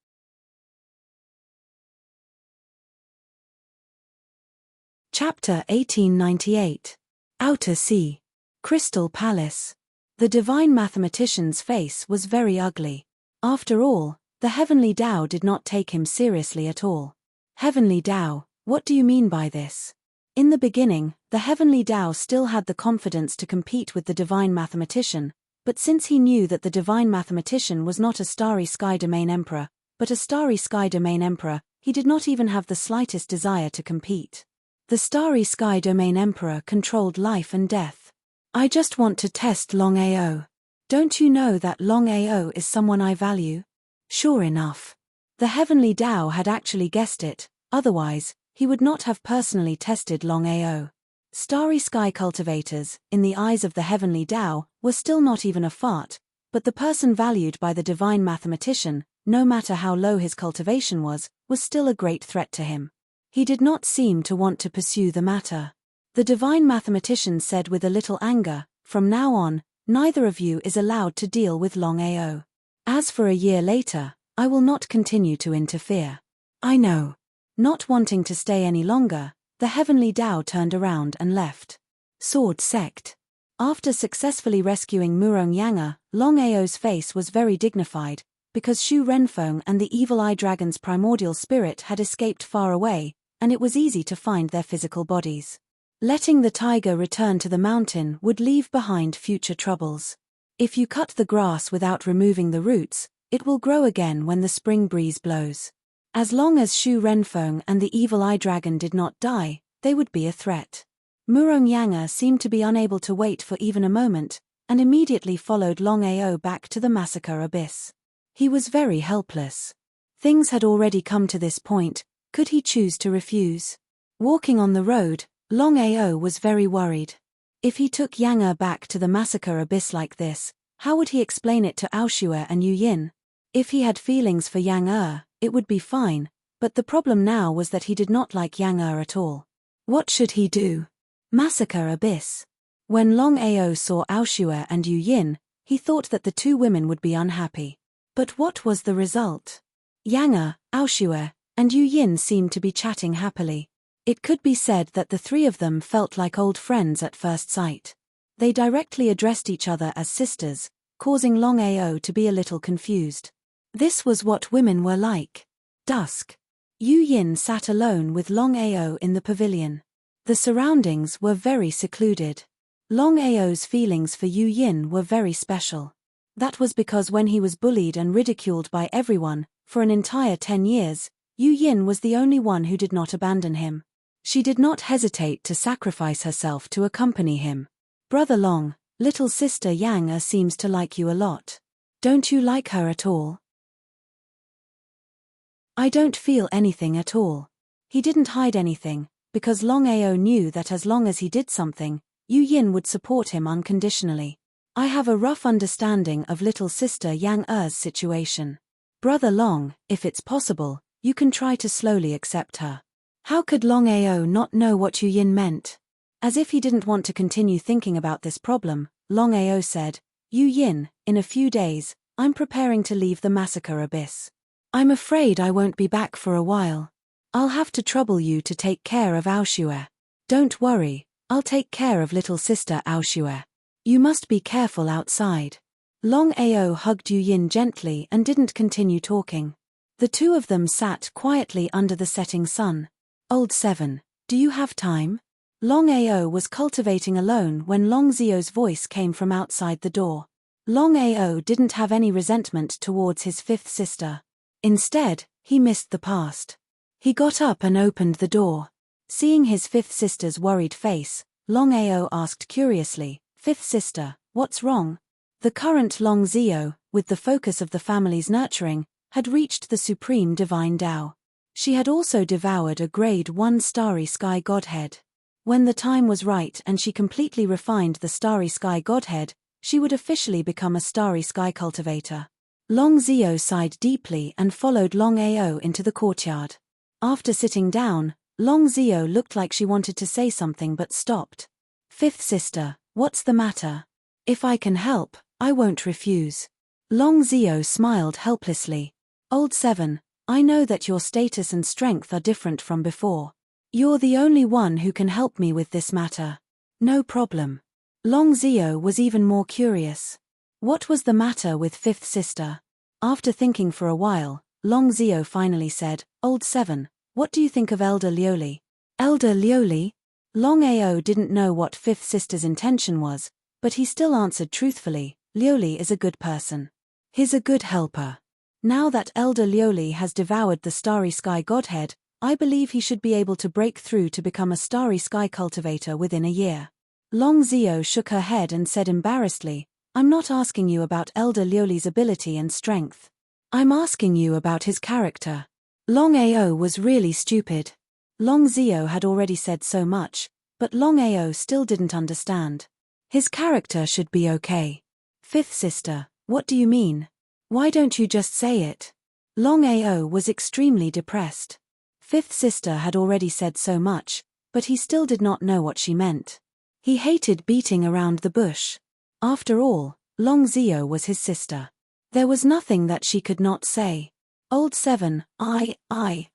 Chapter 1898. Outer Sea. Crystal Palace. The divine mathematician's face was very ugly. After all, the Heavenly Tao did not take him seriously at all. Heavenly Tao, what do you mean by this? In the beginning, the Heavenly Tao still had the confidence to compete with the divine mathematician, but since he knew that the divine mathematician was not a Starry Sky Domain Emperor, but a Starry Sky Domain Emperor, he did not even have the slightest desire to compete. The Starry Sky Domain Emperor controlled life and death. I just want to test Longao. Don't you know that Longao is someone I value? Sure enough. The Heavenly Tao had actually guessed it, otherwise, he would not have personally tested Longao. Starry Sky cultivators, in the eyes of the Heavenly Tao, were still not even a fart, but the person valued by the divine mathematician, no matter how low his cultivation was still a great threat to him. He did not seem to want to pursue the matter. The divine mathematician said with a little anger, "From now on, neither of you is allowed to deal with Longao. As for a year later, I will not continue to interfere." I know. Not wanting to stay any longer, the Heavenly Tao turned around and left. Sword Sect. After successfully rescuing Murong Yanga, Longao's face was very dignified, because Shu Renfeng and the Evil Eye Dragon's primordial spirit had escaped far away, and it was easy to find their physical bodies. Letting the tiger return to the mountain would leave behind future troubles. If you cut the grass without removing the roots, it will grow again when the spring breeze blows. As long as Shu Renfeng and the Evil Eye Dragon did not die, they would be a threat. Murong Yanga seemed to be unable to wait for even a moment, and immediately followed Longao back to the massacre abyss. He was very helpless. Things had already come to this point, could he choose to refuse? Walking on the road, Longao was very worried. If he took Yanga back to the massacre abyss like this, how would he explain it to Aoshue and Yu Yin? If he had feelings for Yang it would be fine, but the problem now was that he did not like Yang at all. What should he do? Massacre abyss. When Longao saw Aoshue and Yu Yin, he thought that the two women would be unhappy. But what was the result? Yang, Aoshue, and Yu Yin seemed to be chatting happily. It could be said that the three of them felt like old friends at first sight. They directly addressed each other as sisters, causing Longao to be a little confused. This was what women were like. Dusk. Yu Yin sat alone with Longao in the pavilion. The surroundings were very secluded. Longao's feelings for Yu Yin were very special. That was because when he was bullied and ridiculed by everyone, for an entire 10 years, Yu Yin was the only one who did not abandon him. She did not hesitate to sacrifice herself to accompany him. Brother Long, little sister Yang seems to like you a lot. Don't you like her at all? I don't feel anything at all. He didn't hide anything, because Longao knew that as long as he did something, Yu Yin would support him unconditionally. I have a rough understanding of little sister Yang situation. Brother Long, if it's possible, you can try to slowly accept her. How could Longao not know what Yu Yin meant? As if he didn't want to continue thinking about this problem, Longao said, Yu Yin, in a few days, I'm preparing to leave the massacre abyss. I'm afraid I won't be back for a while. I'll have to trouble you to take care of Aoshue. Don't worry, I'll take care of little sister Aoshue. You must be careful outside. Longao hugged Yu Yin gently and didn't continue talking. The two of them sat quietly under the setting sun. Old 7, do you have time? Longao was cultivating alone when Longzio's voice came from outside the door. Longao didn't have any resentment towards his fifth sister. Instead, he missed the past. He got up and opened the door. Seeing his fifth sister's worried face, Longao asked curiously, "Fifth sister, what's wrong?" The current Longzio, with the focus of the family's nurturing, had reached the supreme divine Tao. She had also devoured a grade 1 starry sky godhead. When the time was right and she completely refined the starry sky godhead, she would officially become a starry sky cultivator. Longzio sighed deeply and followed Longao into the courtyard. After sitting down, Longzio looked like she wanted to say something but stopped. "Fifth sister, what's the matter? If I can help, I won't refuse." Longzio smiled helplessly. "Old 7, I know that your status and strength are different from before. You're the only one who can help me with this matter." "No problem." Longzio was even more curious. What was the matter with fifth sister? After thinking for a while, Longzio finally said, "Old 7, what do you think of Elder Lioli?" "Elder Lioli?" Longao didn't know what fifth sister's intention was, but he still answered truthfully, "Lioli is a good person. He's a good helper. Now that Elder Lioli has devoured the starry sky godhead, I believe he should be able to break through to become a starry sky cultivator within a year." Longzio shook her head and said embarrassedly, "I'm not asking you about Elder Lioli's ability and strength. I'm asking you about his character." Longao was really stupid. Longzio had already said so much, but Longao still didn't understand. His character should be okay. "Fifth sister, what do you mean? Why don't you just say it?" Longao was extremely depressed. Fifth sister had already said so much, but he still did not know what she meant. He hated beating around the bush. After all, Longzio was his sister. There was nothing that she could not say. Old 7, I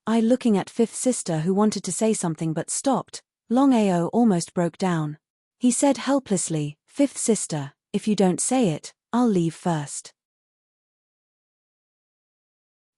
looking at fifth sister who wanted to say something but stopped, Longao almost broke down. He said helplessly, "Fifth sister, if you don't say it, I'll leave first.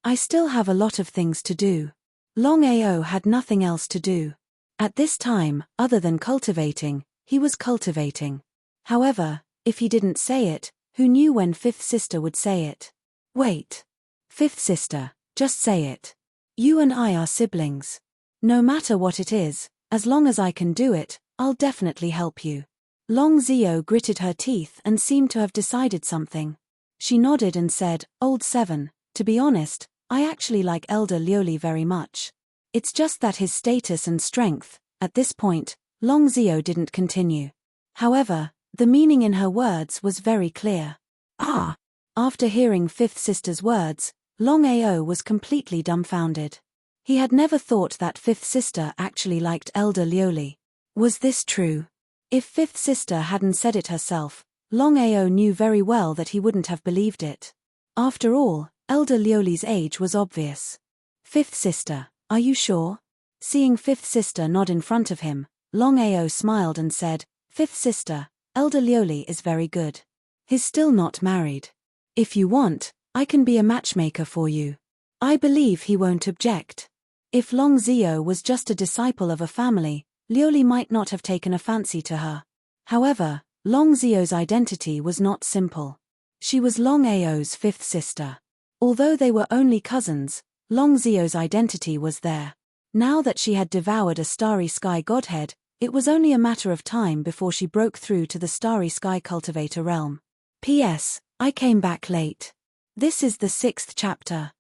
I still have a lot of things to do." Longao had nothing else to do. At this time, other than cultivating, he was cultivating. However, if he didn't say it, who knew when fifth sister would say it? "Wait. Fifth sister, just say it. You and I are siblings. No matter what it is, as long as I can do it, I'll definitely help you." Longzio gritted her teeth and seemed to have decided something. She nodded and said, "Old 7, to be honest, I actually like Elder Lioli very much. It's just that his status and strength." At this point, Longzio didn't continue. However, the meaning in her words was very clear. "Ah!" After hearing fifth sister's words, Longao was completely dumbfounded. He had never thought that fifth sister actually liked Elder Lioli. Was this true? If fifth sister hadn't said it herself, Longao knew very well that he wouldn't have believed it. After all, Elder Lioli's age was obvious. "Fifth sister, are you sure?" Seeing fifth sister nod in front of him, Longao smiled and said, "Fifth sister, Elder Lioli is very good. He's still not married. If you want, I can be a matchmaker for you. I believe he won't object." If Longzio was just a disciple of a family, Lioli might not have taken a fancy to her. However, Longzio's identity was not simple. She was Longao's fifth sister. Although they were only cousins, Longzio's identity was there. Now that she had devoured a starry sky godhead, it was only a matter of time before she broke through to the starry sky cultivator realm. P.S. I came back late. This is the 6th chapter.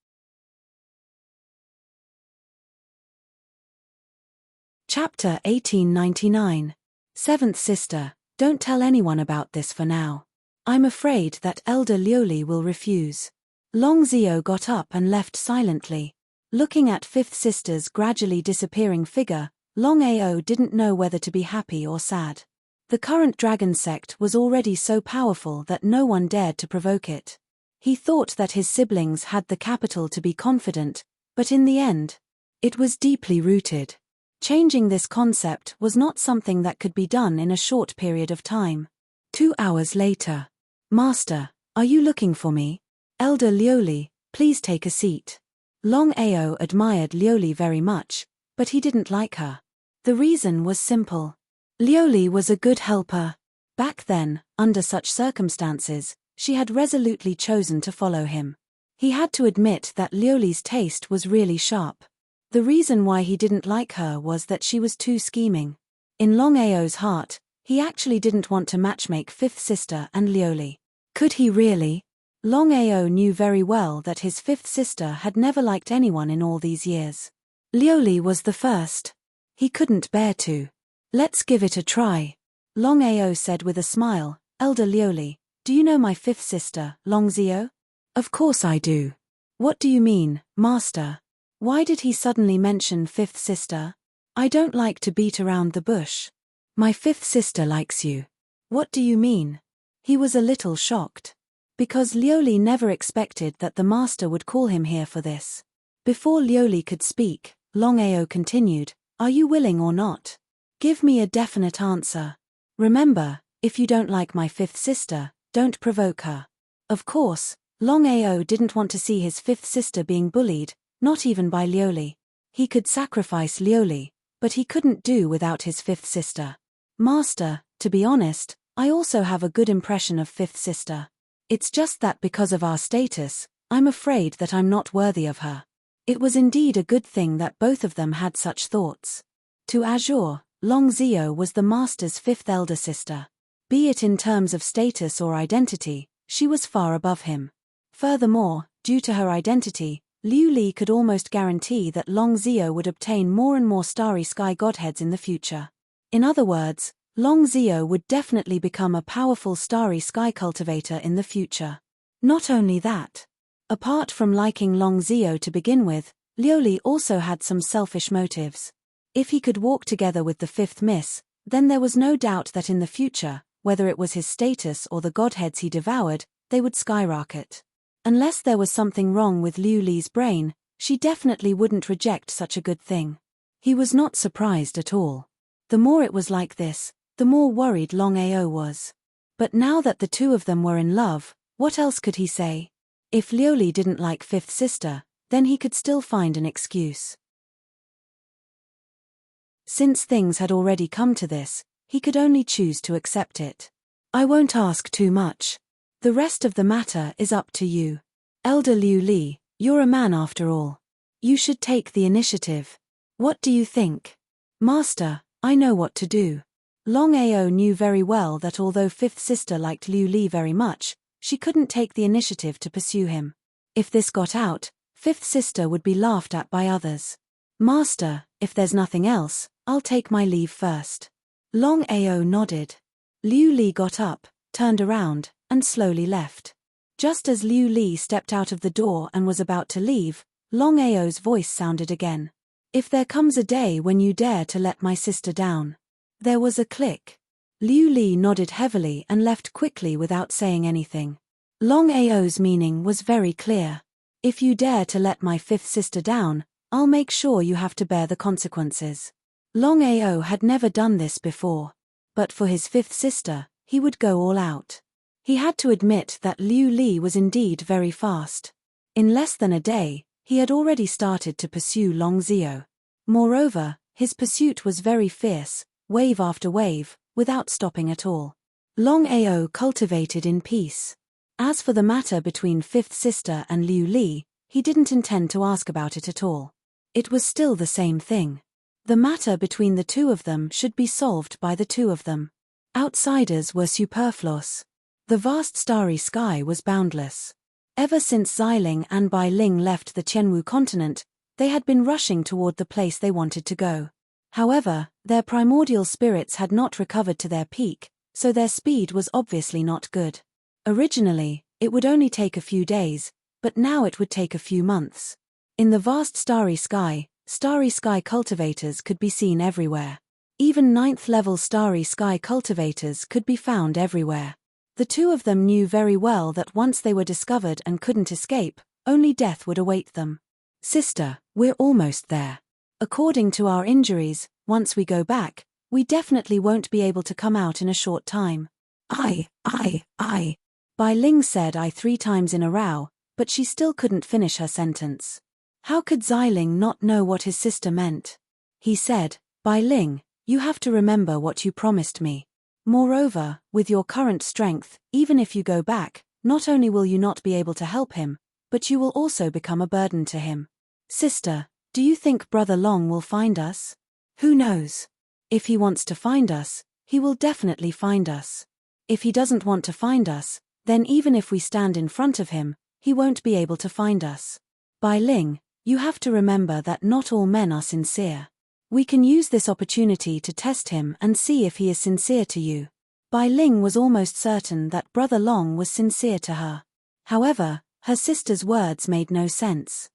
Chapter 1899. Seventh sister, don't tell anyone about this for now. I'm afraid that Elder Lioli will refuse. Longzio got up and left silently. Looking at fifth sister's gradually disappearing figure, Longao didn't know whether to be happy or sad. The current dragon sect was already so powerful that no one dared to provoke it. He thought that his siblings had the capital to be confident, but in the end, it was deeply rooted. Changing this concept was not something that could be done in a short period of time. 2 hours later. Master, are you looking for me? Elder Lioli, please take a seat. Longao admired Lioli very much, but he didn't like her. The reason was simple. Lioli was a good helper. Back then, under such circumstances, she had resolutely chosen to follow him. He had to admit that Lioli's taste was really sharp. The reason why he didn't like her was that she was too scheming. In Longao's heart, he actually didn't want to matchmake fifth sister and Lioli. Could he really? Longao knew very well that his fifth sister had never liked anyone in all these years. Lioli was the first. He couldn't bear to. Let's give it a try. Longao said with a smile, Elder Lioli, do you know my fifth sister, Longzio? Of course I do. What do you mean, Master? Why did he suddenly mention fifth sister? I don't like to beat around the bush. My fifth sister likes you. What do you mean? He was a little shocked. Because Lioli never expected that the master would call him here for this. Before Lioli could speak, Longao continued, are you willing or not? Give me a definite answer. Remember, if you don't like my fifth sister, don't provoke her. Of course, Longao didn't want to see his fifth sister being bullied, not even by Lioli. He could sacrifice Lioli, but he couldn't do without his fifth sister. Master, to be honest, I also have a good impression of fifth sister. It's just that because of our status, I'm afraid that I'm not worthy of her. It was indeed a good thing that both of them had such thoughts. To Azure, Longzio was the master's fifth elder sister. Be it in terms of status or identity, she was far above him. Furthermore, due to her identity, Liu Li could almost guarantee that Longzio would obtain more and more starry sky godheads in the future. In other words, Longzio would definitely become a powerful starry sky cultivator in the future. Not only that. Apart from liking Longzio to begin with, Lioli also had some selfish motives. If he could walk together with the fifth miss, then there was no doubt that in the future, whether it was his status or the godheads he devoured, they would skyrocket. Unless there was something wrong with Liu Li's brain, she definitely wouldn't reject such a good thing. He was not surprised at all. The more it was like this, the more worried Longao was. But now that the two of them were in love, what else could he say? If Lioli didn't like fifth sister, then he could still find an excuse. Since things had already come to this, he could only choose to accept it. I won't ask too much. The rest of the matter is up to you. Elder Liu Li, you're a man after all. You should take the initiative. What do you think? Master, I know what to do. Longao knew very well that although fifth sister liked Liu Li very much, she couldn't take the initiative to pursue him. If this got out, fifth sister would be laughed at by others. Master, if there's nothing else, I'll take my leave first. Longao nodded. Liu Li got up, turned around, and slowly left. Just as Liu Li stepped out of the door and was about to leave, Longao's voice sounded again. If there comes a day when you dare to let my sister down. There was a click. Liu Li nodded heavily and left quickly without saying anything. Longao's meaning was very clear. If you dare to let my fifth sister down, I'll make sure you have to bear the consequences. Longao had never done this before. But for his fifth sister, he would go all out. He had to admit that Liu Li was indeed very fast. In less than a day, he had already started to pursue Longzio. Moreover, his pursuit was very fierce, wave after wave, without stopping at all. Longao cultivated in peace. As for the matter between fifth sister and Liu Li, he didn't intend to ask about it at all. It was still the same thing. The matter between the two of them should be solved by the two of them. Outsiders were superfluous. The vast starry sky was boundless. Ever since Xiling and Bai Ling left the Qianwu continent, they had been rushing toward the place they wanted to go. However, their primordial spirits had not recovered to their peak, so their speed was obviously not good. Originally, it would only take a few days, but now it would take a few months. In the vast starry sky cultivators could be seen everywhere. Even 9th-level starry sky cultivators could be found everywhere. The two of them knew very well that once they were discovered and couldn't escape, only death would await them. Sister, we're almost there. According to our injuries, once we go back, we definitely won't be able to come out in a short time. I. Bai Ling said I 3 times in a row, but she still couldn't finish her sentence. How could Xiling not know what his sister meant? He said, Bai Ling, you have to remember what you promised me. Moreover, with your current strength, even if you go back, not only will you not be able to help him, but you will also become a burden to him. Sister, do you think Brother Long will find us? Who knows? If he wants to find us, he will definitely find us. If he doesn't want to find us, then even if we stand in front of him, he won't be able to find us. Bai Ling, you have to remember that not all men are sincere. We can use this opportunity to test him and see if he is sincere to you. Bai Ling was almost certain that Brother Long was sincere to her. However, her sister's words made no sense.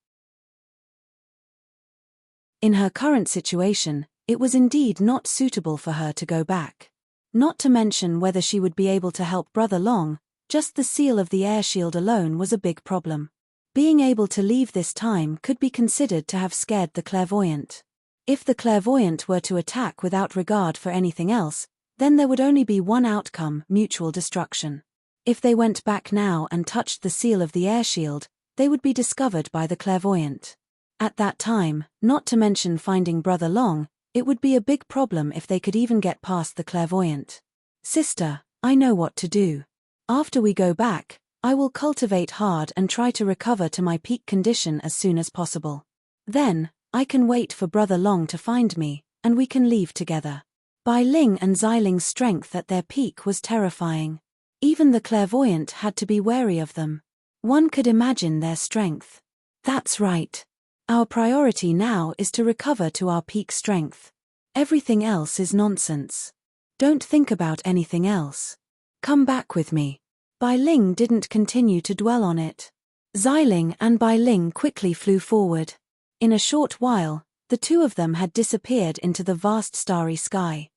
In her current situation, it was indeed not suitable for her to go back. Not to mention whether she would be able to help Brother Long, just the seal of the air shield alone was a big problem. Being able to leave this time could be considered to have scared the clairvoyant. If the clairvoyant were to attack without regard for anything else, then there would only be one outcome: mutual destruction. If they went back now and touched the seal of the air shield, they would be discovered by the clairvoyant. At that time, not to mention finding Brother Long, it would be a big problem if they could even get past the clairvoyant. Sister, I know what to do. After we go back, I will cultivate hard and try to recover to my peak condition as soon as possible. Then, I can wait for Brother Long to find me, and we can leave together. Bai Ling and Xiling's strength at their peak was terrifying. Even the clairvoyant had to be wary of them. One could imagine their strength. That's right. Our priority now is to recover to our peak strength. Everything else is nonsense. Don't think about anything else. Come back with me. Bai Ling didn't continue to dwell on it. Xiling and Bai Ling quickly flew forward. In a short while, the two of them had disappeared into the vast starry sky.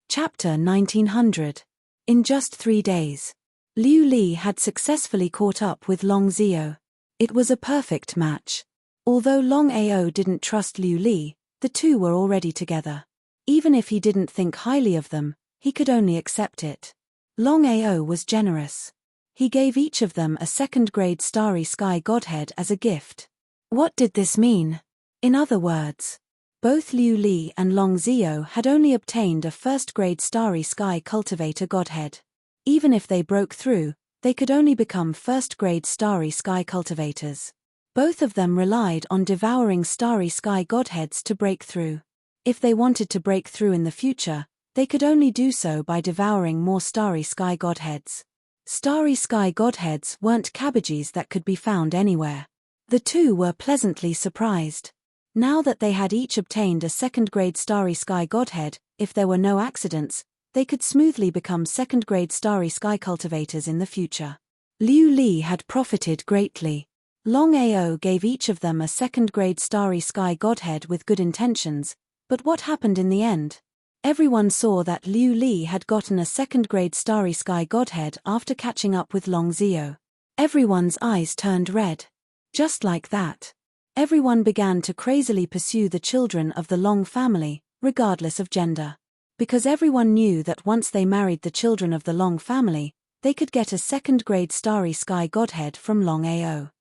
Chapter 1900. In just 3 days, Liu Li had successfully caught up with Longao. It was a perfect match. Although Longao didn't trust Liu Li, the two were already together. Even if he didn't think highly of them, he could only accept it. Longao was generous. He gave each of them a 2nd-grade starry sky godhead as a gift. What did this mean? In other words, both Liu Li and Longao had only obtained a 1st-grade starry sky cultivator godhead. Even if they broke through, they could only become 1st-grade starry sky cultivators. Both of them relied on devouring starry sky godheads to break through. If they wanted to break through in the future, they could only do so by devouring more starry sky godheads. Starry sky godheads weren't cabbages that could be found anywhere. The two were pleasantly surprised. Now that they had each obtained a 2nd-grade starry sky godhead, if there were no accidents, they could smoothly become 2nd-grade starry sky cultivators in the future. Liu Li had profited greatly. Longao gave each of them a 2nd-grade starry sky godhead with good intentions, but what happened in the end? Everyone saw that Liu Li had gotten a 2nd-grade starry sky godhead after catching up with Longao. Everyone's eyes turned red. Just like that, everyone began to crazily pursue the children of the Long family, regardless of gender. Because everyone knew that once they married the children of the Long family, they could get a 2nd-grade starry sky godhead from Longao.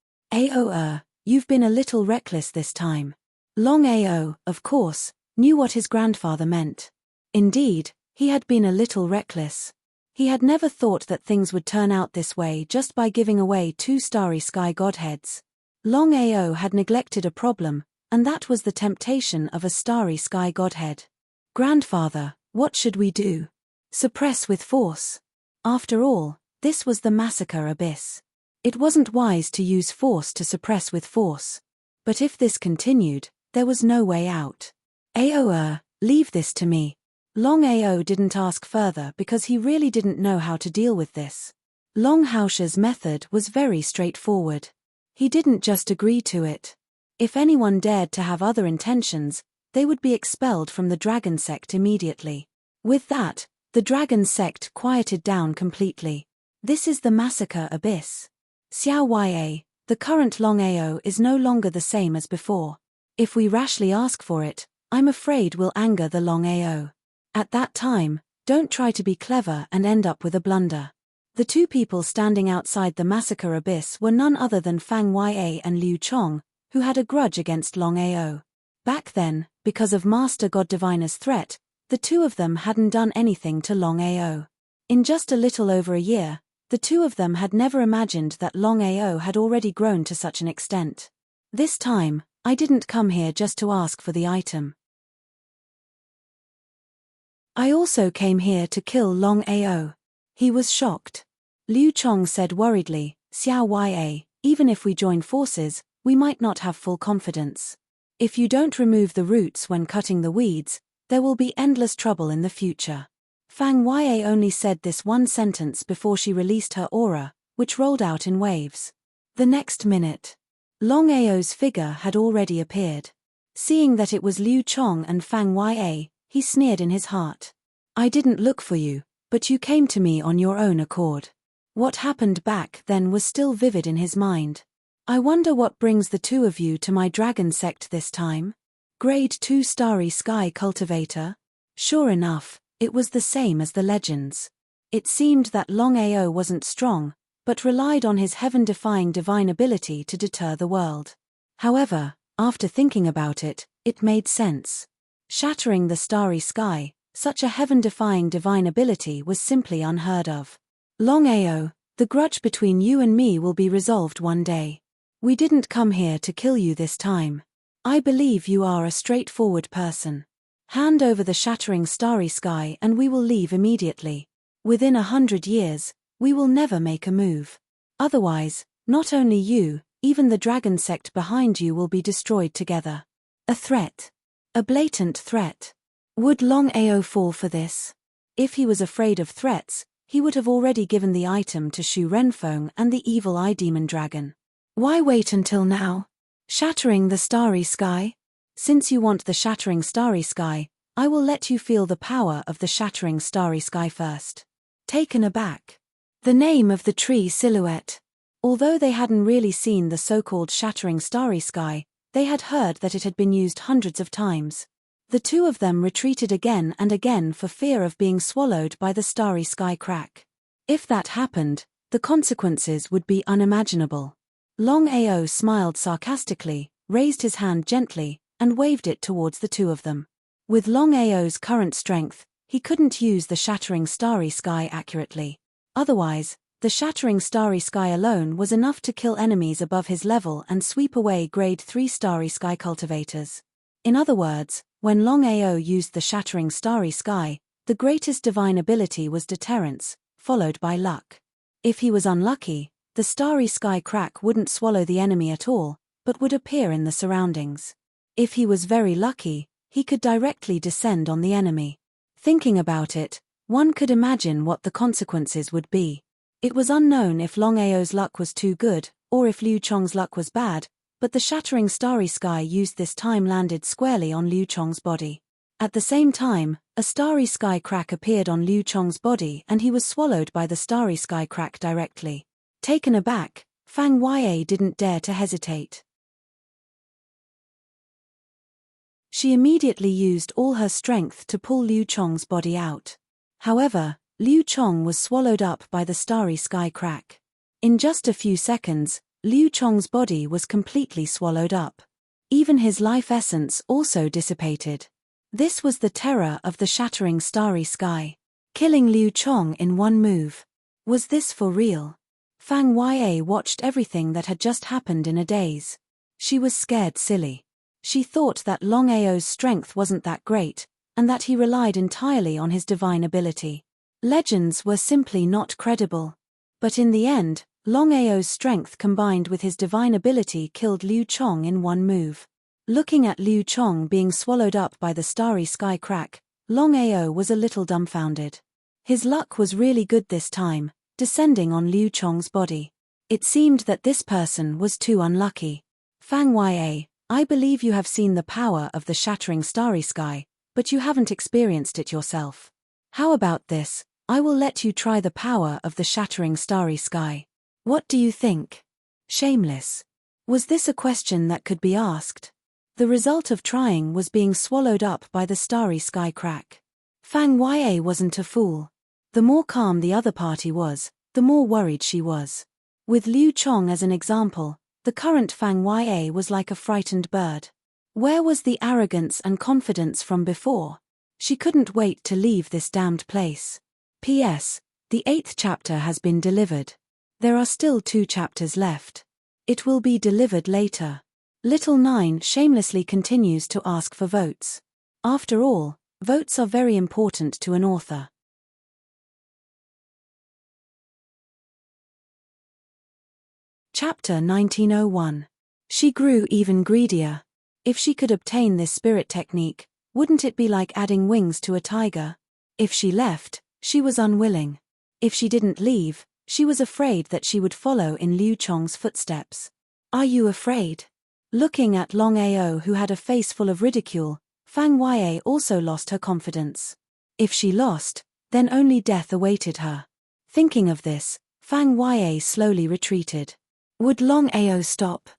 You've been a little reckless this time. Longao, of course, knew what his grandfather meant. Indeed, he had been a little reckless. He had never thought that things would turn out this way just by giving away 2 starry sky godheads. Longao had neglected a problem, and that was the temptation of a starry sky godhead. Grandfather, what should we do? Suppress with force. After all, this was the massacre abyss. It wasn't wise to use force to suppress with force. But if this continued, there was no way out. Leave this to me. Longao didn't ask further because he really didn't know how to deal with this. Longhao's method was very straightforward. He didn't just agree to it. If anyone dared to have other intentions, they would be expelled from the dragon sect immediately. With that, the dragon sect quieted down completely. This is the massacre abyss. Xiao Ya, the current Longao is no longer the same as before. If we rashly ask for it, I'm afraid we'll anger the Longao. At that time, don't try to be clever and end up with a blunder. The two people standing outside the massacre abyss were none other than Fang Ya and Liu Chong, who had a grudge against Longao. Back then, because of Master God Diviner's threat, the two of them hadn't done anything to Longao. In just a little over a year, the two of them had never imagined that Longao had already grown to such an extent. This time, I didn't come here just to ask for the item. I also came here to kill Longao. He was shocked. Liu Chong said worriedly, Xiao Ya, even if we join forces, we might not have full confidence. If you don't remove the roots when cutting the weeds, there will be endless trouble in the future. Fang Ya only said this one sentence before she released her aura, which rolled out in waves. The next minute, Longao's figure had already appeared. Seeing that it was Liu Chong and Fang Ya, he sneered in his heart. I didn't look for you, but you came to me on your own accord. What happened back then was still vivid in his mind. I wonder what brings the two of you to my dragon sect this time? Grade 2 Starry Sky Cultivator? Sure enough, it was the same as the legends. It seemed that Longao wasn't strong, but relied on his heaven-defying divine ability to deter the world. However, after thinking about it, it made sense. Shattering the starry sky, such a heaven-defying divine ability was simply unheard of. Longao, the grudge between you and me will be resolved one day. We didn't come here to kill you this time. I believe you are a straightforward person. Hand over the shattering starry sky and we will leave immediately. Within 100 years, we will never make a move. Otherwise, not only you, even the dragon sect behind you will be destroyed together. A threat. A blatant threat. Would Longao fall for this? If he was afraid of threats, he would have already given the item to Shu Renfeng and the evil eye demon dragon. Why wait until now? Shattering the starry sky? Since you want the shattering starry sky, I will let you feel the power of the shattering starry sky first. Taken aback. The name of the tree silhouette. Although they hadn't really seen the so-called shattering starry sky, they had heard that it had been used hundreds of times. The two of them retreated again and again for fear of being swallowed by the starry sky crack. If that happened, the consequences would be unimaginable. Longao smiled sarcastically, raised his hand gently, and waved it towards the two of them. With Longao's current strength, he couldn't use the shattering starry sky accurately. Otherwise, the shattering starry sky alone was enough to kill enemies above his level and sweep away grade 3 starry sky cultivators. In other words, when Longao used the shattering starry sky, the greatest divine ability was deterrence, followed by luck. If he was unlucky, the starry sky crack wouldn't swallow the enemy at all, but would appear in the surroundings. If he was very lucky, he could directly descend on the enemy. Thinking about it, one could imagine what the consequences would be. It was unknown if Longao's luck was too good, or if Liu Chong's luck was bad, but the shattering starry sky used this time landed squarely on Liu Chong's body. At the same time, a starry sky crack appeared on Liu Chong's body and he was swallowed by the starry sky crack directly. Taken aback, Fang Ya didn't dare to hesitate. She immediately used all her strength to pull Liu Chong's body out. However, Liu Chong was swallowed up by the starry sky crack. In just a few seconds, Liu Chong's body was completely swallowed up. Even his life essence also dissipated. This was the terror of the shattering starry sky. Killing Liu Chong in one move. Was this for real? Fang Ya watched everything that had just happened in a daze. She was scared silly. She thought that Longao's strength wasn't that great, and that he relied entirely on his divine ability. Legends were simply not credible. But in the end, Longao's strength combined with his divine ability killed Liu Chong in one move. Looking at Liu Chong being swallowed up by the starry sky crack, Longao was a little dumbfounded. His luck was really good this time, descending on Liu Chong's body. It seemed that this person was too unlucky. Fang Ya, I believe you have seen the power of the shattering starry sky, but you haven't experienced it yourself. How about this? I will let you try the power of the shattering starry sky. What do you think? Shameless. Was this a question that could be asked? The result of trying was being swallowed up by the starry sky crack. Fang Ya wasn't a fool. The more calm the other party was, the more worried she was. With Liu Chong as an example, the current Fang Ya was like a frightened bird. Where was the arrogance and confidence from before? She couldn't wait to leave this damned place. P.S. The 8th chapter has been delivered. There are still 2 chapters left. It will be delivered later. Little 9 shamelessly continues to ask for votes. After all, votes are very important to an author. Chapter 1901. She grew even greedier. If she could obtain this spirit technique, wouldn't it be like adding wings to a tiger? If she left, she was unwilling. If she didn't leave, she was afraid that she would follow in Liu Chong's footsteps. Are you afraid? Looking at Longao, who had a face full of ridicule, Fang Ya also lost her confidence. If she lost, then only death awaited her. Thinking of this, Fang Ya slowly retreated. Would Longao stop?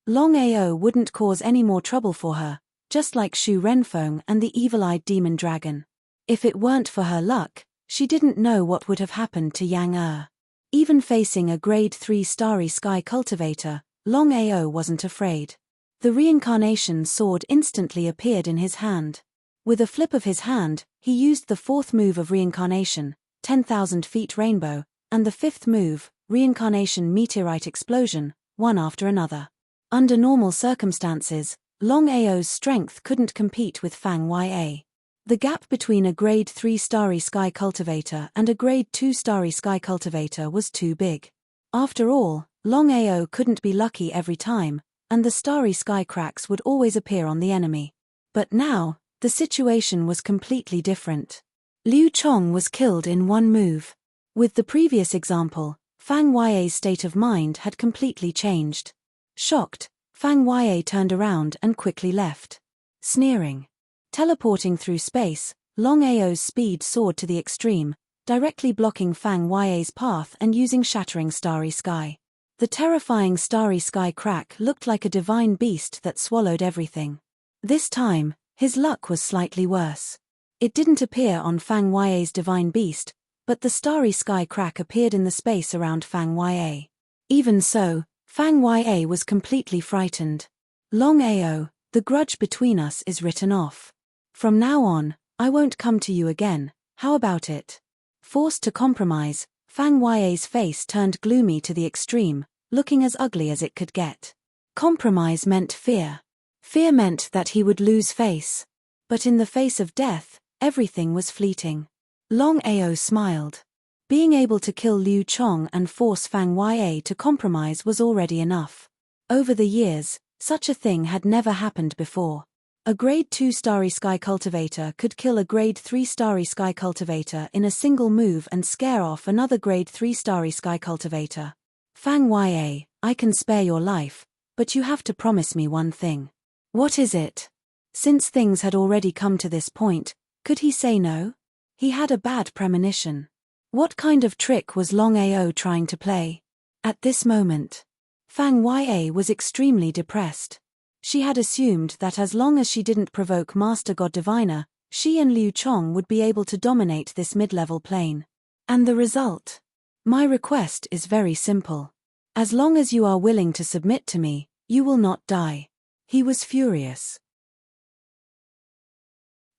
Longao wouldn't cause any more trouble for her, just like Shu Renfeng and the evil-eyed demon dragon. If it weren't for her luck, she didn't know what would have happened to Yang. Even facing a grade 3 starry sky cultivator, Longao wasn't afraid. The reincarnation sword instantly appeared in his hand. With a flip of his hand, he used the 4th move of reincarnation, 10,000 feet rainbow, and the 5th move, reincarnation meteorite explosion, one after another. Under normal circumstances, Longao's strength couldn't compete with Fang Ya. The gap between a grade 3 starry sky cultivator and a grade 2 starry sky cultivator was too big. After all, Longao couldn't be lucky every time, and the starry sky cracks would always appear on the enemy. But now, the situation was completely different. Liu Chong was killed in one move. With the previous example, Fang Ya's state of mind had completely changed. Shocked, Fang Ya turned around and quickly left. Sneering. Teleporting through space, Longao's speed soared to the extreme, directly blocking Fang Ya's path and using shattering starry sky. The terrifying starry sky crack looked like a divine beast that swallowed everything. This time, his luck was slightly worse. It didn't appear on Fang Ya's divine beast, but the starry sky crack appeared in the space around Fang Ya. Even so, Fang Ya was completely frightened. Longao, the grudge between us is written off. From now on, I won't come to you again, how about it? Forced to compromise, Fang Ya's face turned gloomy to the extreme, looking as ugly as it could get. Compromise meant fear. Fear meant that he would lose face. But in the face of death, everything was fleeting. Longao smiled. Being able to kill Liu Chong and force Fang Ya to compromise was already enough. Over the years, such a thing had never happened before. A grade 2 starry sky cultivator could kill a grade 3 starry sky cultivator in a single move and scare off another grade 3 starry sky cultivator. Fang Ya, I can spare your life, but you have to promise me one thing. What is it? Since things had already come to this point, could he say no? He had a bad premonition. What kind of trick was Longao trying to play? At this moment, Fang Ya was extremely depressed. She had assumed that as long as she didn't provoke Master God Diviner, she and Liu Chong would be able to dominate this mid-level plane. And the result? My request is very simple. As long as you are willing to submit to me, you will not die. He was furious.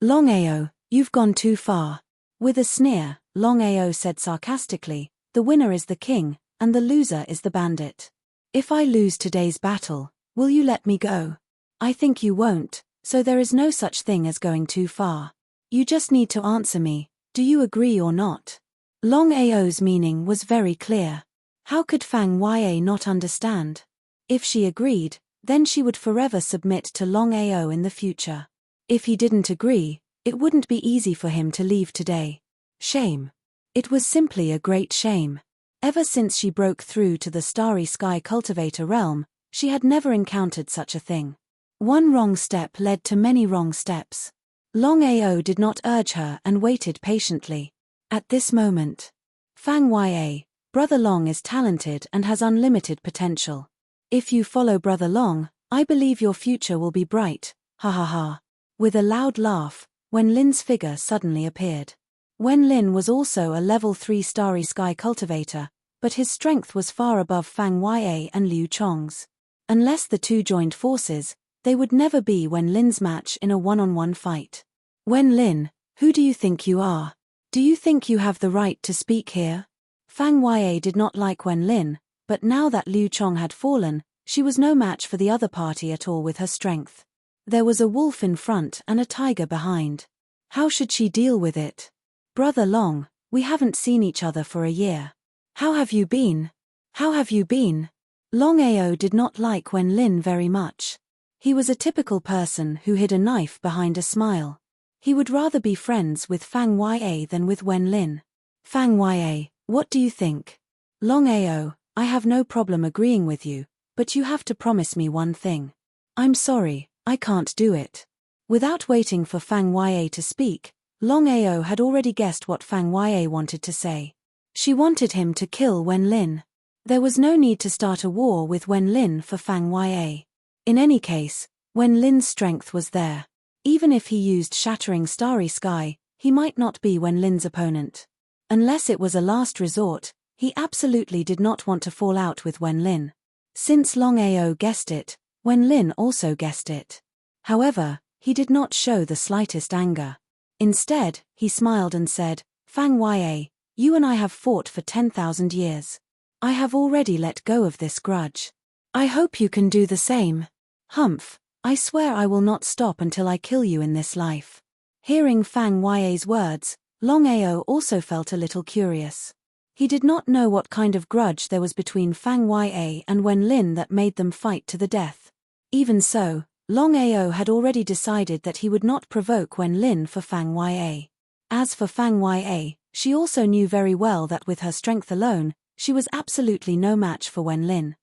Longao, you've gone too far. With a sneer, Longao said sarcastically, the winner is the king, and the loser is the bandit. If I lose today's battle, will you let me go? I think you won't, so there is no such thing as going too far. You just need to answer me, do you agree or not? Longao's meaning was very clear. How could Fang Ya not understand? If she agreed, then she would forever submit to Longao in the future. If he didn't agree, it wouldn't be easy for him to leave today. Shame. It was simply a great shame. Ever since she broke through to the starry sky cultivator realm, she had never encountered such a thing. One wrong step led to many wrong steps. Longao did not urge her and waited patiently. At this moment, Fang Ya, Brother Long is talented and has unlimited potential. If you follow Brother Long, I believe your future will be bright, ha ha ha. With a loud laugh, Wen Lin's figure suddenly appeared. Wen Lin was also a level 3 starry sky cultivator, but his strength was far above Fang Ya and Liu Chong's. Unless the two joined forces, they would never be Wen Lin's match in a one-on-one fight. Wen Lin, who do you think you are? Do you think you have the right to speak here? Fang Ya did not like Wen Lin, but now that Liu Chong had fallen, she was no match for the other party at all with her strength. There was a wolf in front and a tiger behind. How should she deal with it? Brother Long, we haven't seen each other for a year. How have you been? How have you been? Longao did not like Wen Lin very much. He was a typical person who hid a knife behind a smile. He would rather be friends with Fang Ya than with Wen Lin. Fang Ya, what do you think? Longao, I have no problem agreeing with you, but you have to promise me one thing. I'm sorry, I can't do it. Without waiting for Fang Ya to speak, Longao had already guessed what Fang Ya wanted to say. She wanted him to kill Wen Lin. There was no need to start a war with Wen Lin for Fang Ya. In any case, Wen Lin's strength was there. Even if he used Shattering Starry Sky, he might not be Wen Lin's opponent. Unless it was a last resort, he absolutely did not want to fall out with Wen Lin. Since Longao guessed it, Wen Lin also guessed it. However, he did not show the slightest anger. Instead, he smiled and said, Fang Ya, you and I have fought for 10,000 years. I have already let go of this grudge. I hope you can do the same. Humph, I swear I will not stop until I kill you in this life. Hearing Fang Ya's words, Longao also felt a little curious. He did not know what kind of grudge there was between Fang Ya and Wen Lin that made them fight to the death. Even so, Longao had already decided that he would not provoke Wen Lin for Fang Ya. As for Fang Ya, she also knew very well that with her strength alone, she was absolutely no match for Wen Lin.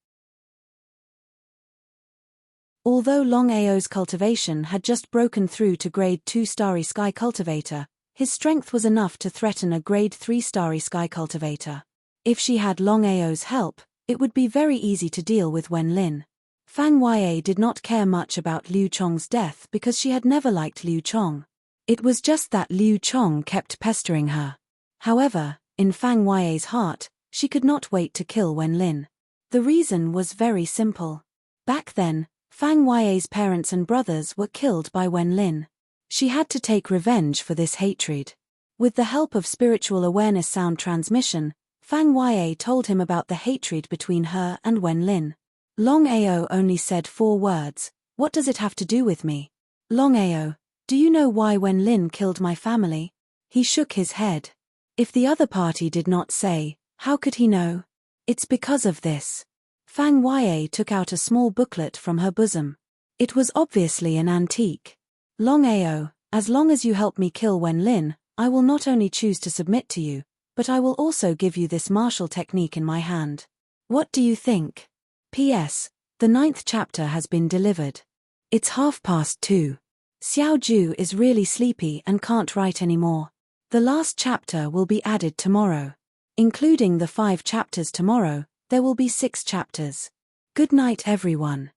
Although Longao's cultivation had just broken through to grade 2 Starry Sky Cultivator, his strength was enough to threaten a grade 3 Starry Sky Cultivator. If she had Longao's help, it would be very easy to deal with Wen Lin. Fang Ya did not care much about Liu Chong's death because she had never liked Liu Chong. It was just that Liu Chong kept pestering her. However, in Fang Ya's heart, she could not wait to kill Wen Lin. The reason was very simple. Back then, Fang Ya's parents and brothers were killed by Wen Lin. She had to take revenge for this hatred. With the help of spiritual awareness sound transmission, Fang Ya told him about the hatred between her and Wen Lin. Longao only said 4 words, "What does it have to do with me?" Longao, do you know why Wen Lin killed my family? He shook his head. If the other party did not say, how could he know? It's because of this. Fang Ya took out a small booklet from her bosom. It was obviously an antique. Longao, as long as you help me kill Wen Lin, I will not only choose to submit to you, but I will also give you this martial technique in my hand. What do you think? P.S. The 9th chapter has been delivered. It's 2:30. Xiao Ju is really sleepy and can't write anymore. The last chapter will be added tomorrow. Including the 5 chapters tomorrow, there will be 6 chapters. Good night, everyone.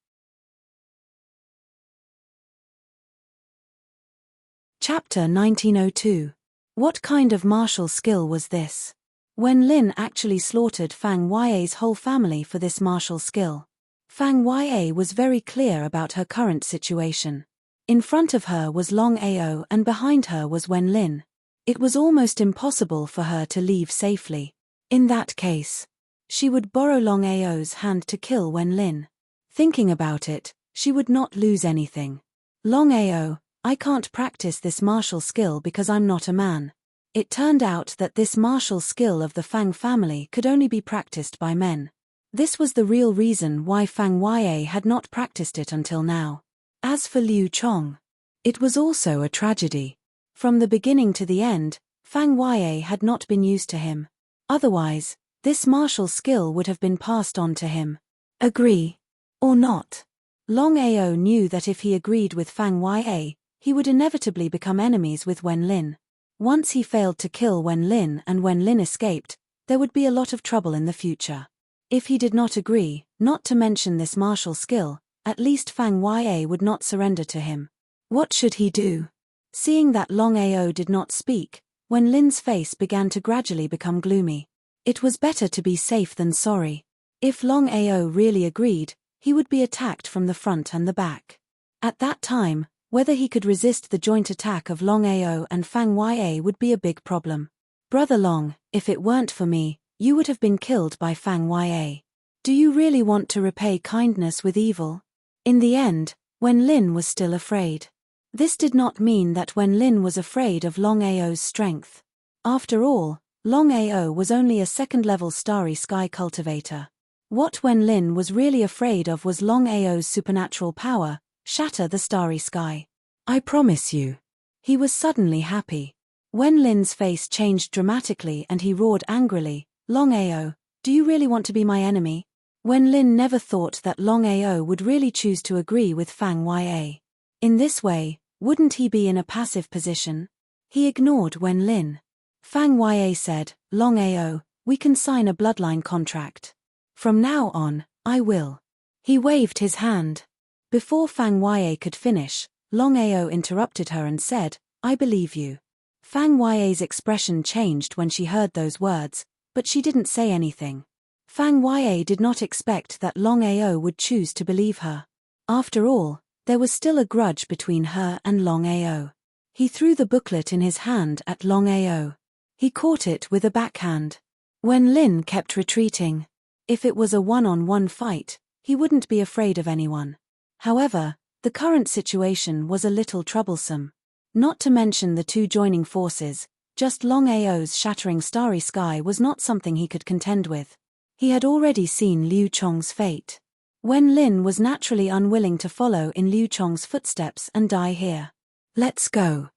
Chapter 1902. What kind of martial skill was this? Wen Lin actually slaughtered Fang Ya's whole family for this martial skill. Fang Ya was very clear about her current situation. In front of her was Longao and behind her was Wen Lin. It was almost impossible for her to leave safely. In that case, she would borrow Longao's hand to kill Wen Lin. Thinking about it, she would not lose anything. Longao, I can't practice this martial skill because I'm not a man. It turned out that this martial skill of the Fang family could only be practiced by men. This was the real reason why Fang Ya had not practiced it until now. As for Liu Chong, it was also a tragedy. From the beginning to the end, Fang Ya had not been used to him. Otherwise, this martial skill would have been passed on to him. Agree? Or not? Longao knew that if he agreed with Fang Ya, he would inevitably become enemies with Wen Lin. Once he failed to kill Wen Lin and Wen Lin escaped, there would be a lot of trouble in the future. If he did not agree, not to mention this martial skill, at least Fang Ya would not surrender to him. What should he do? Seeing that Longao did not speak, Wen Lin's face began to gradually become gloomy. It was better to be safe than sorry. If Longao really agreed, he would be attacked from the front and the back. At that time, whether he could resist the joint attack of Longao and Fang Ya would be a big problem. Brother Long, if it weren't for me, you would have been killed by Fang Ya. Do you really want to repay kindness with evil? In the end, Wen Lin was still afraid. This did not mean that Wen Lin was afraid of Longao's strength. After all, Longao was only a second-level Starry Sky cultivator. What Wen Lin was really afraid of was Longao's supernatural power, shatter the Starry Sky. I promise you. He was suddenly happy. Wen Lin's face changed dramatically and he roared angrily, Longao, do you really want to be my enemy? Wen Lin never thought that Longao would really choose to agree with Fang Ya. In this way, wouldn't he be in a passive position? He ignored Wen Lin. Fang Ya said, Longao, we can sign a bloodline contract. From now on, I will. He waved his hand. Before Fang Ya could finish, Longao interrupted her and said, I believe you. Fang Ya's expression changed when she heard those words, but she didn't say anything. Fang Ya did not expect that Longao would choose to believe her. After all, there was still a grudge between her and Longao. He threw the booklet in his hand at Longao. He caught it with a backhand. Wen Lin kept retreating. If it was a one-on-one fight, he wouldn't be afraid of anyone. However, the current situation was a little troublesome. Not to mention the two joining forces, just Longao's shattering Starry Sky was not something he could contend with. He had already seen Liu Chong's fate. Wen Lin was naturally unwilling to follow in Liu Chong's footsteps and die here. Let's go.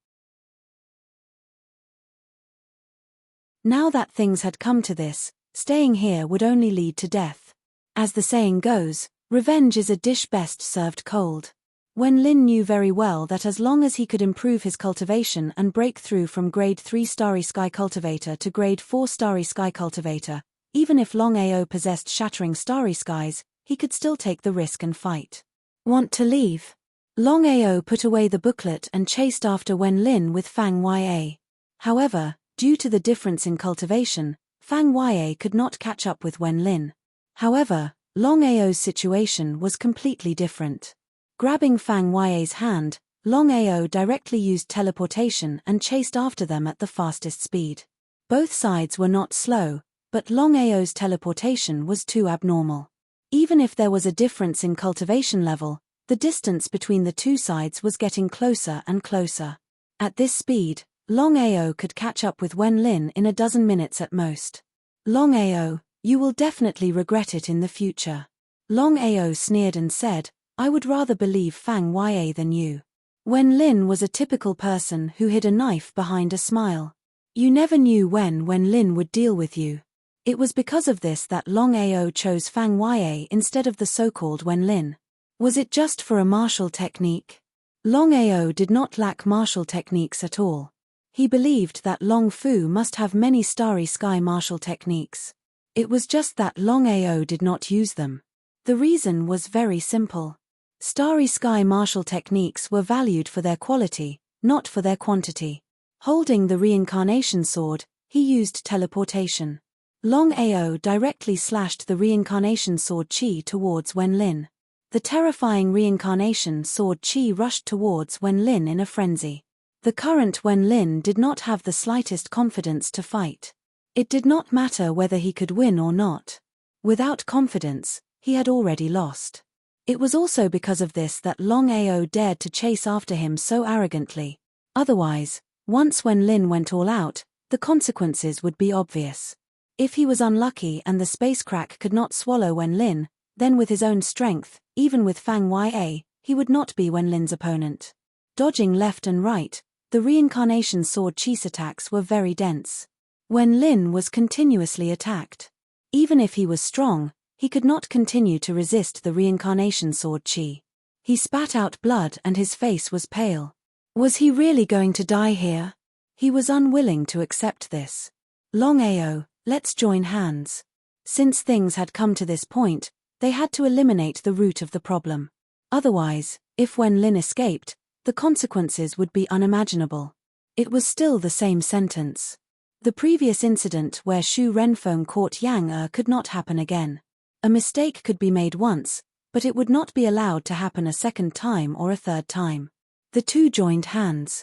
Now that things had come to this, staying here would only lead to death. As the saying goes, revenge is a dish best served cold. Wen Lin knew very well that as long as he could improve his cultivation and break through from grade 3 Starry Sky Cultivator to grade 4 Starry Sky Cultivator, even if Longao possessed shattering Starry Skies, he could still take the risk and fight. Want to leave? Longao put away the booklet and chased after Wen Lin with Fang Ya. However, due to the difference in cultivation, Fang Ya could not catch up with Wen Lin. However, Longao's situation was completely different. Grabbing Fang Ya's hand, Longao directly used teleportation and chased after them at the fastest speed. Both sides were not slow, but Longao's teleportation was too abnormal. Even if there was a difference in cultivation level, the distance between the two sides was getting closer and closer. At this speed, Longao could catch up with Wen Lin in a dozen minutes at most. Longao, you will definitely regret it in the future. Longao sneered and said, I would rather believe Fang Ya than you. Wen Lin was a typical person who hid a knife behind a smile. You never knew when Wen Lin would deal with you. It was because of this that Longao chose Fang Ya instead of the so-called Wen Lin. Was it just for a martial technique? Longao did not lack martial techniques at all. He believed that Long Fu must have many Starry Sky martial techniques. It was just that Longao did not use them. The reason was very simple. Starry Sky martial techniques were valued for their quality, not for their quantity. Holding the reincarnation sword, he used teleportation. Longao directly slashed the reincarnation sword chi towards Wen Lin. The terrifying reincarnation sword chi rushed towards Wen Lin in a frenzy. The current Wen Lin did not have the slightest confidence to fight. It did not matter whether he could win or not. Without confidence, he had already lost. It was also because of this that Longao dared to chase after him so arrogantly. Otherwise, once Wen Lin went all out, the consequences would be obvious. If he was unlucky and the space crack could not swallow Wen Lin, then with his own strength, even with Fang Ya, he would not be Wen Lin's opponent. Dodging left and right, the reincarnation sword chi's attacks were very dense. Wen Lin was continuously attacked. Even if he was strong, he could not continue to resist the reincarnation sword chi. He spat out blood and his face was pale. Was he really going to die here? He was unwilling to accept this. Longao, let's join hands. Since things had come to this point, they had to eliminate the root of the problem. Otherwise, if Wen Lin escaped, the consequences would be unimaginable. It was still the same sentence. The previous incident where Xu Renfeng caught Yang Er could not happen again. A mistake could be made once, but it would not be allowed to happen a second time or a third time. The two joined hands.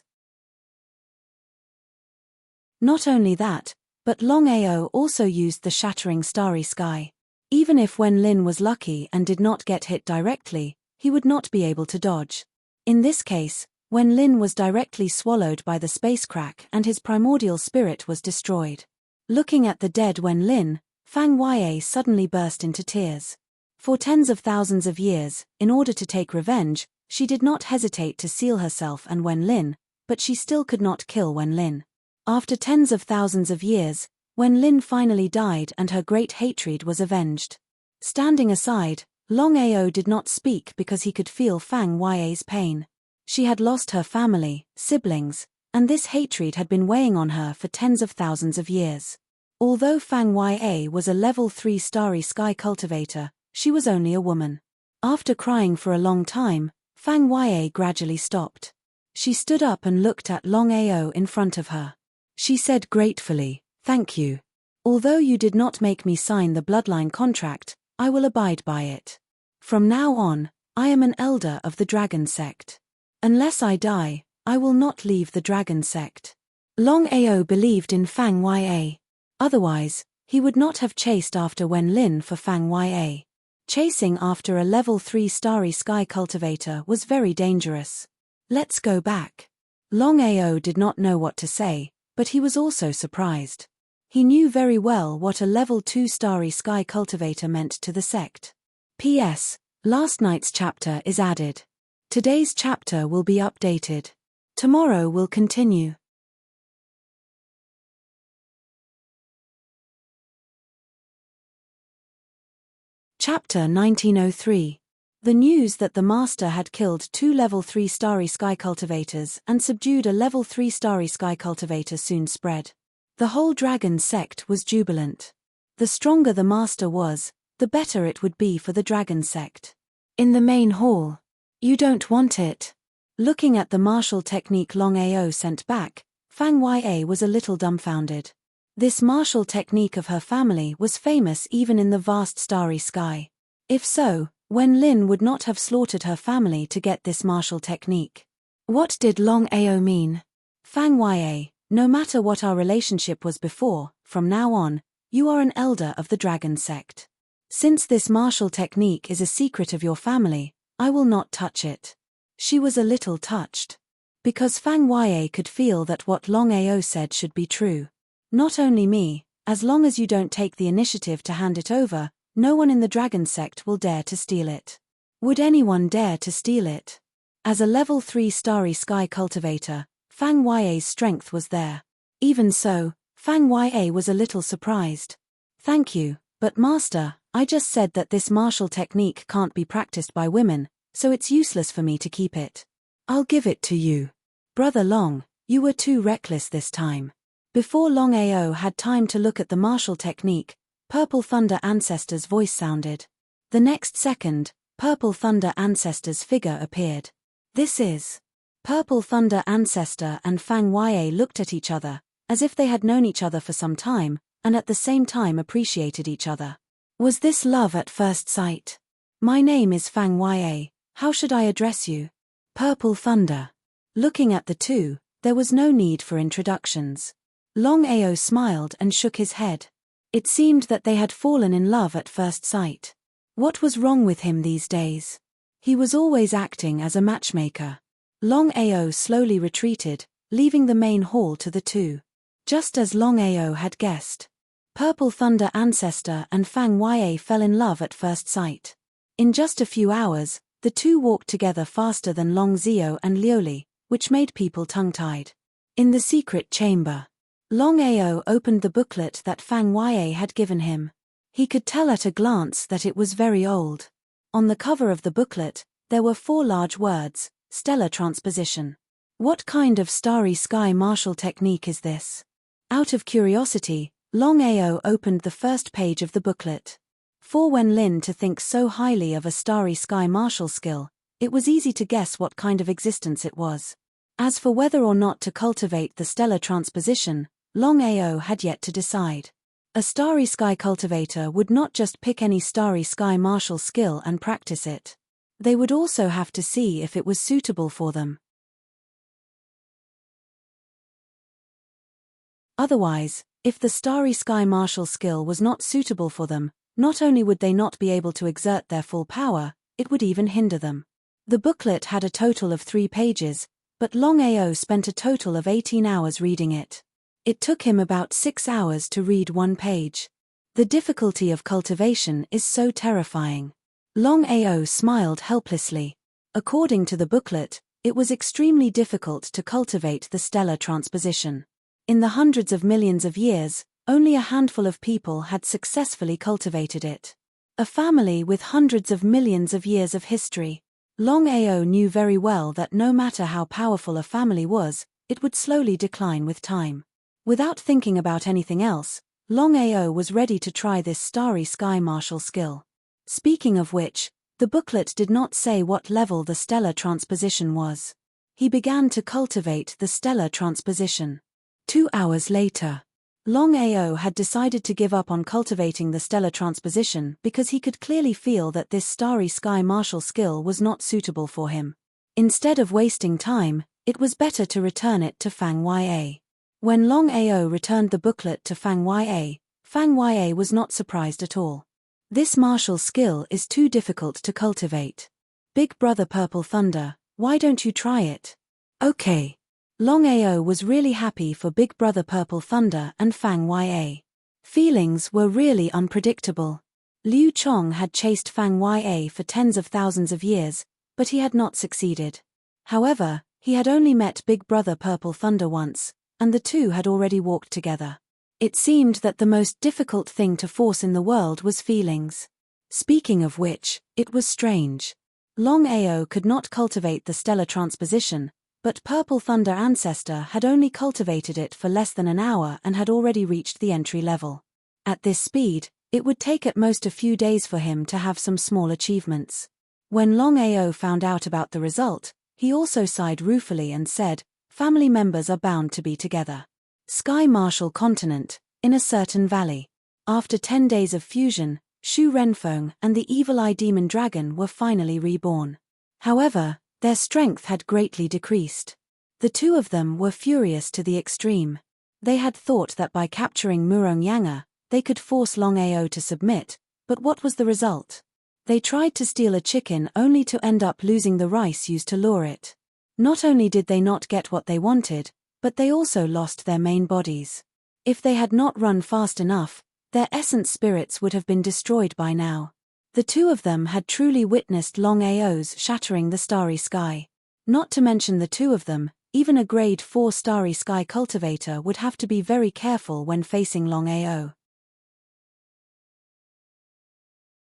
Not only that, but Longao also used the shattering starry sky. Even if Wen Lin was lucky and did not get hit directly, he would not be able to dodge. In this case, Wen Lin was directly swallowed by the space crack and his primordial spirit was destroyed. Looking at the dead Wen Lin, Fang Yue suddenly burst into tears. For tens of thousands of years, in order to take revenge, she did not hesitate to seal herself and Wen Lin, but she still could not kill Wen Lin. After tens of thousands of years, Wen Lin finally died and her great hatred was avenged. Standing aside, Longao did not speak because he could feel Fang Yue's pain. She had lost her family, siblings, and this hatred had been weighing on her for tens of thousands of years. Although Fang Yue was a level 3 starry sky cultivator, she was only a woman. After crying for a long time, Fang Yue gradually stopped. She stood up and looked at Longao in front of her. She said gratefully, "Thank you. Although you did not make me sign the bloodline contract, I will abide by it. From now on, I am an elder of the Dragon Sect. Unless I die, I will not leave the Dragon Sect." Longao believed in Fang Yue. Otherwise, he would not have chased after Wen Lin for Fang Yue. Chasing after a level 3 starry sky cultivator was very dangerous. Let's go back. Longao did not know what to say, but he was also surprised. He knew very well what a level 2 starry sky cultivator meant to the sect. P.S. Last night's chapter is added. Today's chapter will be updated. Tomorrow will continue. Chapter 1903. The news that the Master had killed 2 level 3 starry sky cultivators and subdued a level 3 starry sky cultivator soon spread. The whole Dragon Sect was jubilant. The stronger the Master was, the better it would be for the Dragon Sect. In the main hall. You don't want it. Looking at the martial technique Longao sent back, Fang Yue was a little dumbfounded. This martial technique of her family was famous even in the vast starry sky. If so, Wen Lin would not have slaughtered her family to get this martial technique. What did Longao mean? Fang Yue, no matter what our relationship was before, from now on, you are an elder of the Dragon Sect. Since this martial technique is a secret of your family, I will not touch it. She was a little touched. Because Fang Yue could feel that what Longao said should be true. Not only me, as long as you don't take the initiative to hand it over, no one in the Dragon Sect will dare to steal it. Would anyone dare to steal it? As a level 3 starry sky cultivator, Fang Yue's strength was there. Even so, Fang Yue was a little surprised. Thank you, but Master, I just said that this martial technique can't be practiced by women, so it's useless for me to keep it. I'll give it to you. Brother Long, you were too reckless this time. Before Longao had time to look at the martial technique, Purple Thunder Ancestor's voice sounded. The next second, Purple Thunder Ancestor's figure appeared. This is. Purple Thunder Ancestor and Fang Yue looked at each other, as if they had known each other for some time, and at the same time appreciated each other. Was this love at first sight? My name is Fang Yue, how should I address you? Purple Thunder. Looking at the two, there was no need for introductions. Longao smiled and shook his head. It seemed that they had fallen in love at first sight. What was wrong with him these days? He was always acting as a matchmaker. Longao slowly retreated, leaving the main hall to the two. Just as Longao had guessed. Purple Thunder Ancestor and Fang Yue fell in love at first sight. In just a few hours, the two walked together faster than Long Zio and Lioli, which made people tongue-tied. In the secret chamber. Longao opened the booklet that Fang Yue had given him. He could tell at a glance that it was very old. On the cover of the booklet, There were 4 large words: stellar transposition. What kind of starry sky marshal technique is this? Out of curiosity, Longao opened the first page of the booklet. For Wen Lin to think so highly of a starry sky marshal skill, it was easy to guess what kind of existence it was. As for whether or not to cultivate the stellar transposition, Longao had yet to decide. A starry sky cultivator would not just pick any starry sky marshal skill and practice it. They would also have to see if it was suitable for them. Otherwise, if the starry sky marshal skill was not suitable for them, not only would they not be able to exert their full power, it would even hinder them. The booklet had a total of 3 pages, but Longao spent a total of 18 hours reading it. It took him about 6 hours to read 1 page. The difficulty of cultivation is so terrifying. Longao smiled helplessly. According to the booklet, it was extremely difficult to cultivate the stellar transposition. In the hundreds of millions of years, only a handful of people had successfully cultivated it. A family with hundreds of millions of years of history. Longao knew very well that no matter how powerful a family was, it would slowly decline with time. Without thinking about anything else, Longao was ready to try this starry sky marshal skill. Speaking of which, the booklet did not say what level the stellar transposition was. He began to cultivate the stellar transposition. 2 hours later, Longao had decided to give up on cultivating the stellar transposition because he could clearly feel that this starry sky marshal skill was not suitable for him. Instead of wasting time, it was better to return it to Fang Ya. When Longao returned the booklet to Fang Ya was not surprised at all. This martial skill is too difficult to cultivate. Big Brother Purple Thunder, why don't you try it? Okay. Longao was really happy for Big Brother Purple Thunder and Fang Ya. Feelings were really unpredictable. Liu Chong had chased Fang Ya for tens of thousands of years, but he had not succeeded. However, he had only met Big Brother Purple Thunder once, and the two had already walked together. It seemed that the most difficult thing to force in the world was feelings. Speaking of which, it was strange. Longao could not cultivate the stellar transposition, but Purple Thunder Ancestor had only cultivated it for less than an hour and had already reached the entry level. At this speed, it would take at most a few days for him to have some small achievements. When Longao found out about the result, he also sighed ruefully and said, "Family members are bound to be together." Sky Marshal Continent, in a certain valley. After 10 days of fusion, Shu Renfeng and the Evil Eye Demon Dragon were finally reborn. However, their strength had greatly decreased. The two of them were furious to the extreme. They had thought that by capturing Murong Yanga, they could force Longao to submit, but what was the result? They tried to steal a chicken only to end up losing the rice used to lure it. Not only did they not get what they wanted, but they also lost their main bodies. If they had not run fast enough, their essence spirits would have been destroyed by now. The two of them had truly witnessed Longao's shattering the starry sky. Not to mention the two of them, even a grade 4 starry sky cultivator would have to be very careful when facing Longao.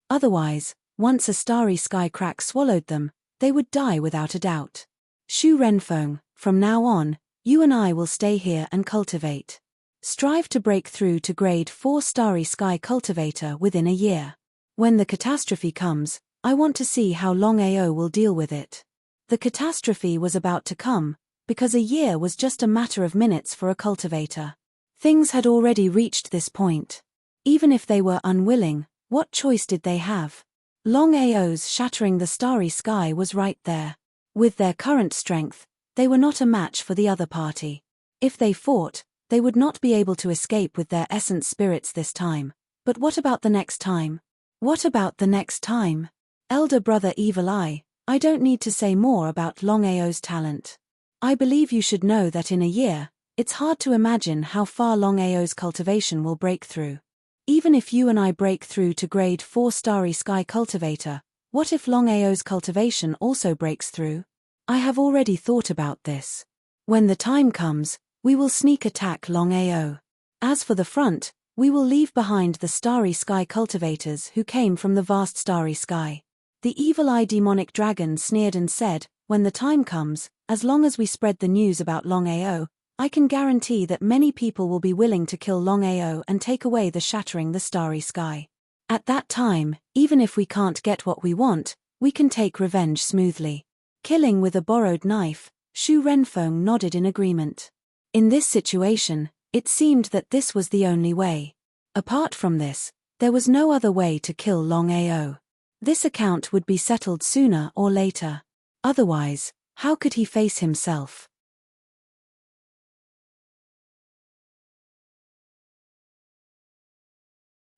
Otherwise, once a starry sky crack swallowed them, they would die without a doubt. Shu Renfeng, from now on, you and I will stay here and cultivate. Strive to break through to grade 4 starry sky cultivator within a year. When the catastrophe comes, I want to see how Longao will deal with it. The catastrophe was about to come, because a year was just a matter of minutes for a cultivator. Things had already reached this point. Even if they were unwilling, what choice did they have? Longao's shattering the starry sky was right there. With their current strength, they were not a match for the other party. If they fought, they would not be able to escape with their essence spirits this time. But what about the next time? What about the next time? Elder brother Evil Eye, I don't need to say more about Longao's talent. I believe you should know that in a year, it's hard to imagine how far Longao's cultivation will break through. Even if you and I break through to grade 4 starry sky cultivator, what if Longao's cultivation also breaks through? I have already thought about this. When the time comes, we will sneak attack Longao. As for the front, we will leave behind the starry sky cultivators who came from the vast starry sky. The evil-eyed demonic dragon sneered and said, "When the time comes, as long as we spread the news about Longao, I can guarantee that many people will be willing to kill Longao and take away the shattering the starry sky. At that time, even if we can't get what we want, we can take revenge smoothly." Killing with a borrowed knife, Shu Renfeng nodded in agreement. In this situation, it seemed that this was the only way. Apart from this, there was no other way to kill Longao. This account would be settled sooner or later. Otherwise, how could he face himself?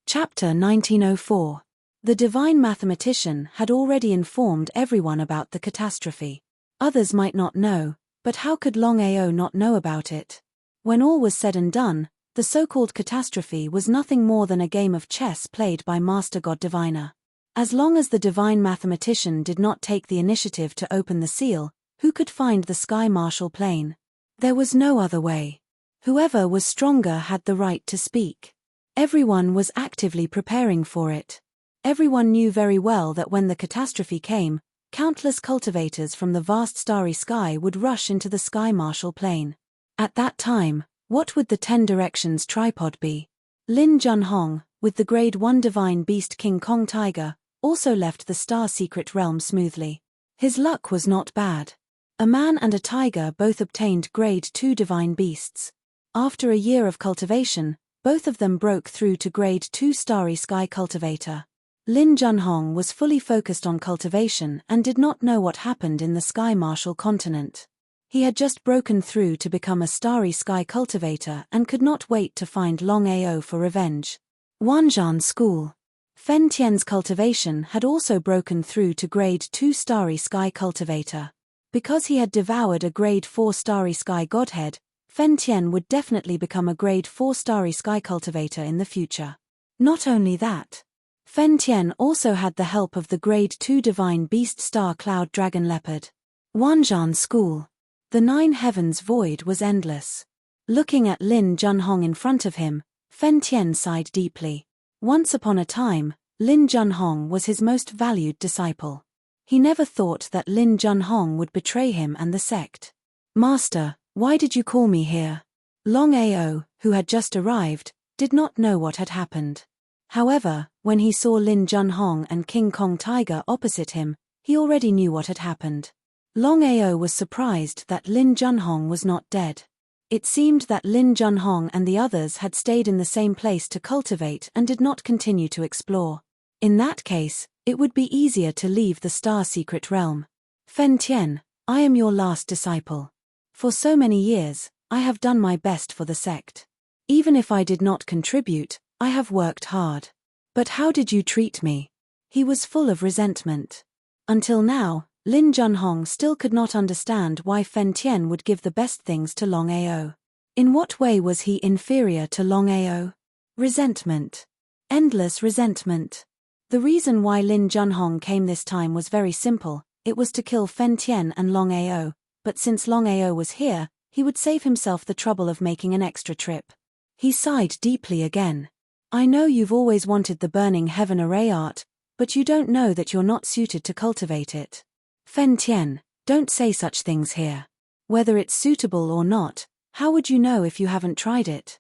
Chapter 1904. The divine mathematician had already informed everyone about the catastrophe. Others might not know, but how could Longao not know about it? When all was said and done, the so-called catastrophe was nothing more than a game of chess played by Master God Diviner. As long as the divine mathematician did not take the initiative to open the seal, who could find the Sky Marshal plane? There was no other way. Whoever was stronger had the right to speak. Everyone was actively preparing for it. Everyone knew very well that when the catastrophe came, countless cultivators from the vast starry sky would rush into the Sky Marshal plane. At that time, what would the 10 Directions tripod be? Lin Junhong, with the Grade 1 Divine Beast King Kong Tiger, also left the Star Secret Realm smoothly. His luck was not bad. A man and a tiger both obtained Grade 2 Divine Beasts. After a year of cultivation, both of them broke through to Grade 2 Starry Sky Cultivator. Lin Junhong was fully focused on cultivation and did not know what happened in the Sky Marshal continent. He had just broken through to become a Starry Sky Cultivator and could not wait to find Longao for revenge. Wanzhan School. Fen Tian's cultivation had also broken through to Grade 2 Starry Sky Cultivator. Because he had devoured a Grade 4 Starry Sky Godhead, Fen Tian would definitely become a Grade 4 Starry Sky Cultivator in the future. Not only that, Fen Tian also had the help of the Grade 2 Divine Beast Star Cloud Dragon Leopard. Wanzhan School. The 9 heavens void was endless. Looking at Lin Junhong in front of him, Fen Tian sighed deeply. Once upon a time, Lin Junhong was his most valued disciple. He never thought that Lin Junhong would betray him and the sect. "Master, why did you call me here?" Longao, who had just arrived, did not know what had happened. However, when he saw Lin Junhong and King Kong Tiger opposite him, he already knew what had happened. Longao was surprised that Lin Junhong was not dead. It seemed that Lin Junhong and the others had stayed in the same place to cultivate and did not continue to explore. In that case, it would be easier to leave the Star Secret Realm. "Fen Tian, I am your last disciple. For so many years, I have done my best for the sect. Even if I did not contribute, I have worked hard. But how did you treat me?" He was full of resentment. Until now, Lin Junhong still could not understand why Fen Tian would give the best things to Longao. In what way was he inferior to Longao? Resentment. Endless resentment. The reason why Lin Junhong came this time was very simple. It was to kill Fen Tian and Longao, but since Longao was here, he would save himself the trouble of making an extra trip. He sighed deeply again. "I know you've always wanted the burning heaven array art, but you don't know that you're not suited to cultivate it. Fen Tian, don't say such things here. Whether it's suitable or not, how would you know if you haven't tried it?"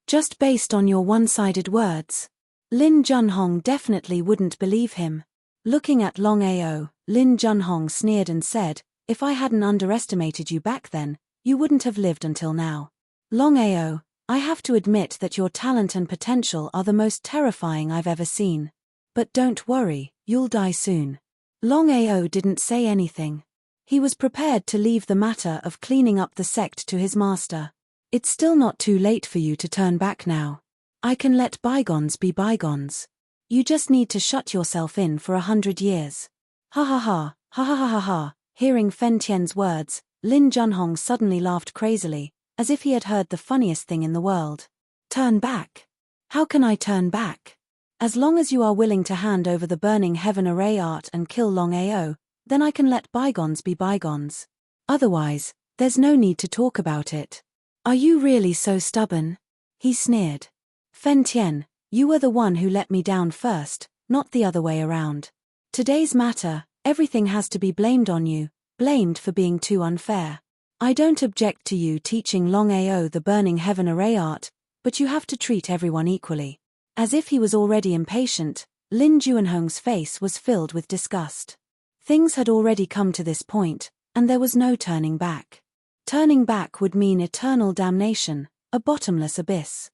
Just based on your one-sided words. Lin Junhong definitely wouldn't believe him. Looking at Longao, Lin Junhong sneered and said, "If I hadn't underestimated you back then, you wouldn't have lived until now. Longao, I have to admit that your talent and potential are the most terrifying I've ever seen. But don't worry, you'll die soon." Longao didn't say anything. He was prepared to leave the matter of cleaning up the sect to his master. "It's still not too late for you to turn back now. I can let bygones be bygones. You just need to shut yourself in for 100 years. Ha ha ha, ha ha ha ha ha." Hearing Fen Tian's words, Lin Junhong suddenly laughed crazily, as if he had heard the funniest thing in the world. "Turn back? How can I turn back? As long as you are willing to hand over the burning heaven array art and kill Longao, then I can let bygones be bygones. Otherwise, there's no need to talk about it. Are you really so stubborn?" He sneered. "Fen Tian, You were the one who let me down first, not the other way around. Today's matter, everything has to be blamed on you, blamed for being too unfair. I don't object to you teaching Longao the burning heaven array art, but you have to treat everyone equally. As if he was already impatient, Lin Juanhong's face was filled with disgust. Things had already come to this point, and there was no turning back. Turning back would mean eternal damnation, a bottomless abyss.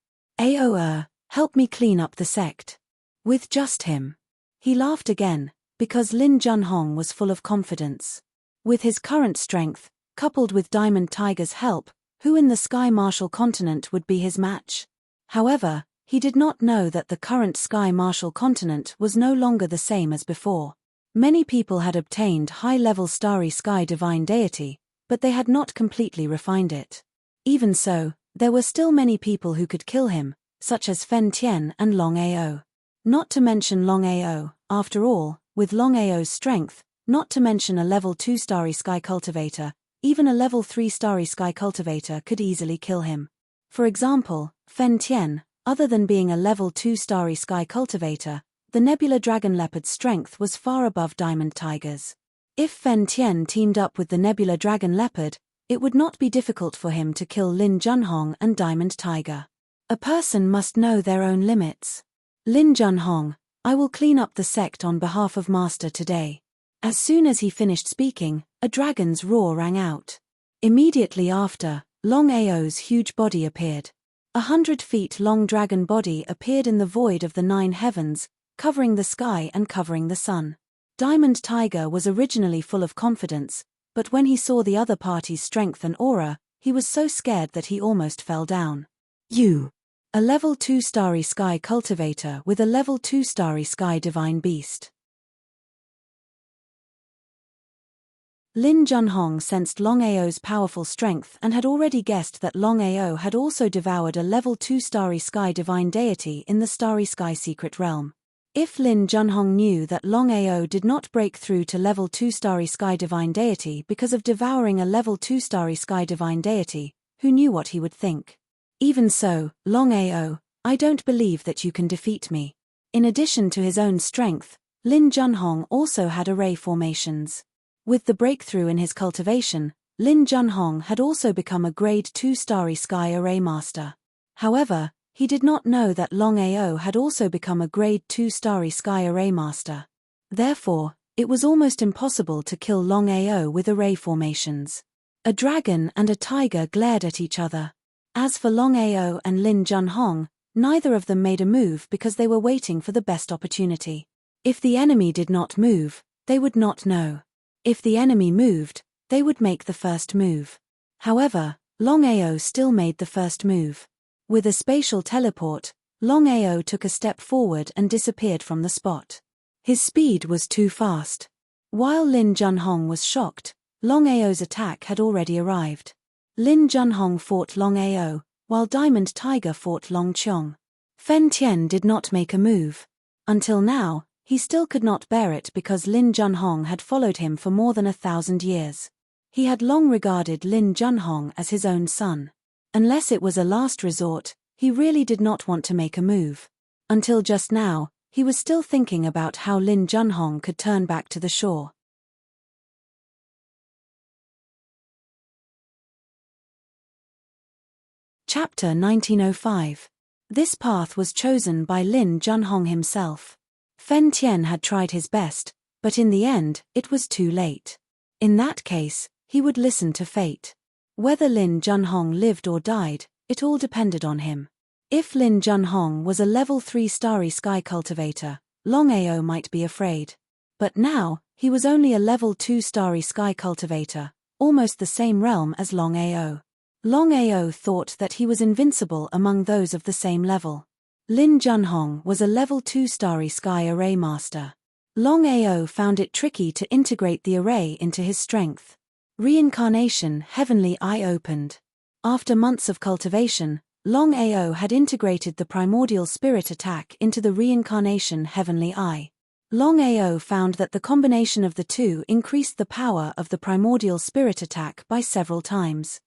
Help me clean up the sect. With just him. He laughed again, because Lin Junhong was full of confidence. With his current strength, coupled with Diamond Tiger's help, who in the Sky Marshal continent would be his match? However, he did not know that the current Sky Marshal continent was no longer the same as before. Many people had obtained high-level Starry Sky Divine Deity, but they had not completely refined it. Even so, there were still many people who could kill him, such as Fen Tian and Longao. Not to mention Longao, after all, with Longao's strength, not to mention a level 2 Starry Sky Cultivator, even a level 3 Starry Sky Cultivator could easily kill him. For example, Fen Tian, other than being a level 2 Starry Sky Cultivator, the Nebula Dragon Leopard's strength was far above Diamond Tiger's. If Fen Tian teamed up with the Nebula Dragon Leopard, it would not be difficult for him to kill Lin Junhong and Diamond Tiger. A person must know their own limits. Lin Junhong, I will clean up the sect on behalf of Master today. As soon as he finished speaking, a dragon's roar rang out. Immediately after, Longao's huge body appeared. 100 feet long dragon body appeared in the void of the 9 heavens, covering the sky and covering the sun. Diamond Tiger was originally full of confidence, but when he saw the other party's strength and aura, he was so scared that he almost fell down. You! A level 2 Starry Sky Cultivator with a level 2 Starry Sky Divine Beast. Lin Junhong sensed Longao's powerful strength and had already guessed that Longao had also devoured a level 2 Starry Sky Divine Deity in the Starry Sky Secret Realm. If Lin Junhong knew that Longao did not break through to level 2 Starry Sky Divine Deity because of devouring a level 2 Starry Sky Divine Deity, who knew what he would think? Even so, Longao, I don't believe that you can defeat me. In addition to his own strength, Lin Junhong also had array formations. With the breakthrough in his cultivation, Lin Junhong had also become a grade 2 Starry Sky Array Master. However, he did not know that Longao had also become a grade 2 Starry Sky Array Master. Therefore, it was almost impossible to kill Longao with array formations. A dragon and a tiger glared at each other. As for Longao and Lin Junhong, neither of them made a move because they were waiting for the best opportunity. If the enemy did not move, they would not know. If the enemy moved, they would make the first move. However, Longao still made the first move. With a spatial teleport, Longao took a step forward and disappeared from the spot. His speed was too fast. While Lin Junhong was shocked, Longao's attack had already arrived. Lin Junhong fought Longao, while Diamond Tiger fought Long Chong. Fen Tian did not make a move. Until now, he still could not bear it because Lin Junhong had followed him for more than 1,000 years. He had long regarded Lin Junhong as his own son. Unless it was a last resort, he really did not want to make a move. Until just now, he was still thinking about how Lin Junhong could turn back to the shore. Chapter 1905. This path was chosen by Lin Junhong himself. Fen Tian had tried his best, but in the end, it was too late. In that case, he would listen to fate. Whether Lin Junhong lived or died, it all depended on him. If Lin Junhong was a level 3 Starry Sky Cultivator, Longao might be afraid. But now, he was only a level 2 Starry Sky Cultivator, almost the same realm as Longao. Longao thought that he was invincible among those of the same level. Lin Junhong was a level 2 Starry Sky Array Master. Longao found it tricky to integrate the array into his strength. Reincarnation Heavenly Eye opened. After months of cultivation, Longao had integrated the Primordial Spirit attack into the Reincarnation Heavenly Eye. Longao found that the combination of the two increased the power of the Primordial Spirit attack by several times.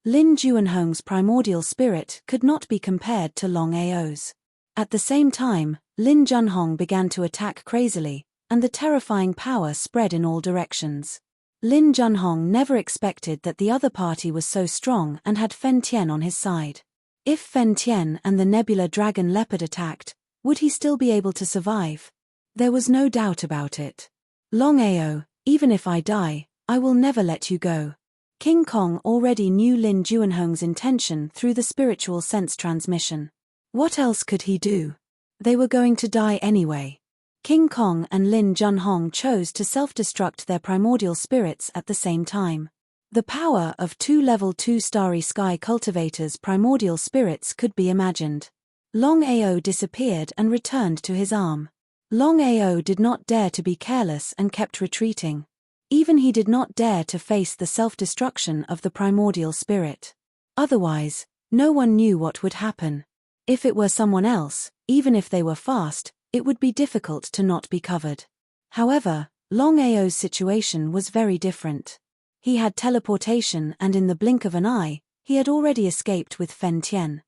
Lin Juanhong's Primordial Spirit could not be compared to Longao's. At the same time, Lin Junhong began to attack crazily, and the terrifying power spread in all directions. Lin Junhong never expected that the other party was so strong and had Fen Tian on his side. If Fen Tian and the Nebula Dragon Leopard attacked, would he still be able to survive? There was no doubt about it. Longao, even if I die, I will never let you go. King Kong already knew Lin Junhong's intention through the spiritual sense transmission. What else could he do? They were going to die anyway. King Kong and Lin Junhong chose to self-destruct their primordial spirits at the same time. The power of 2 level 2 Starry Sky cultivators' primordial spirits could be imagined. Longao disappeared and returned to his arm. Longao did not dare to be careless and kept retreating. Even he did not dare to face the self-destruction of the primordial spirit. Otherwise, no one knew what would happen. If it were someone else, even if they were fast, it would be difficult to not be covered. However, Longao's situation was very different. He had teleportation and in the blink of an eye, he had already escaped with Fen Tian.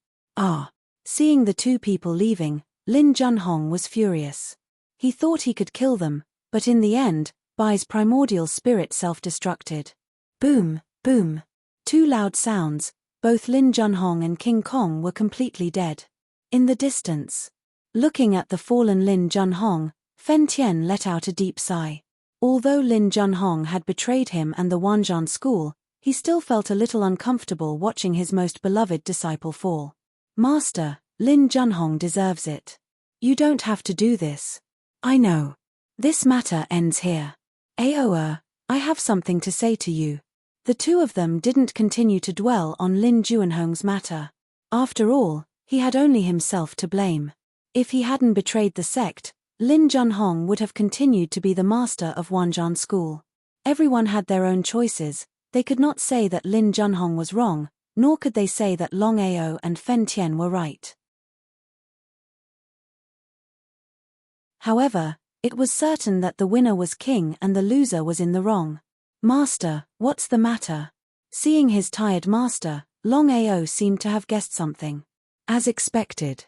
Seeing the two people leaving, Lin Junhong was furious. He thought he could kill them, but in the end, Bai's primordial spirit self-destructed. Boom, boom. 2 loud sounds, both Lin Junhong and King Kong were completely dead. In the distance, looking at the fallen Lin Junhong, Fen Tian let out a deep sigh. Although Lin Junhong had betrayed him and the Wanzhan school, he still felt a little uncomfortable watching his most beloved disciple fall. Master, Lin Junhong deserves it. You don't have to do this. I know. This matter ends here. I have something to say to you. The two of them didn't continue to dwell on Lin Junhong's matter. After all, he had only himself to blame. If he hadn't betrayed the sect, Lin Junhong would have continued to be the master of Wanzhan school. Everyone had their own choices. They could not say that Lin Junhong was wrong, nor could they say that Longao and Fen Tian were right. However, it was certain that the winner was king and the loser was in the wrong. Master, what's the matter? Seeing his tired master, Longao seemed to have guessed something. As expected.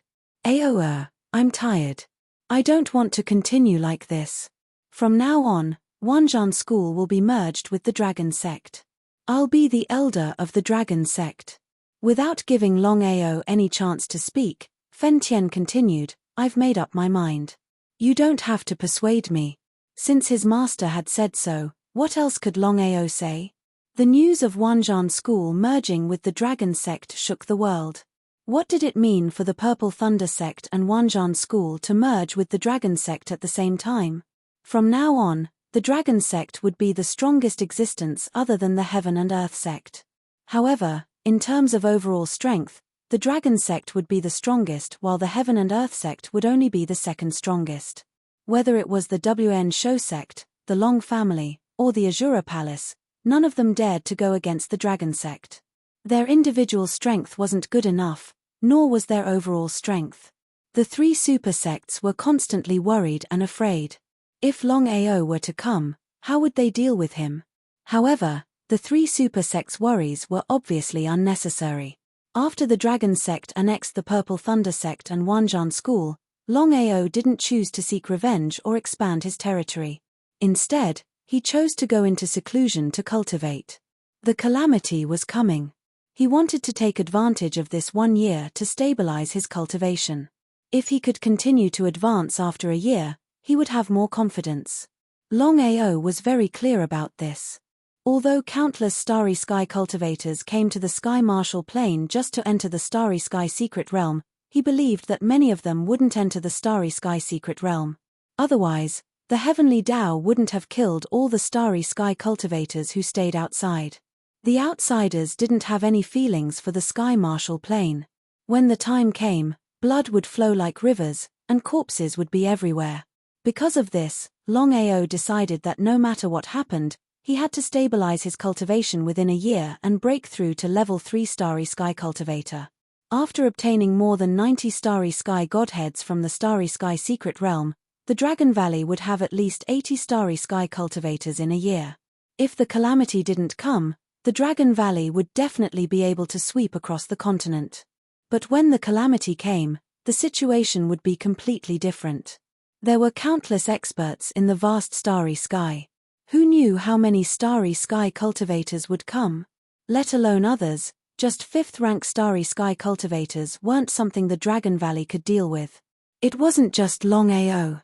I'm tired. I don't want to continue like this. From now on, Wanzhan school will be merged with the Dragon sect. I'll be the elder of the Dragon sect. Without giving Longao any chance to speak, Fen Tian continued, I've made up my mind. You don't have to persuade me. Since his master had said so, what else could Longao say? The news of Wanzhan school merging with the Dragon sect shook the world. What did it mean for the Purple Thunder sect and Wanzhan school to merge with the Dragon sect at the same time? From now on, the Dragon sect would be the strongest existence other than the Heaven and Earth sect. However, in terms of overall strength, the Dragon sect would be the strongest while the Heaven and Earth sect would only be the second strongest. Whether it was the WN Shou sect, the Long family, or the Azura Palace, none of them dared to go against the Dragon sect. Their individual strength wasn't good enough, nor was their overall strength. The 3 super sects were constantly worried and afraid. If Longao were to come, how would they deal with him? However, the 3 super sects' worries were obviously unnecessary. After the Dragon sect annexed the Purple Thunder sect and Wanzhan school, Longao didn't choose to seek revenge or expand his territory. Instead, he chose to go into seclusion to cultivate. The calamity was coming. He wanted to take advantage of this 1 year to stabilize his cultivation. If he could continue to advance after a year, he would have more confidence. Longao was very clear about this. Although countless Starry Sky cultivators came to the Sky Martial Plane just to enter the Starry Sky Secret Realm, he believed that many of them wouldn't enter the Starry Sky Secret Realm. Otherwise, the Heavenly Tao wouldn't have killed all the Starry Sky cultivators who stayed outside. The outsiders didn't have any feelings for the Sky Martial Plane. When the time came, blood would flow like rivers, and corpses would be everywhere. Because of this, Longao decided that no matter what happened, he had to stabilize his cultivation within a year and break through to level 3 Starry Sky Cultivator. After obtaining more than 90 Starry Sky Godheads from the Starry Sky Secret Realm, the Dragon Valley would have at least 80 Starry Sky Cultivators in a year. If the calamity didn't come, the Dragon Valley would definitely be able to sweep across the continent. But when the calamity came, the situation would be completely different. There were countless experts in the vast starry sky. Who knew how many starry sky cultivators would come? Let alone others, just fifth-rank starry sky cultivators weren't something the Dragon Valley could deal with. It wasn't just Longao.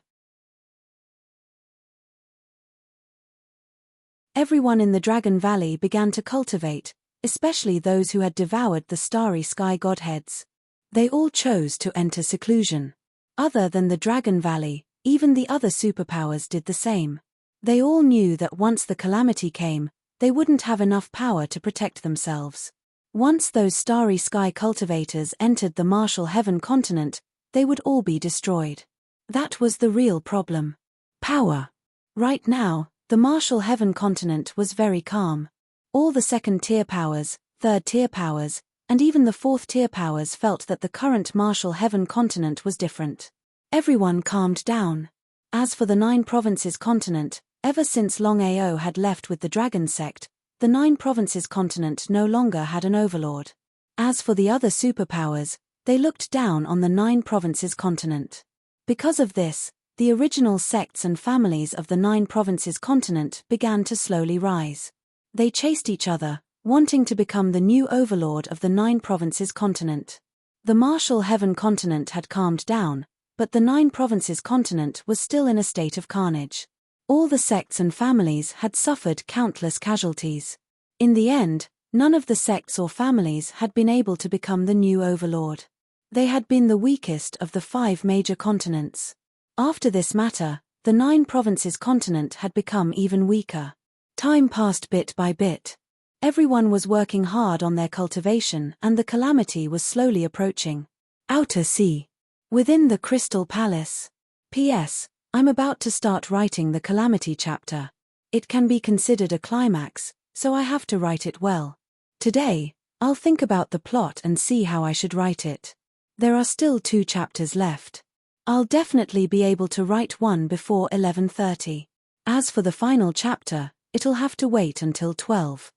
Everyone in the Dragon Valley began to cultivate, especially those who had devoured the starry sky godheads. They all chose to enter seclusion. Other than the Dragon Valley, even the other superpowers did the same. They all knew that once the calamity came, they wouldn't have enough power to protect themselves. Once those starry sky cultivators entered the Martial Heaven continent, they would all be destroyed. That was the real problem. Power. Right now, the Martial Heaven continent was very calm. All the second-tier powers, third-tier powers, and even the fourth-tier powers felt that the current Martial Heaven continent was different. Everyone calmed down. As for the 9 provinces continent, ever since Longao had left with the Dragon Sect, the 9 provinces continent no longer had an overlord. As for the other superpowers, they looked down on the 9 provinces continent. Because of this, the original sects and families of the 9 provinces continent began to slowly rise. They chased each other, wanting to become the new overlord of the 9 provinces continent. The Martial Heaven continent had calmed down, but the 9 provinces continent was still in a state of carnage. All the sects and families had suffered countless casualties. In the end, none of the sects or families had been able to become the new overlord. They had been the weakest of the 5 major continents. After this matter, the 9 provinces continent had become even weaker. Time passed bit by bit. Everyone was working hard on their cultivation and the calamity was slowly approaching. Outer Sea. Within the Crystal Palace. P.S. I'm about to start writing the calamity chapter. It can be considered a climax, so I have to write it well. Today, I'll think about the plot and see how I should write it. There are still 2 chapters left. I'll definitely be able to write one before 11:30. As for the final chapter, it'll have to wait until 12.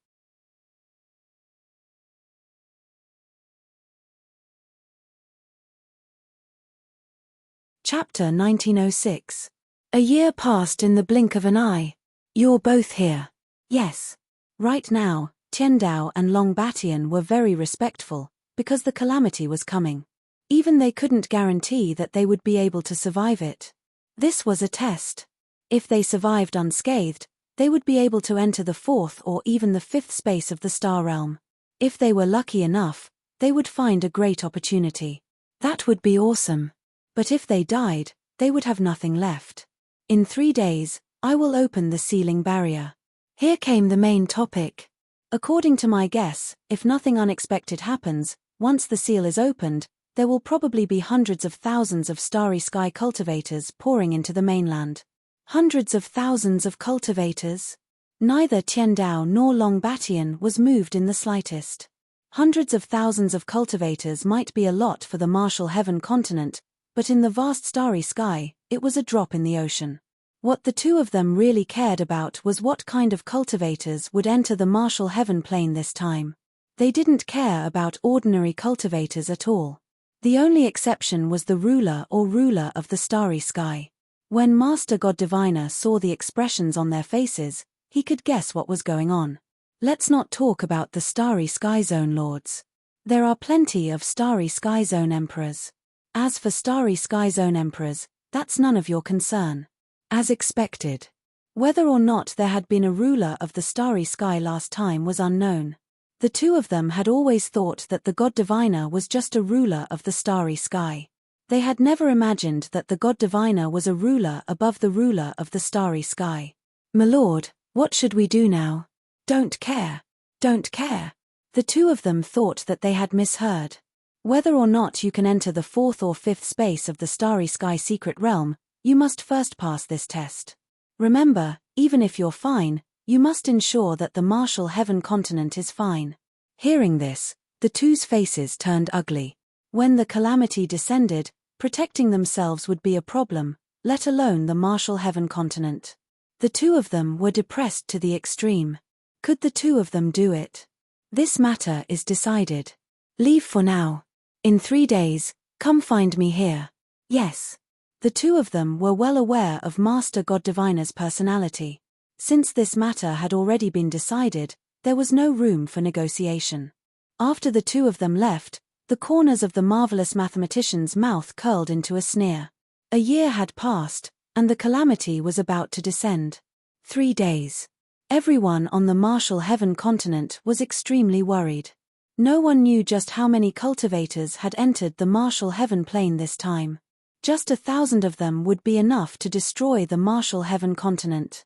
Chapter 1906. A year passed in the blink of an eye. You're both here. Yes. Right now, Tiandao and Long Batian were very respectful, because the calamity was coming. Even they couldn't guarantee that they would be able to survive it. This was a test. If they survived unscathed, they would be able to enter the 4th or even the 5th space of the Star Realm. If they were lucky enough, they would find a great opportunity. That would be awesome. But if they died, they would have nothing left. In 3 days, I will open the sealing barrier. Here came the main topic. According to my guess, if nothing unexpected happens, once the seal is opened, there will probably be hundreds of thousands of starry sky cultivators pouring into the mainland. Hundreds of thousands of cultivators? Neither Tiandao nor Long Batian was moved in the slightest. Hundreds of thousands of cultivators might be a lot for the Martial Heaven continent, but in the vast starry sky, it was a drop in the ocean. What the 2 of them really cared about was what kind of cultivators would enter the Martial Heaven plane this time. They didn't care about ordinary cultivators at all. The only exception was the ruler of the starry sky. When Master God Diviner saw the expressions on their faces, he could guess what was going on. Let's not talk about the starry sky zone lords. There are plenty of starry sky zone emperors. As for starry sky zone emperors, that's none of your concern. As expected. Whether or not there had been a ruler of the starry sky last time was unknown. The 2 of them had always thought that the God Diviner was just a ruler of the starry sky. They had never imagined that the God Diviner was a ruler above the ruler of the starry sky. My lord, what should we do now? Don't care. Don't care. The 2 of them thought that they had misheard. Whether or not you can enter the 4th or 5th space of the starry sky secret realm, you must first pass this test. Remember, even if you're fine, you must ensure that the Martial Heaven continent is fine. Hearing this, the 2's faces turned ugly. When the calamity descended, protecting themselves would be a problem, let alone the Martial Heaven continent. The 2 of them were depressed to the extreme. Could the 2 of them do it? This matter is decided. Leave for now. In 3 days, Come find me here. Yes. The two of them were well aware of Master God Diviner's personality. Since this matter had already been decided, there was no room for negotiation. After the two of them left, the corners of the marvelous mathematician's mouth curled into a sneer. A year had passed, and the calamity was about to descend. 3 days. Everyone on the Martial Heaven continent was extremely worried. No one knew just how many cultivators had entered the Martial Heaven plane this time. Just 1,000 of them would be enough to destroy the Martial Heaven continent.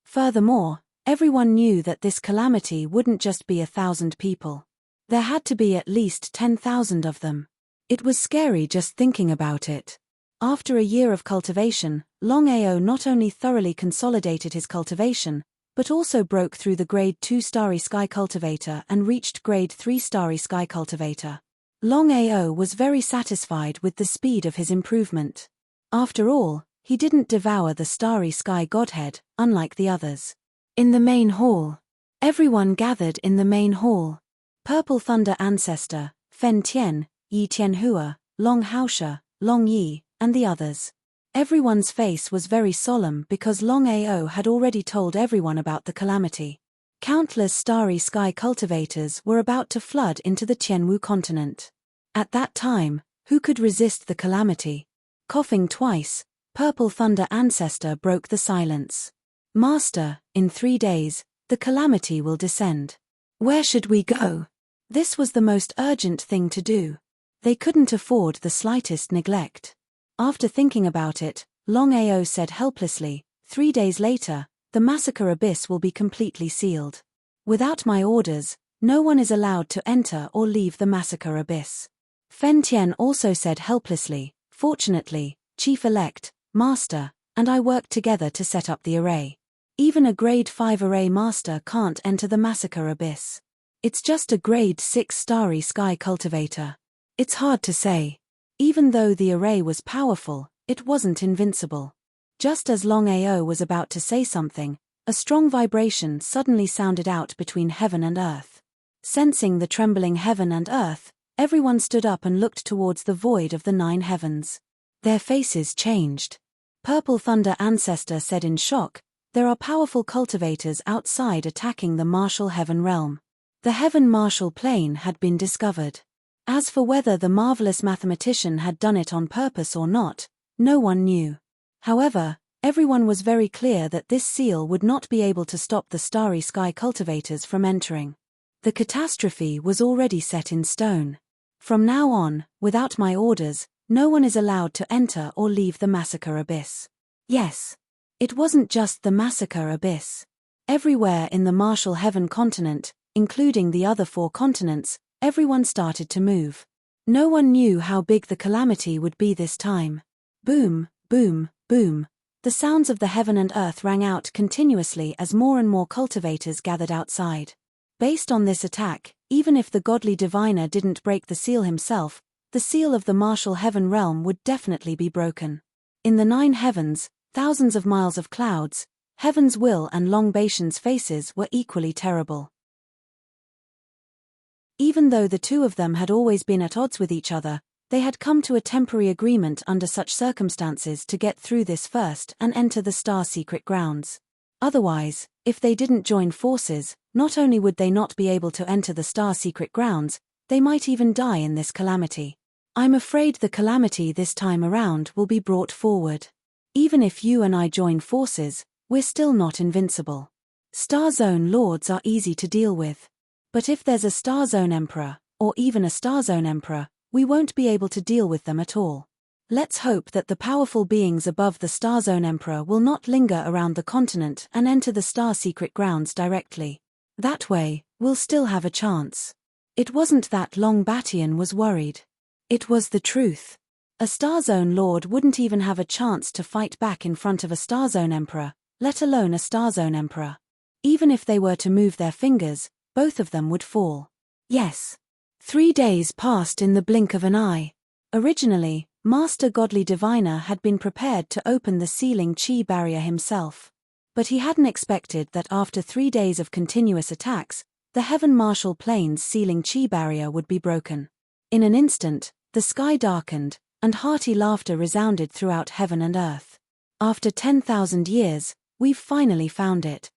Furthermore, everyone knew that this calamity wouldn't just be 1,000 people. There had to be at least 10,000 of them. It was scary just thinking about it. After a year of cultivation, Longao not only thoroughly consolidated his cultivation, but also broke through the Grade 2 Starry Sky Cultivator and reached Grade 3 Starry Sky Cultivator. Longao was very satisfied with the speed of his improvement. After all, he didn't devour the Starry Sky Godhead, unlike the others. In the main hall. Everyone gathered in the main hall. Purple Thunder Ancestor, Fen Tian, Yi Tianhua, Long Haosha, Long Yi, and the others. Everyone's face was very solemn because Longao had already told everyone about the calamity. Countless Starry Sky cultivators were about to flood into the Tianwu continent. At that time, who could resist the calamity? Coughing twice, Purple Thunder Ancestor broke the silence. Master, in 3 days, the calamity will descend. Where should we go? This was the most urgent thing to do. They couldn't afford the slightest neglect. After thinking about it, Longao said helplessly, 3 days later, the massacre abyss will be completely sealed. Without my orders, no one is allowed to enter or leave the massacre abyss. Fen Tian also said helplessly, fortunately, Chief-elect, Master, and I worked together to set up the array. Even a Grade 5 array master can't enter the massacre abyss. It's just a Grade 6 Starry Sky cultivator. It's hard to say. Even though the array was powerful, it wasn't invincible. Just as Longao was about to say something, a strong vibration suddenly sounded out between heaven and earth. Sensing the trembling heaven and earth, everyone stood up and looked towards the void of the 9 heavens. Their faces changed. Purple Thunder Ancestor said in shock, there are powerful cultivators outside attacking the Martial Heaven realm. The Heaven Martial Plane had been discovered. As for whether the marvelous mathematician had done it on purpose or not, no one knew. However, everyone was very clear that this seal would not be able to stop the Starry Sky cultivators from entering. The catastrophe was already set in stone. From now on, without my orders, no one is allowed to enter or leave the massacre abyss. Yes. It wasn't just the massacre abyss. Everywhere in the Martial Heaven continent, including the other 4 continents, everyone started to move. No one knew how big the calamity would be this time. Boom, boom, boom. The sounds of the heaven and earth rang out continuously as more and more cultivators gathered outside. Based on this attack, even if the godly diviner didn't break the seal himself, the seal of the Martial Heaven realm would definitely be broken. In the 9 heavens, thousands of miles of clouds, Heaven's Will and Longbation's faces were equally terrible. Even though the two of them had always been at odds with each other, they had come to a temporary agreement under such circumstances to get through this first and enter the Star Secret Grounds. Otherwise, if they didn't join forces, not only would they not be able to enter the Star Secret Grounds, they might even die in this calamity. I'm afraid the calamity this time around will be brought forward. Even if you and I join forces, we're still not invincible. Star Zone Lords are easy to deal with. But if there's a Star Zone Emperor, or even a Star Zone Emperor, we won't be able to deal with them at all. Let's hope that the powerful beings above the Star Zone Emperor will not linger around the continent and enter the Star Secret Grounds directly. That way, we'll still have a chance. It wasn't that Longbation was worried. It was the truth. A Star Zone Lord wouldn't even have a chance to fight back in front of a Star Zone Emperor, let alone a Star Zone Emperor. Even if they were to move their fingers, both of them would fall. Yes. 3 days passed in the blink of an eye. Originally, Master Godly Diviner had been prepared to open the sealing chi barrier himself. But he hadn't expected that after 3 days of continuous attacks, the Heaven Martial Plane's sealing chi barrier would be broken. In an instant, the sky darkened, and hearty laughter resounded throughout heaven and earth. After 10,000 years, we've finally found it.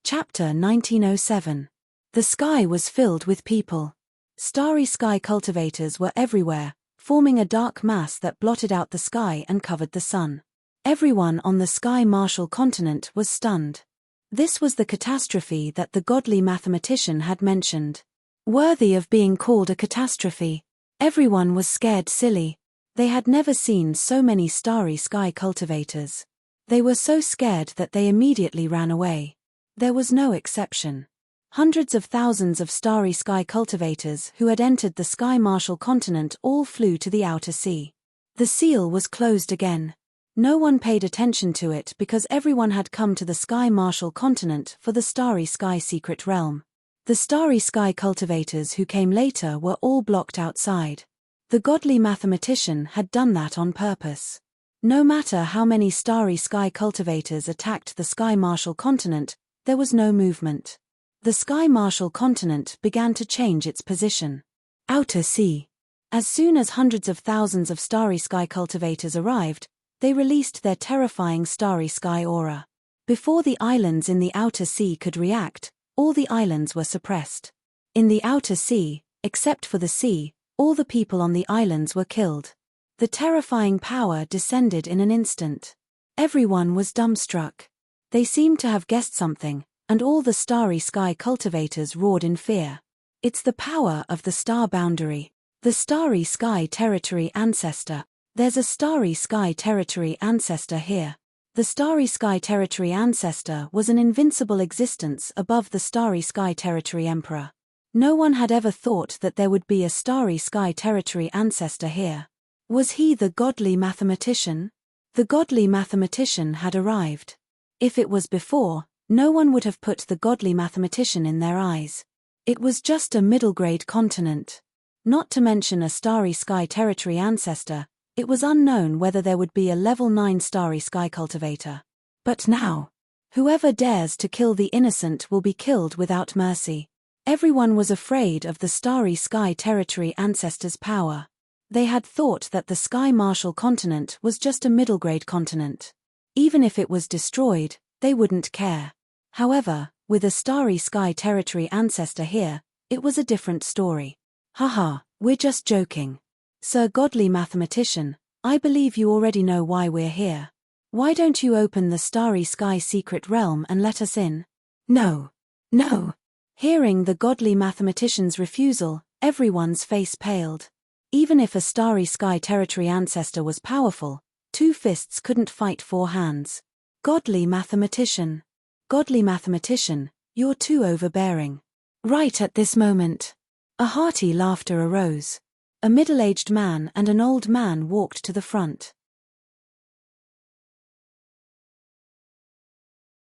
Chapter 1907. The sky was filled with people. Starry sky cultivators were everywhere, forming a dark mass that blotted out the sky and covered the sun. Everyone on the Sky Marshal continent was stunned. This was the catastrophe that the godly mathematician had mentioned. Worthy of being called a catastrophe. Everyone was scared silly. They had never seen so many starry sky cultivators. They were so scared that they immediately ran away. There was no exception. Hundreds of thousands of starry sky cultivators who had entered the Sky Marshal continent all flew to the outer sea. The seal was closed again. No one paid attention to it because everyone had come to the Sky Marshal continent for the Starry Sky secret realm. The starry sky cultivators who came later were all blocked outside. The godly mathematician had done that on purpose. No matter how many starry sky cultivators attacked the Sky Marshal continent, there was no movement. The Sky Marshal continent began to change its position. Outer sea. As soon as hundreds of thousands of starry sky cultivators arrived, they released their terrifying starry sky aura. Before the islands in the outer sea could react, all the islands were suppressed. In the outer sea, except for the sea, all the people on the islands were killed. The terrifying power descended in an instant. Everyone was dumbstruck. They seemed to have guessed something, and all the starry sky cultivators roared in fear. It's the power of the star boundary. The starry sky territory ancestor. There's a starry sky territory ancestor here. The starry sky territory ancestor was an invincible existence above the starry sky territory emperor. No one had ever thought that there would be a starry sky territory ancestor here. Was he the godly mathematician? The godly mathematician had arrived. If it was before, no one would have put the godly mathematician in their eyes. It was just a middle-grade continent. Not to mention a starry sky territory ancestor, it was unknown whether there would be a level 9 starry sky cultivator. But now, whoever dares to kill the innocent will be killed without mercy. Everyone was afraid of the starry sky territory ancestor's power. They had thought that the Sky Marshal continent was just a middle-grade continent. Even if it was destroyed, they wouldn't care. However, with a starry sky territory ancestor here, it was a different story. Haha, we're just joking. Sir Godly Mathematician, I believe you already know why we're here. Why don't you open the starry sky secret realm and let us in? No. No. Hearing the Godly Mathematician's refusal, everyone's face paled. Even if a starry sky territory ancestor was powerful, 2 fists couldn't fight 4 hands. Godly Mathematician. Godly Mathematician, you're too overbearing. Right at this moment, a hearty laughter arose. A middle-aged man and an old man walked to the front.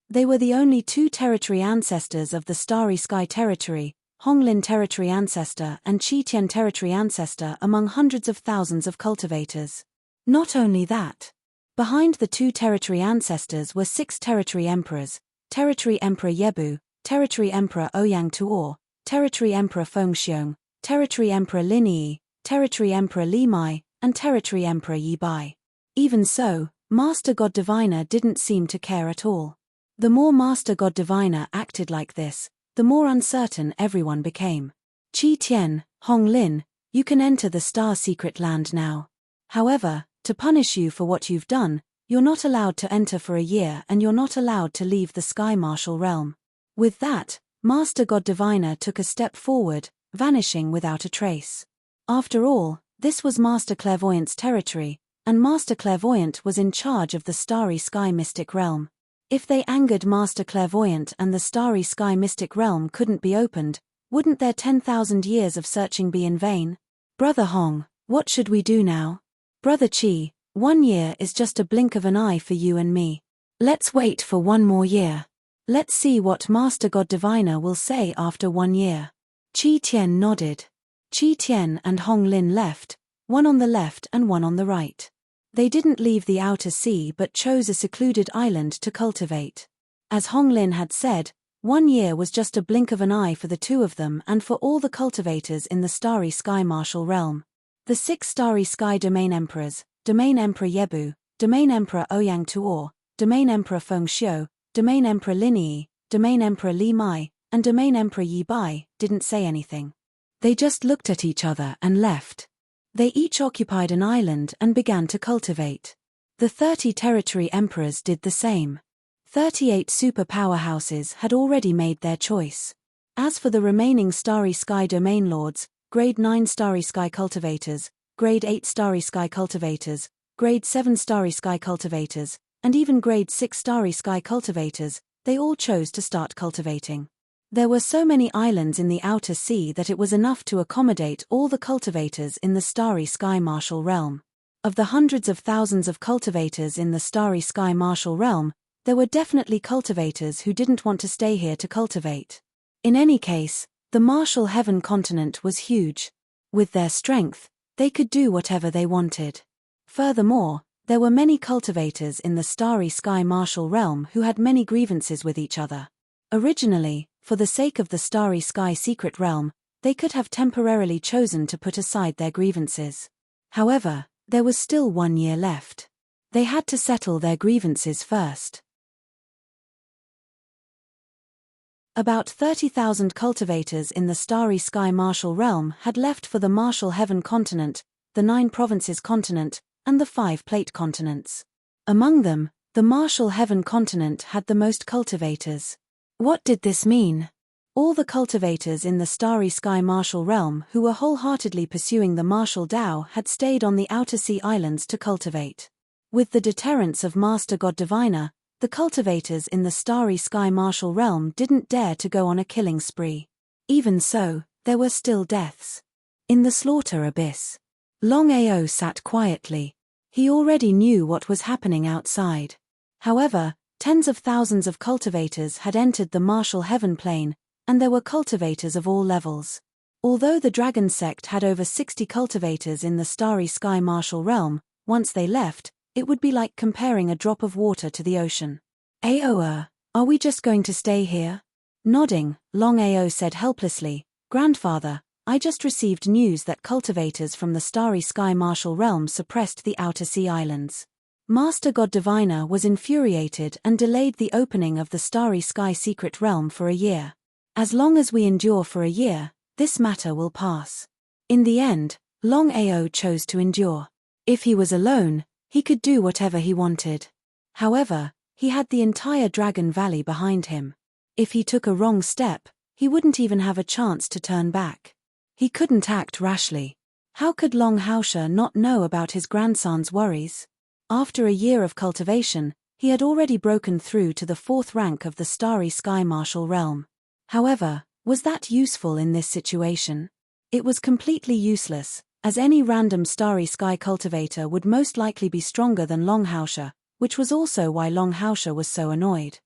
They were the only 2 territory ancestors of the Starry Sky Territory, Honglin Territory Ancestor and Chi-Tien Territory Ancestor among hundreds of thousands of cultivators. Not only that. Behind the 2 territory ancestors were 6 territory emperors, Territory Emperor Yebu, Territory Emperor Ouyang Tuor, Territory Emperor Fengxiong, Territory Emperor Linyi, Territory Emperor Li Mai, and Territory Emperor Yi Bai. Even so, Master God Diviner didn't seem to care at all. The more Master God Diviner acted like this, the more uncertain everyone became. Chi-Tien, Hong Lin, you can enter the Star Secret Land now. However, to punish you for what you've done, you're not allowed to enter for a year and you're not allowed to leave the Sky Marshal realm. With that, Master God Diviner took a step forward, vanishing without a trace. After all, this was Master Clairvoyant's territory, and Master Clairvoyant was in charge of the Starry Sky Mystic Realm. If they angered Master Clairvoyant and the Starry Sky Mystic Realm couldn't be opened, wouldn't their 10,000 years of searching be in vain? Brother Hong, what should we do now? Brother Chi, 1 year is just a blink of an eye for you and me. Let's wait for 1 more year. Let's see what Master God Diviner will say after 1 year. Chi-Tien nodded. Chi-Tien and Hong Lin left, one on the left and one on the right. They didn't leave the outer sea but chose a secluded island to cultivate. As Hong Lin had said, 1 year was just a blink of an eye for the two of them and for all the cultivators in the Starry Sky Martial Realm. The 6 Starry Sky Domain Emperors, Domain Emperor Yebu, Domain Emperor Ouyang Tuor, Domain Emperor Feng Xiu, Domain Emperor Lin Yi, Domain Emperor Li Mai, and Domain Emperor Yi Bai, didn't say anything. They just looked at each other and left. They each occupied an island and began to cultivate. The 30 territory emperors did the same. 38 super powerhouses had already made their choice. As for the remaining Starry Sky Domain Lords, Grade 9 Starry Sky Cultivators, Grade 8 Starry Sky Cultivators, Grade 7 Starry Sky Cultivators, and even Grade 6 Starry Sky Cultivators, they all chose to start cultivating. There were so many islands in the outer sea that it was enough to accommodate all the cultivators in the Starry Sky Martial Realm. Of the hundreds of thousands of cultivators in the Starry Sky Martial Realm, there were definitely cultivators who didn't want to stay here to cultivate. In any case, the Martial Heaven continent was huge. With their strength, they could do whatever they wanted. Furthermore, there were many cultivators in the Starry Sky Martial Realm who had many grievances with each other. Originally, for the sake of the Starry Sky Secret Realm, they could have temporarily chosen to put aside their grievances. However, there was still 1 year left. They had to settle their grievances first. About 30,000 cultivators in the Starry Sky Martial Realm had left for the Martial Heaven continent, the 9 provinces continent, and the 5 plate continents. Among them, the Martial Heaven continent had the most cultivators. What did this mean? All the cultivators in the Starry Sky Martial Realm who were wholeheartedly pursuing the Martial Dao had stayed on the Outer Sea Islands to cultivate. With the deterrence of Master God Diviner, the cultivators in the Starry Sky Martial Realm didn't dare to go on a killing spree. Even so, there were still deaths. In the slaughter abyss, Longao sat quietly. He already knew what was happening outside. However, tens of thousands of cultivators had entered the Martial Heaven plane, and there were cultivators of all levels. Although the Dragon Sect had over 60 cultivators in the Starry Sky Martial Realm, once they left, it would be like comparing a drop of water to the ocean. Are we just going to stay here? Nodding, Longao said helplessly, Grandfather, I just received news that cultivators from the Starry Sky Martial Realm suppressed the Outer Sea Islands. Master God Diviner was infuriated and delayed the opening of the Starry Sky Secret Realm for a year. As long as we endure for a year, this matter will pass. In the end, Longao chose to endure. If he was alone, he could do whatever he wanted. However, he had the entire Dragon Valley behind him. If he took a wrong step, he wouldn't even have a chance to turn back. He couldn't act rashly. How could Longao not know about his grandson's worries? After a year of cultivation, he had already broken through to the 4th rank of the Starry Sky Martial Realm. However, was that useful in this situation? It was completely useless, as any random Starry Sky cultivator would most likely be stronger than Longao, which was also why Longao was so annoyed.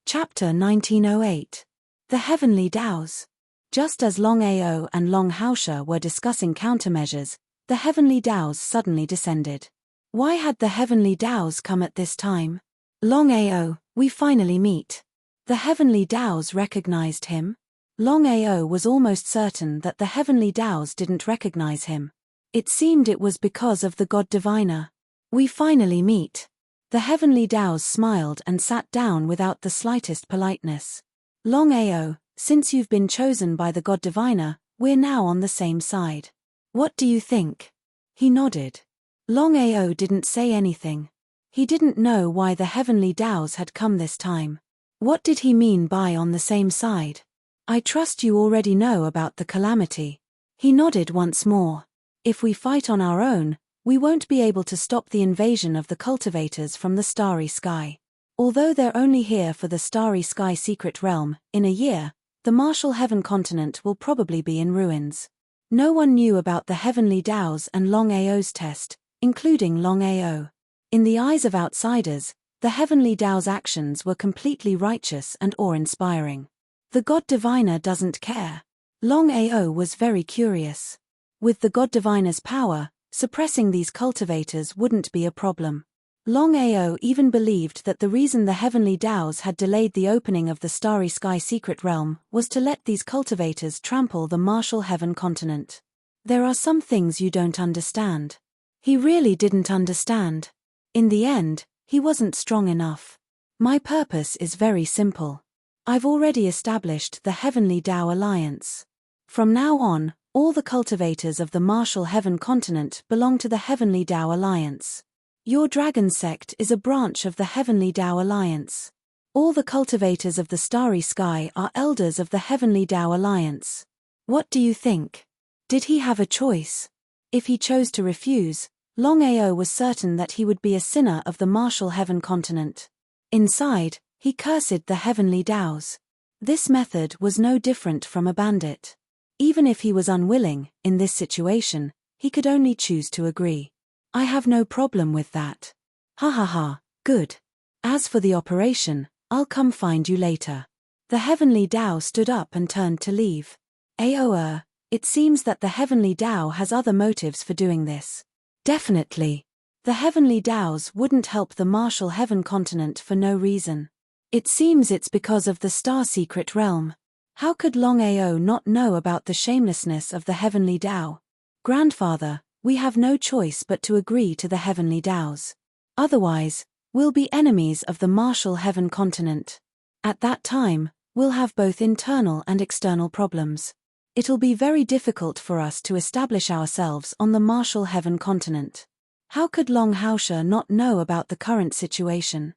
Chapter 1908. The Heavenly Daos. Just as Longao and Longao were discussing countermeasures, the Heavenly Daos suddenly descended. Why had the Heavenly Daos come at this time? Longao, we finally meet. The Heavenly Daos recognized him. Longao was almost certain that the Heavenly Daos didn't recognize him. It seemed it was because of the God Diviner. We finally meet. The Heavenly Daos smiled and sat down without the slightest politeness. Longao, since you've been chosen by the God Diviner, we're now on the same side. What do you think? He nodded. Longao didn't say anything. He didn't know why the Heavenly Daos had come this time. What did he mean by on the same side? I trust you already know about the calamity. He nodded once more. If we fight on our own, we won't be able to stop the invasion of the cultivators from the Starry Sky. Although they're only here for the Starry Sky Secret Realm, in a year, the Martial Heaven continent will probably be in ruins. No one knew about the Heavenly Daos and Longao's test, including Longao. In the eyes of outsiders, the Heavenly Dao's actions were completely righteous and awe-inspiring. The God Diviner doesn't care. Longao was very curious. With the God Diviner's power, suppressing these cultivators wouldn't be a problem. Longao even believed that the reason the heavenly Daos had delayed the opening of the Starry Sky secret realm was to let these cultivators trample the martial heaven continent. There are some things you don't understand. He really didn't understand. In the end, he wasn't strong enough. My purpose is very simple. I've already established the Heavenly Dao Alliance. From now on, all the cultivators of the martial heaven continent belong to the Heavenly Dao Alliance. Your dragon sect is a branch of the Heavenly Dao Alliance. All the cultivators of the Starry Sky are elders of the Heavenly Dao Alliance. What do you think? Did he have a choice? If he chose to refuse, Longao was certain that he would be a sinner of the martial heaven continent. Inside, he cursed the Heavenly Daos. This method was no different from a bandit. Even if he was unwilling, in this situation, he could only choose to agree. I have no problem with that. Ha ha ha, good. As for the operation, I'll come find you later. The Heavenly Dao stood up and turned to leave. It seems that the Heavenly Dao has other motives for doing this. Definitely. The Heavenly Daos wouldn't help the martial heaven continent for no reason. It seems it's because of the Star Secret Realm. How could Longao not know about the shamelessness of the Heavenly Dao? Grandfather, we have no choice but to agree to the Heavenly Daos. Otherwise, we'll be enemies of the martial heaven continent. At that time, we'll have both internal and external problems. It'll be very difficult for us to establish ourselves on the martial heaven continent. How could Longao not know about the current situation?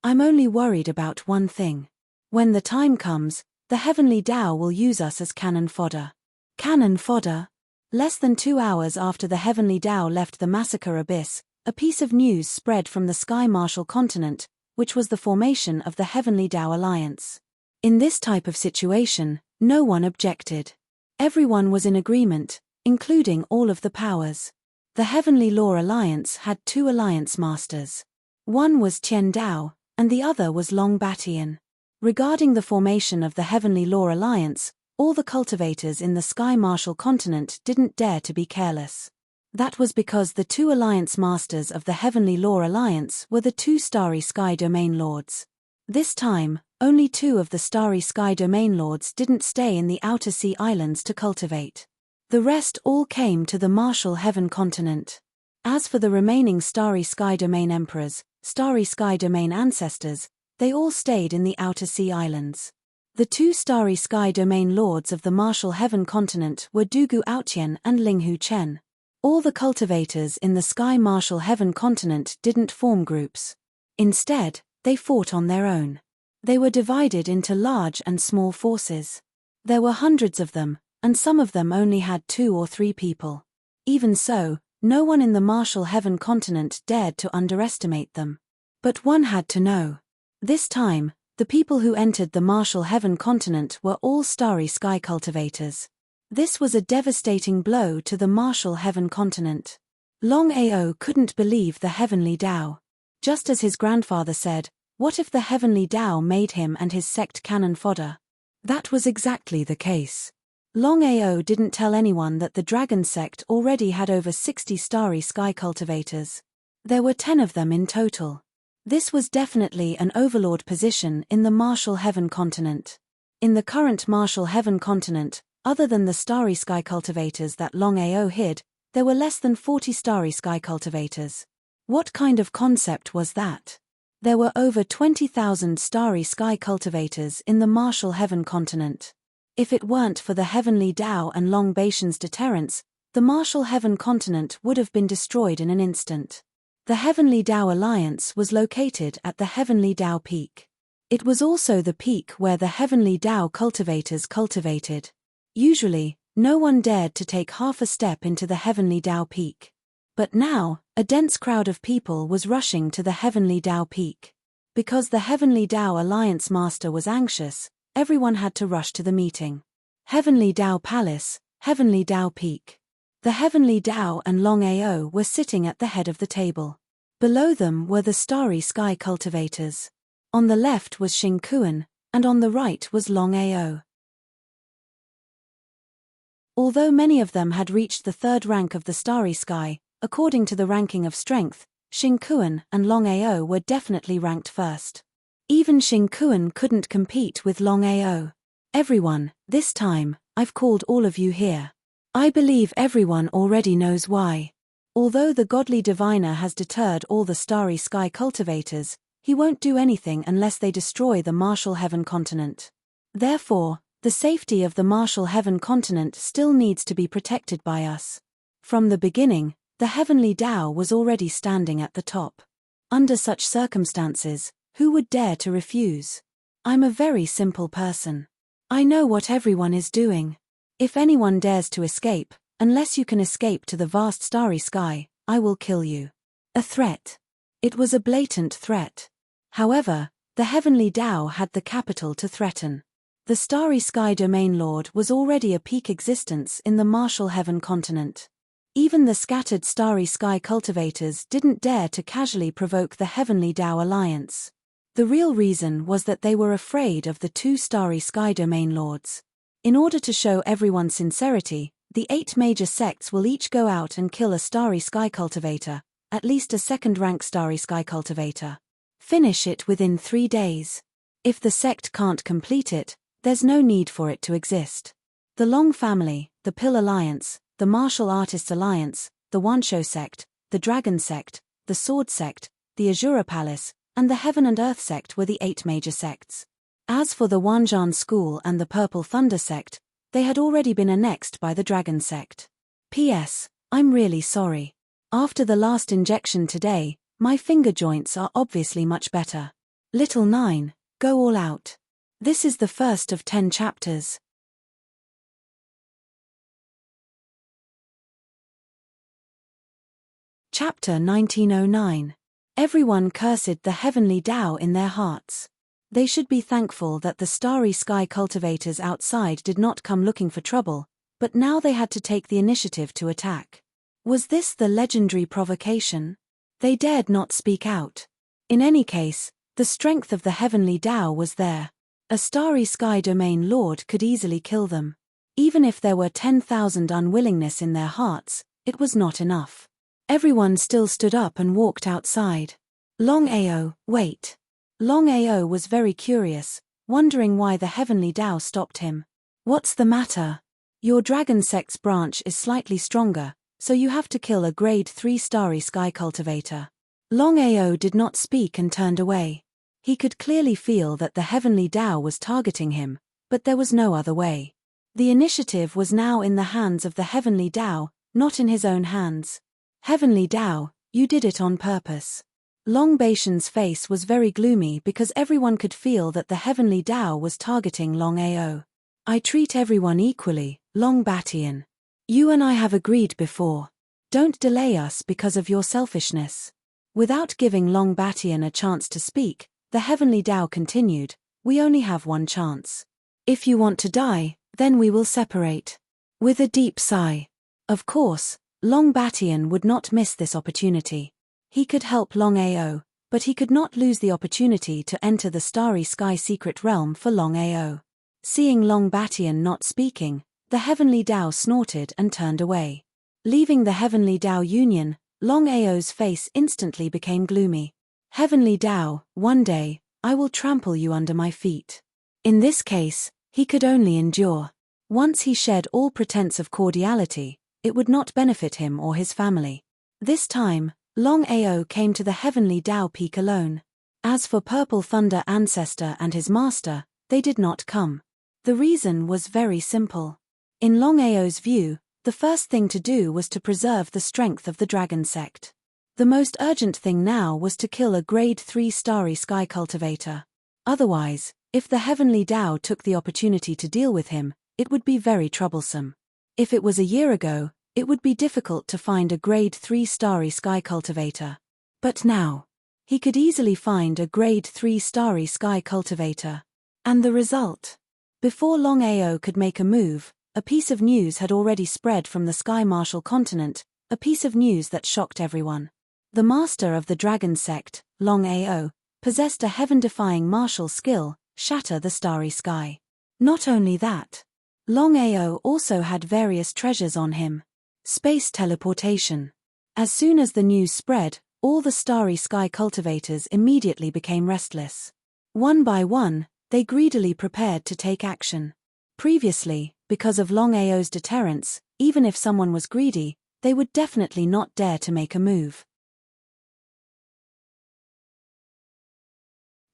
I'm only worried about one thing. When the time comes, the Heavenly Dao will use us as cannon fodder. Cannon fodder? Less than 2 hours after the Heavenly Dao left the massacre abyss, a piece of news spread from the Sky Martial continent, which was the formation of the Heavenly Dao Alliance. In this type of situation, no one objected. Everyone was in agreement, including all of the powers. The Heavenly Law Alliance had 2 alliance masters. One was Tian Dao, and the other was Long Batian. Regarding the formation of the Heavenly Law Alliance, all the cultivators in the Sky Martial continent didn't dare to be careless. That was because the 2 alliance masters of the Heavenly Law Alliance were the 2 Starry Sky Domain Lords. This time, only 2 of the Starry Sky Domain Lords didn't stay in the Outer Sea Islands to cultivate. The rest all came to the Martial Heaven continent. As for the remaining Starry Sky Domain Emperors, Starry Sky Domain Ancestors, they all stayed in the Outer Sea Islands. The 2 Starry Sky Domain Lords of the Martial Heaven continent were Dugu Aotian and Linghu Chen. All the cultivators in the Sky Martial Heaven continent didn't form groups. Instead, they fought on their own. They were divided into large and small forces. There were hundreds of them, and some of them only had 2 or 3 people. Even so, no one in the Martial Heaven continent dared to underestimate them. But one had to know. This time, the people who entered the Martial Heaven continent were all Starry Sky cultivators. This was a devastating blow to the Martial Heaven continent. Longao couldn't believe the Heavenly Dao. Just as his grandfather said, what if the Heavenly Dao made him and his sect cannon fodder? That was exactly the case. Longao didn't tell anyone that the Dragon sect already had over 60 Starry Sky cultivators. There were 10 of them in total. This was definitely an overlord position in the Martial Heaven continent. In the current Martial Heaven continent, other than the Starry Sky cultivators that Longao hid, there were less than 40 Starry Sky cultivators. What kind of concept was that? There were over 20,000 Starry Sky cultivators in the Martial Heaven continent. If it weren't for the Heavenly Dao and Long Batian's deterrence, the Martial Heaven continent would have been destroyed in an instant. The Heavenly Dao Alliance was located at the Heavenly Dao Peak. It was also the peak where the Heavenly Dao cultivators cultivated. Usually, no one dared to take half a step into the Heavenly Dao Peak. But now, a dense crowd of people was rushing to the Heavenly Dao Peak. Because the Heavenly Dao Alliance Master was anxious, everyone had to rush to the meeting. Heavenly Dao Palace, Heavenly Dao Peak. The Heavenly Dao and Longao were sitting at the head of the table. Below them were the Starry Sky cultivators. On the left was Xing Kuan, and on the right was Longao. Although many of them had reached the 3rd rank of the Starry Sky, According to the ranking of strength, Xingkuan and Longao were definitely ranked first. Even Xingkuan couldn't compete with Longao. Everyone, this time, I've called all of you here. I believe everyone already knows why. Although the godly diviner has deterred all the starry sky cultivators, he won't do anything unless they destroy the martial heaven continent. Therefore, the safety of the martial heaven continent still needs to be protected by us. From the beginning, the heavenly Tao was already standing at the top. Under such circumstances, who would dare to refuse? I'm a very simple person. I know what everyone is doing. If anyone dares to escape, unless you can escape to the vast starry sky, I will kill you. A threat. It was a blatant threat. However, the heavenly Tao had the capital to threaten. The starry sky domain lord was already a peak existence in the martial heaven continent. Even the scattered starry sky cultivators didn't dare to casually provoke the heavenly Tao alliance. The real reason was that they were afraid of the two starry sky domain lords. In order to show everyone's sincerity, the 8 major sects will each go out and kill a starry sky cultivator, at least a second-rank starry sky cultivator. Finish it within 3 days. If the sect can't complete it, there's no need for it to exist. The Long family, the Pill Alliance, the Martial Artists Alliance, the Wanshou sect, the Dragon sect, the Sword sect, the Azura Palace, and the Heaven and Earth sect were the 8 major sects. As for the Wanzhan School and the Purple Thunder sect, they had already been annexed by the Dragon sect. P.S. I'm really sorry. After the last injection today, my finger joints are obviously much better. Little 9, go all out. This is the first of 10 chapters. Chapter 1909. Everyone cursed the heavenly Tao in their hearts. They should be thankful that the starry sky cultivators outside did not come looking for trouble, but now they had to take the initiative to attack. Was this the legendary provocation? They dared not speak out. In any case, the strength of the heavenly Tao was there. A starry sky domain lord could easily kill them. Even if there were 10,000 unwillingness in their hearts, it was not enough. Everyone still stood up and walked outside. Longao, wait. Longao was very curious, wondering why the heavenly Tao stopped him. What's the matter? Your dragon sect's branch is slightly stronger, so you have to kill a grade 3 starry sky cultivator. Longao did not speak and turned away. He could clearly feel that the heavenly Tao was targeting him, but there was no other way. The initiative was now in the hands of the heavenly Tao, not in his own hands. Heavenly Tao, you did it on purpose. Long Baishan's face was very gloomy because everyone could feel that the heavenly Tao was targeting Longao. I treat everyone equally, Long Batian. You and I have agreed before. Don't delay us because of your selfishness. Without giving Long Batian a chance to speak, the heavenly Tao continued, we only have one chance. If you want to die, then we will separate. With a deep sigh. Of course, Long Batian would not miss this opportunity. He could help Longao, but he could not lose the opportunity to enter the starry sky secret realm for Longao. Seeing Long Batian not speaking, the heavenly Tao snorted and turned away. Leaving the heavenly Tao union, Longao's face instantly became gloomy. Heavenly Tao, one day, I will trample you under my feet. In this case, he could only endure. Once he shed all pretense of cordiality, it would not benefit him or his family. This time, Longao came to the heavenly Tao peak alone. As for Purple Thunder Ancestor and his master, they did not come. The reason was very simple. In Longao's view, the first thing to do was to preserve the strength of the Dragon sect. The most urgent thing now was to kill a grade 3 starry sky cultivator. Otherwise, if the heavenly Tao took the opportunity to deal with him, it would be very troublesome. If it was a year ago, it would be difficult to find a grade 3 starry sky cultivator. But now, he could easily find a grade 3 starry sky cultivator. And the result? Before Longao could make a move, a piece of news had already spread from the Sky Martial continent, a piece of news that shocked everyone. The master of the Dragon sect, Longao, possessed a heaven-defying martial skill, shatter the starry sky. Not only that, Longao also had various treasures on him. Space teleportation. As soon as the news spread, all the starry sky cultivators immediately became restless. One by one, they greedily prepared to take action. Previously, because of Longao's deterrence, even if someone was greedy, they would definitely not dare to make a move.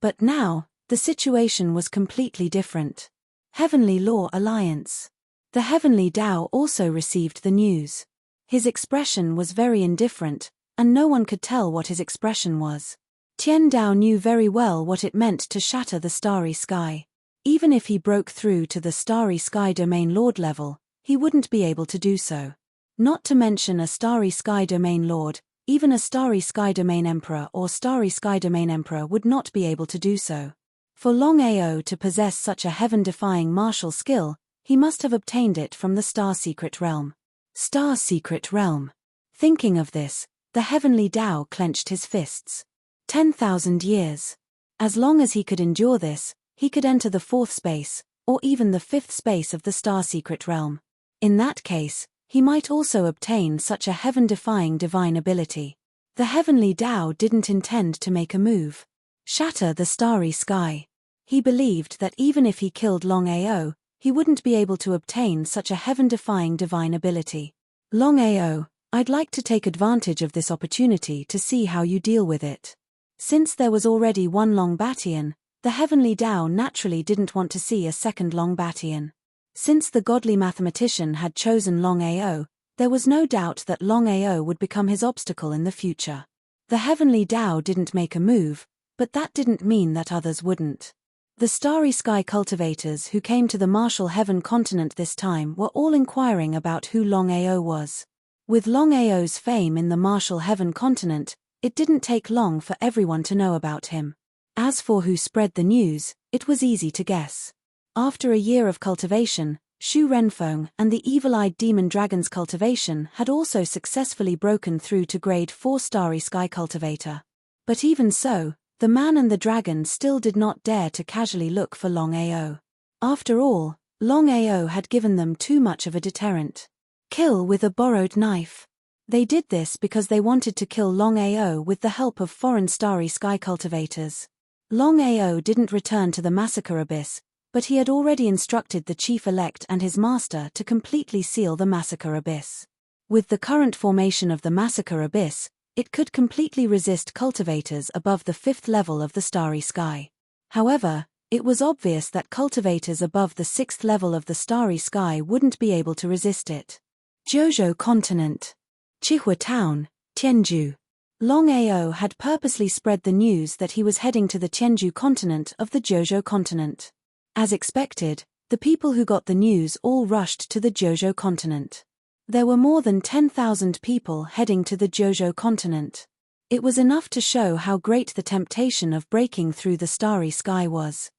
But now, the situation was completely different. Heavenly Law Alliance. The Heavenly Tao also received the news. His expression was very indifferent, and no one could tell what his expression was. Tian Dao knew very well what it meant to shatter the starry sky. Even if he broke through to the starry sky domain lord level, he wouldn't be able to do so. Not to mention a starry sky domain lord, even a starry sky domain emperor or starry sky domain emperor would not be able to do so. For Longao to possess such a heaven-defying martial skill, he must have obtained it from the Star Secret Realm. Star Secret Realm. Thinking of this, the Heavenly Tao clenched his fists. 10,000 years. As long as he could endure this, he could enter the fourth space, or even the fifth space of the Star Secret Realm. In that case, he might also obtain such a heaven-defying divine ability. The Heavenly Tao didn't intend to make a move. Shatter the starry sky. He believed that even if he killed Longao, he wouldn't be able to obtain such a heaven-defying divine ability. Longao, I'd like to take advantage of this opportunity to see how you deal with it. Since there was already one Longbatian, the Heavenly Tao naturally didn't want to see a second Longbatian. Since the godly mathematician had chosen Longao, there was no doubt that Longao would become his obstacle in the future. The Heavenly Tao didn't make a move, but that didn't mean that others wouldn't. The starry sky cultivators who came to the Martial Heaven continent this time were all inquiring about who Longao was. With Longao's fame in the Martial Heaven continent, it didn't take long for everyone to know about him. As for who spread the news, it was easy to guess. After a year of cultivation, Shu Renfeng and the evil-eyed demon dragon's cultivation had also successfully broken through to grade 4 starry sky cultivator. But even so, the man and the dragon still did not dare to casually look for Longao. After all, Longao had given them too much of a deterrent. Kill with a borrowed knife. They did this because they wanted to kill Longao with the help of foreign starry sky cultivators. Longao didn't return to the massacre abyss, but he had already instructed the chief-elect and his master to completely seal the massacre abyss. With the current formation of the massacre abyss, it could completely resist cultivators above the 5th level of the starry sky. However, it was obvious that cultivators above the 6th level of the starry sky wouldn't be able to resist it. Zhozhou Continent. Chihua Town, Tianzhu. Longao had purposely spread the news that he was heading to the Tianzhu continent of the Zhozhou continent. As expected, the people who got the news all rushed to the Zhozhou continent. There were more than 10,000 people heading to the Zhozhou continent. It was enough to show how great the temptation of breaking through the starry sky was.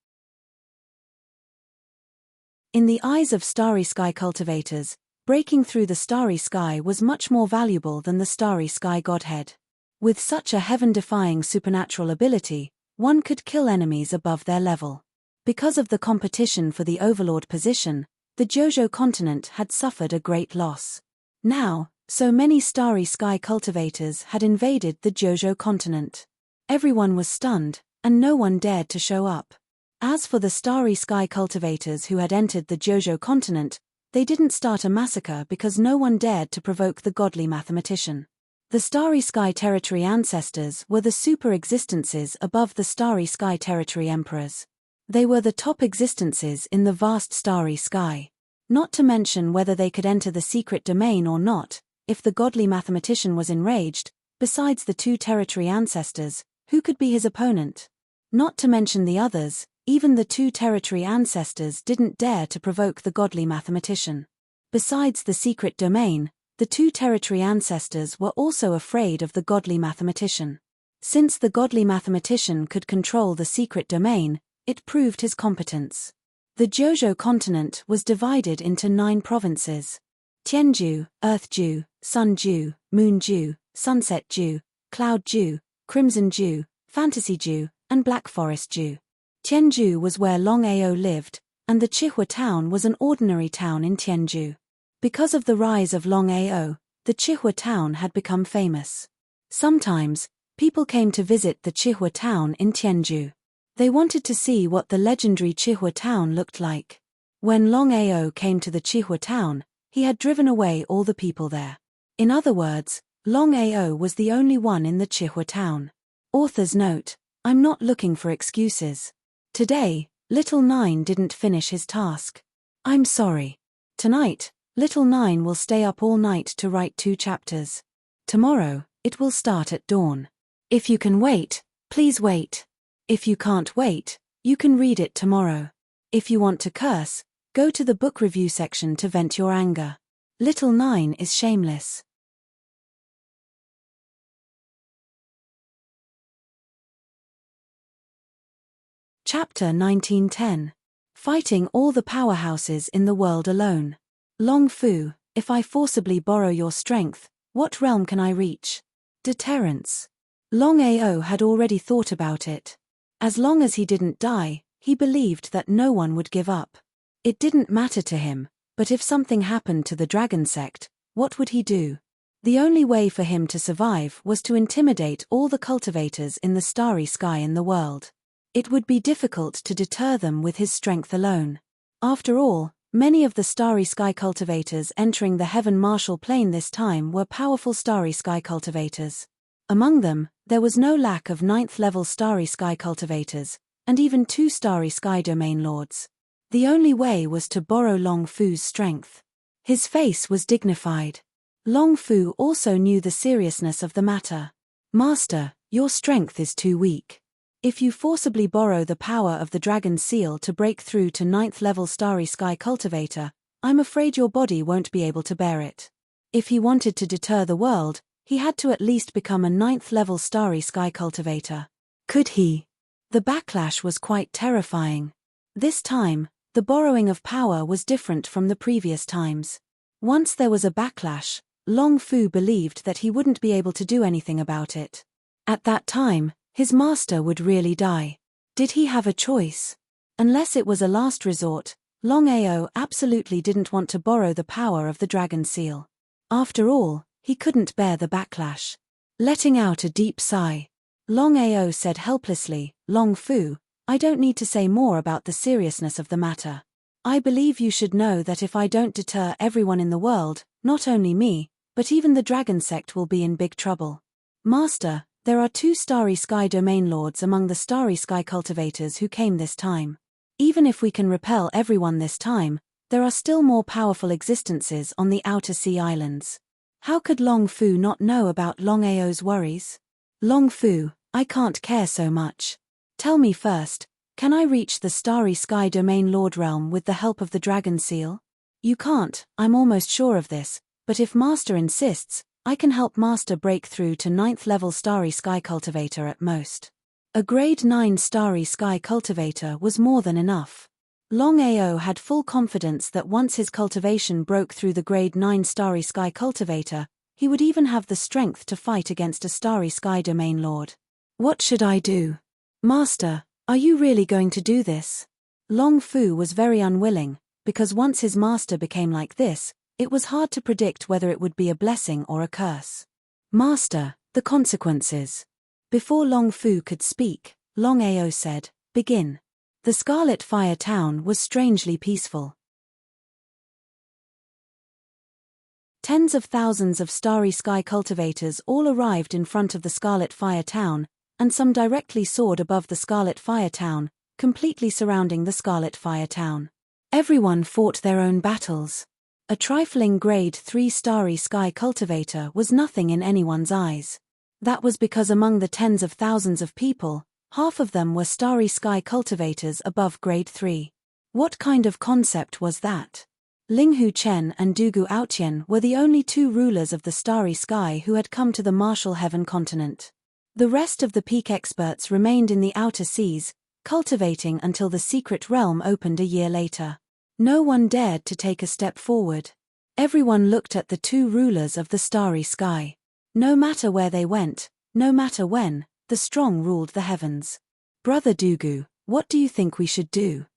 In the eyes of starry sky cultivators, breaking through the starry sky was much more valuable than the starry sky godhead. With such a heaven-defying supernatural ability, one could kill enemies above their level. Because of the competition for the overlord position, the Zhozhou continent had suffered a great loss. Now, so many starry sky cultivators had invaded the Zhozhou continent. Everyone was stunned, and no one dared to show up. As for the starry sky cultivators who had entered the Zhozhou continent, they didn't start a massacre because no one dared to provoke the godly mathematician. The starry sky territory ancestors were the super existences above the starry sky territory emperors. They were the top existences in the vast starry sky. Not to mention whether they could enter the secret domain or not, if the godly mathematician was enraged, besides the 2 territory ancestors, who could be his opponent? Not to mention the others, even the 2 territory ancestors didn't dare to provoke the godly mathematician. Besides the secret domain, the 2 territory ancestors were also afraid of the godly mathematician. Since the godly mathematician could control the secret domain, it proved his competence. The Zhozhou continent was divided into 9 provinces. Tianzhu, Earth-Ju, Sun-Ju, Moon-Ju, Sunset-Ju, Cloud-Ju, Crimson-Ju, Fantasy-Ju, and Black Forest-Ju. Tianzhu was where Longao lived, and the Chihua town was an ordinary town in Tianzhu. Because of the rise of Longao, the Chihua town had become famous. Sometimes, people came to visit the Chihua town in Tianju. They wanted to see what the legendary Chihua town looked like. When Longao came to the Chihua town, he had driven away all the people there. In other words, Longao was the only one in the Chihua town. Author's note: I'm not looking for excuses. Today, Little Nine didn't finish his task. I'm sorry. Tonight, Little Nine will stay up all night to write 2 chapters. Tomorrow, it will start at dawn. If you can wait, please wait. If you can't wait, you can read it tomorrow. If you want to curse, go to the book review section to vent your anger. Little Nine is shameless. Chapter 1910. Fighting all the powerhouses in the world alone. Long Fu, if I forcibly borrow your strength, what realm can I reach? Deterrence. Longao had already thought about it. As long as he didn't die, he believed that no one would give up. It didn't matter to him, but if something happened to the dragon sect, what would he do? The only way for him to survive was to intimidate all the cultivators in the starry sky in the world. It would be difficult to deter them with his strength alone. After all, many of the starry sky cultivators entering the heaven martial plane this time were powerful starry sky cultivators. Among them, there was no lack of 9th-level starry sky cultivators, and even 2 starry sky domain lords. The only way was to borrow Long Fu's strength. His face was dignified. Long Fu also knew the seriousness of the matter. Master, your strength is too weak. If you forcibly borrow the power of the dragon seal to break through to 9th-level starry sky cultivator, I'm afraid your body won't be able to bear it. If he wanted to deter the world, he had to at least become a 9th-level starry sky cultivator. Could he? The backlash was quite terrifying. This time, the borrowing of power was different from the previous times. Once there was a backlash, Long Fu believed that he wouldn't be able to do anything about it. At that time, his master would really die. Did he have a choice? Unless it was a last resort, Longao absolutely didn't want to borrow the power of the dragon seal. After all, he couldn't bear the backlash. Letting out a deep sigh, Longao said helplessly, Long Fu, I don't need to say more about the seriousness of the matter. I believe you should know that if I don't deter everyone in the world, not only me, but even the dragon sect will be in big trouble. Master, there are 2 starry sky domain lords among the starry sky cultivators who came this time. Even if we can repel everyone this time, there are still more powerful existences on the outer sea islands. How could Long Fu not know about Longao's worries? Long Fu, I can't care so much. Tell me first, can I reach the starry sky domain lord realm with the help of the dragon seal? You can't, I'm almost sure of this, but if Master insists, I can help Master break through to 9th-level starry sky cultivator at most. A grade 9 starry sky cultivator was more than enough. Longao had full confidence that once his cultivation broke through the grade 9 starry sky cultivator, he would even have the strength to fight against a starry sky domain lord. What should I do? Master, are you really going to do this? Long Fu was very unwilling, because once his master became like this, it was hard to predict whether it would be a blessing or a curse. Master, the consequences. Before Long Fu could speak, Longao said, begin. The Scarlet Fire town was strangely peaceful. Tens of thousands of starry sky cultivators all arrived in front of the Scarlet Fire town, and some directly soared above the Scarlet Fire town, completely surrounding the Scarlet Fire town. Everyone fought their own battles. A trifling grade 3 starry sky cultivator was nothing in anyone's eyes. That was because among the tens of thousands of people, half of them were starry sky cultivators above grade 3. What kind of concept was that? Linghu Chen and Dugu Aotian were the only 2 rulers of the starry sky who had come to the martial heaven continent. The rest of the peak experts remained in the outer seas, cultivating until the secret realm opened a year later. No one dared to take a step forward. Everyone looked at the 2 rulers of the starry sky. No matter where they went, no matter when, the strong ruled the heavens. Brother Dugu, what do you think we should do?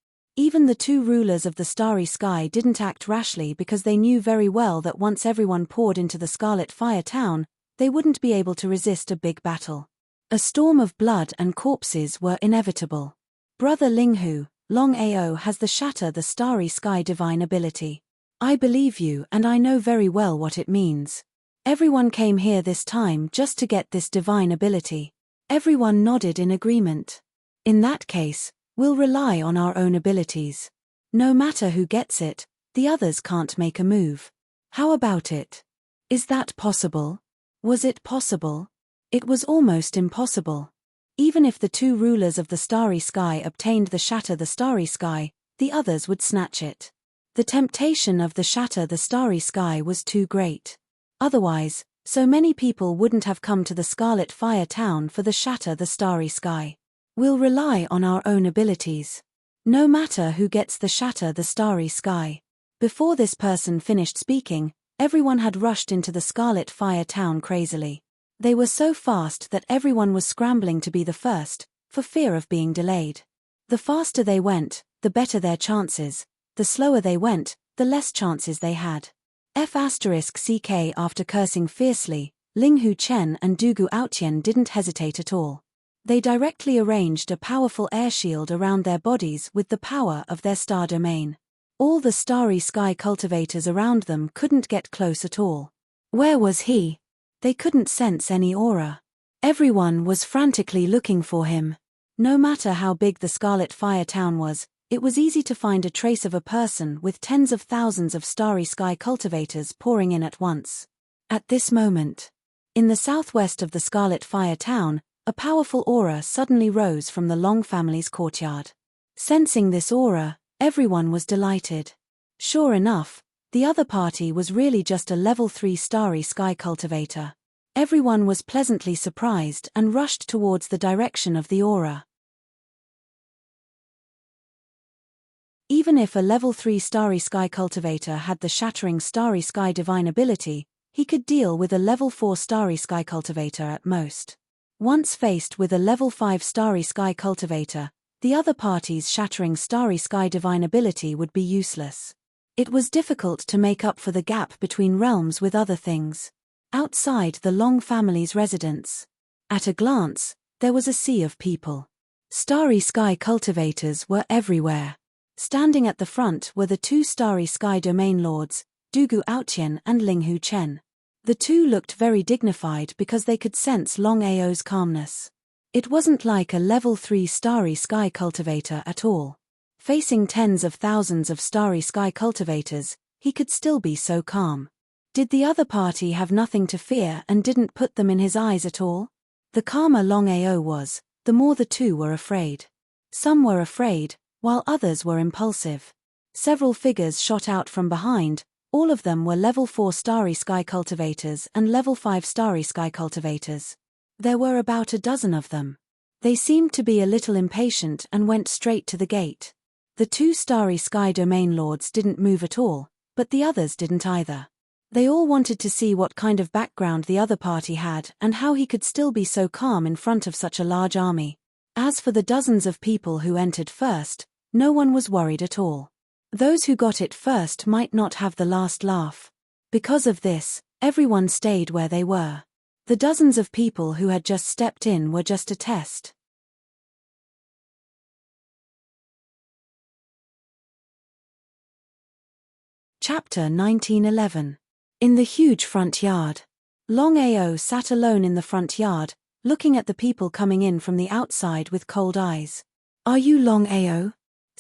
Even the two rulers of the starry sky didn't act rashly because they knew very well that once everyone poured into the Scarlet Fire Town, they wouldn't be able to resist a big battle. A storm of blood and corpses were inevitable. Brother Linghu, Longao has the Shatter the Starry Sky divine ability. I believe you and I know very well what it means. Everyone came here this time just to get this divine ability. Everyone nodded in agreement. In that case, we'll rely on our own abilities. No matter who gets it, the others can't make a move. How about it? Is that possible? Was it possible? It was almost impossible. Even if the two rulers of the Starry Sky obtained the Shatter the Starry Sky, the others would snatch it. The temptation of the Shatter the Starry Sky was too great. Otherwise, so many people wouldn't have come to the Scarlet Fire Town for the Shatter the Starry Sky. We'll rely on our own abilities. No matter who gets the Shatter the Starry Sky. Before this person finished speaking, everyone had rushed into the Scarlet Fire Town crazily. They were so fast that everyone was scrambling to be the first, for fear of being delayed. The faster they went, the better their chances. The slower they went, the less chances they had. F***ck after cursing fiercely, Linghu Chen and Dugu Aotian didn't hesitate at all. They directly arranged a powerful air shield around their bodies with the power of their star domain. All the Starry Sky cultivators around them couldn't get close at all. Where was he? They couldn't sense any aura. Everyone was frantically looking for him. No matter how big the Scarlet Fire Town was, it was easy to find a trace of a person with tens of thousands of Starry Sky cultivators pouring in at once. At this moment, in the southwest of the Scarlet Fire Town, a powerful aura suddenly rose from the Long family's courtyard. Sensing this aura, everyone was delighted. Sure enough, the other party was really just a level 3 Starry Sky cultivator. Everyone was pleasantly surprised and rushed towards the direction of the aura. Even if a level 3 Starry Sky cultivator had the Shattering Starry Sky divine ability, he could deal with a level 4 Starry Sky cultivator at most. Once faced with a level 5 Starry Sky cultivator, the other party's Shattering Starry Sky divine ability would be useless. It was difficult to make up for the gap between realms with other things. Outside the Long family's residence, at a glance, there was a sea of people. Starry Sky cultivators were everywhere. Standing at the front were the two Starry Sky domain lords, Dugu Aotian and Linghu Chen. The two looked very dignified because they could sense Longao's calmness. It wasn't like a level 3 Starry Sky cultivator at all. Facing tens of thousands of Starry Sky cultivators, he could still be so calm. Did the other party have nothing to fear and didn't put them in his eyes at all? The calmer Longao was, the more the two were afraid. Some were afraid, while others were impulsive. Several figures shot out from behind, all of them were level 4 Starry Sky cultivators and level 5 Starry Sky cultivators. There were about a dozen of them. They seemed to be a little impatient and went straight to the gate. The two Starry Sky domain lords didn't move at all, but the others didn't either. They all wanted to see what kind of background the other party had and how he could still be so calm in front of such a large army. As for the dozens of people who entered first, no one was worried at all. Those who got it first might not have the last laugh. Because of this, everyone stayed where they were. The dozens of people who had just stepped in were just a test. Chapter 1911. In the huge front yard. Longao sat alone in the front yard, looking at the people coming in from the outside with cold eyes. Are you Longao?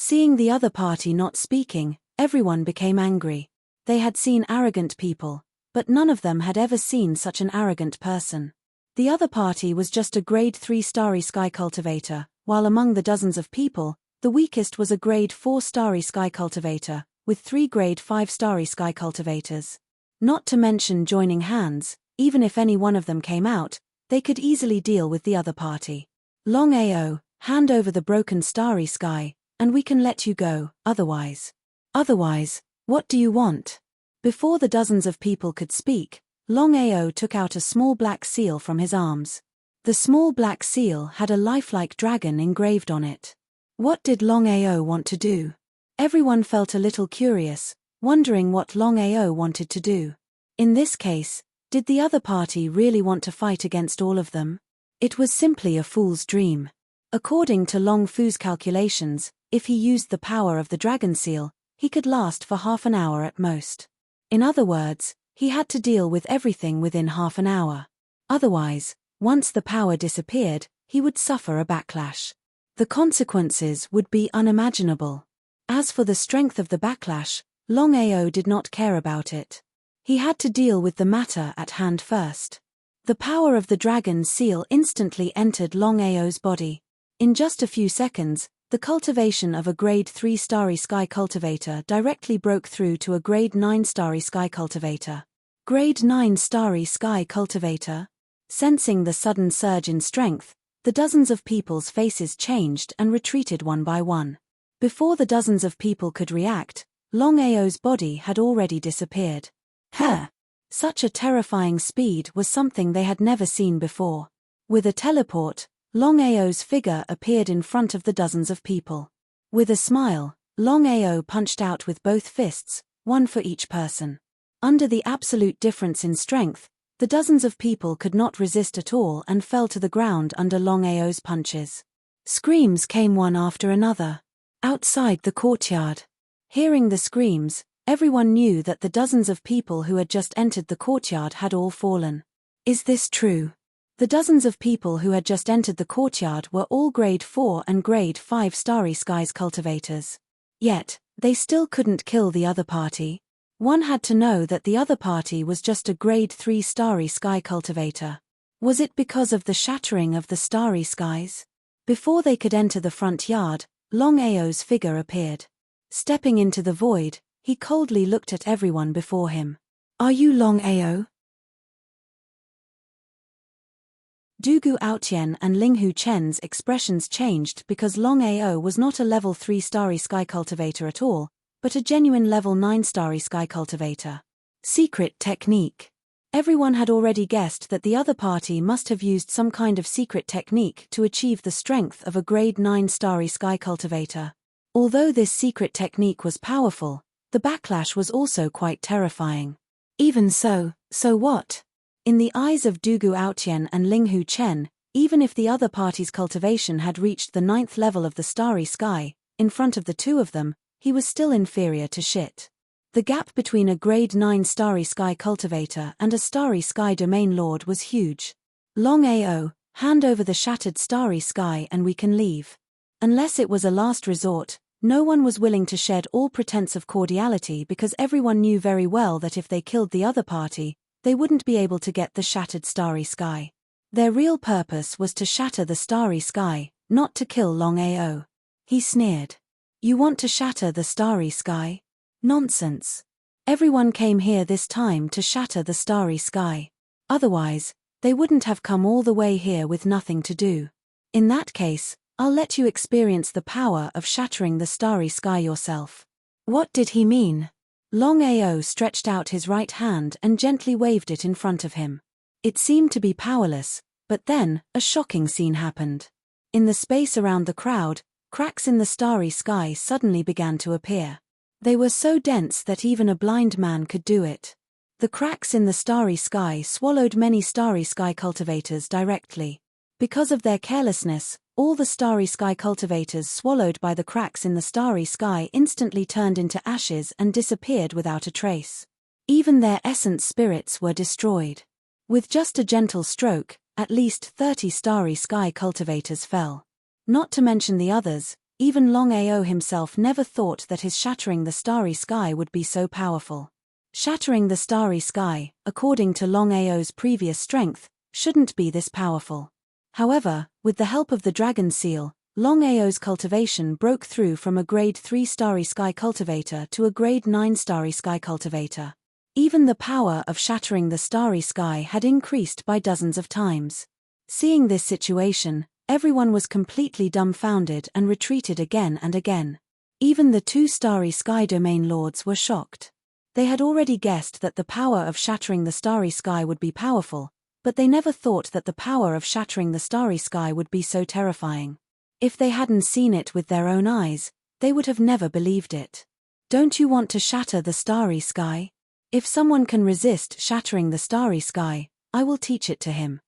Seeing the other party not speaking, everyone became angry. They had seen arrogant people, but none of them had ever seen such an arrogant person. The other party was just a grade 3 Starry Sky cultivator, while among the dozens of people, the weakest was a grade 4 Starry Sky cultivator, with 3 grade 5 Starry Sky cultivators. Not to mention joining hands, even if any one of them came out, they could easily deal with the other party. Longao, hand over the broken Starry Sky, and we can let you go, otherwise. Otherwise, what do you want? Before the dozens of people could speak, Longao took out a small black seal from his arms. The small black seal had a lifelike dragon engraved on it. What did Longao want to do? Everyone felt a little curious, wondering what Longao wanted to do. In this case, did the other party really want to fight against all of them? It was simply a fool's dream. According to Long Fu's calculations, if he used the power of the dragon seal, he could last for half an hour at most. In other words, he had to deal with everything within half an hour. Otherwise, once the power disappeared, he would suffer a backlash. The consequences would be unimaginable. As for the strength of the backlash, Longao did not care about it. He had to deal with the matter at hand first. The power of the dragon seal instantly entered Longao's body. In just a few seconds, the cultivation of a grade 3 starry sky cultivator directly broke through to a grade 9 starry sky cultivator. Grade 9 starry sky cultivator? Sensing the sudden surge in strength, the dozens of people's faces changed and retreated one by one. Before the dozens of people could react, Longao's body had already disappeared. Such a terrifying speed was something they had never seen before. With a teleport, Longao's figure appeared in front of the dozens of people. With a smile, Longao punched out with both fists, one for each person. Under the absolute difference in strength, the dozens of people could not resist at all and fell to the ground under Longao's punches. Screams came one after another. Outside the courtyard. Hearing the screams, everyone knew that the dozens of people who had just entered the courtyard had all fallen. Is this true? The dozens of people who had just entered the courtyard were all grade 4 and grade 5 starry skies cultivators. Yet, they still couldn't kill the other party. One had to know that the other party was just a grade 3 starry sky cultivator. Was it because of the shattering of the starry skies? Before they could enter the front yard, Longao's figure appeared. Stepping into the void, he coldly looked at everyone before him. Are you Longao? Dugu Aotian and Linghu Chen's expressions changed because Longao was not a level 3 starry sky cultivator at all, but a genuine level 9 starry sky cultivator. Secret technique. Everyone had already guessed that the other party must have used some kind of secret technique to achieve the strength of a grade 9 starry sky cultivator. Although this secret technique was powerful, the backlash was also quite terrifying. Even so what? In the eyes of Dugu Aotian and Linghu Chen, even if the other party's cultivation had reached the 9th level of the starry sky, in front of the two of them, he was still inferior to shit. The gap between a grade 9 starry sky cultivator and a starry sky domain lord was huge. Longao, hand over the shattered starry sky and we can leave. Unless it was a last resort, no one was willing to shed all pretense of cordiality because everyone knew very well that if they killed the other party, they wouldn't be able to get the shattered starry sky. Their real purpose was to shatter the starry sky, not to kill Longao. He sneered. You want to shatter the starry sky? Nonsense. Everyone came here this time to shatter the starry sky. Otherwise, they wouldn't have come all the way here with nothing to do. In that case, I'll let you experience the power of shattering the starry sky yourself. What did he mean? Longao stretched out his right hand and gently waved it in front of him. It seemed to be powerless, but then, a shocking scene happened. In the space around the crowd, cracks in the starry sky suddenly began to appear. They were so dense that even a blind man could do it. The cracks in the starry sky swallowed many starry sky cultivators directly. Because of their carelessness, all the starry sky cultivators swallowed by the cracks in the starry sky instantly turned into ashes and disappeared without a trace. Even their essence spirits were destroyed. With just a gentle stroke, at least 30 starry sky cultivators fell. Not to mention the others, even Longao himself never thought that his shattering the starry sky would be so powerful. Shattering the starry sky, according to Longao's previous strength, shouldn't be this powerful. However, with the help of the dragon seal, Longao's cultivation broke through from a grade 3 starry sky cultivator to a grade 9 starry sky cultivator. Even the power of shattering the starry sky had increased by dozens of times. Seeing this situation, everyone was completely dumbfounded and retreated again and again. Even the two starry sky domain lords were shocked. They had already guessed that the power of shattering the starry sky would be powerful, but they never thought that the power of shattering the starry sky would be so terrifying. If they hadn't seen it with their own eyes, They would have never believed it. Don't you want to shatter the starry sky? If someone can resist shattering the starry sky, I will teach it to him.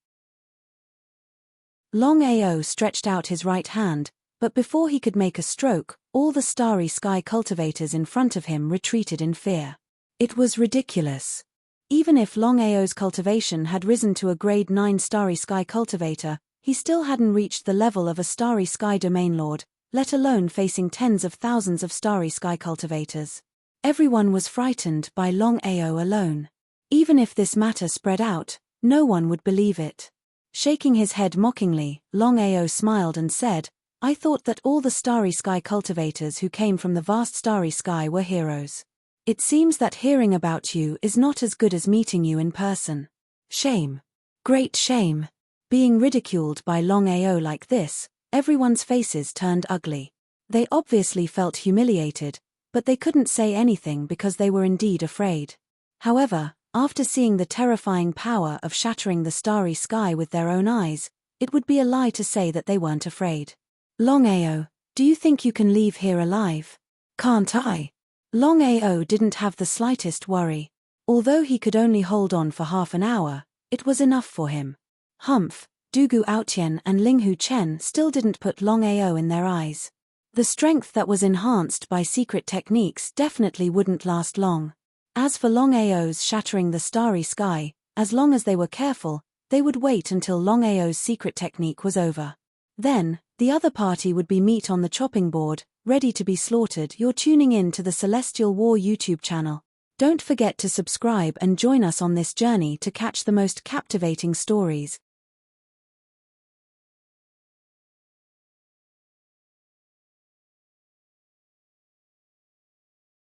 Longao stretched out his right hand, but before he could make a stroke, all the starry sky cultivators in front of him retreated in fear. It was ridiculous. Even if Longao's cultivation had risen to a grade 9 starry sky cultivator, he still hadn't reached the level of a starry sky domain lord, let alone facing tens of thousands of starry sky cultivators. Everyone was frightened by Longao alone. Even if this matter spread out, no one would believe it. Shaking his head mockingly, Longao smiled and said, I thought that all the starry sky cultivators who came from the vast starry sky were heroes. It seems that hearing about you is not as good as meeting you in person. Shame. Great shame. Being ridiculed by Longao like this, everyone's faces turned ugly. They obviously felt humiliated, but they couldn't say anything because they were indeed afraid. However, after seeing the terrifying power of shattering the starry sky with their own eyes, it would be a lie to say that they weren't afraid. Longao, do you think you can leave here alive? Can't I? Longao didn't have the slightest worry. Although he could only hold on for half an hour, it was enough for him. Humph, Dugu Aotian and Linghu Chen still didn't put Longao in their eyes. The strength that was enhanced by secret techniques definitely wouldn't last long. As for Longao's shattering the starry sky, as long as they were careful, they would wait until Longao's secret technique was over. Then, the other party would be meat on the chopping board, ready to be slaughtered. You're tuning in to the Celestial War YouTube channel. Don't forget to subscribe and join us on this journey to catch the most captivating stories.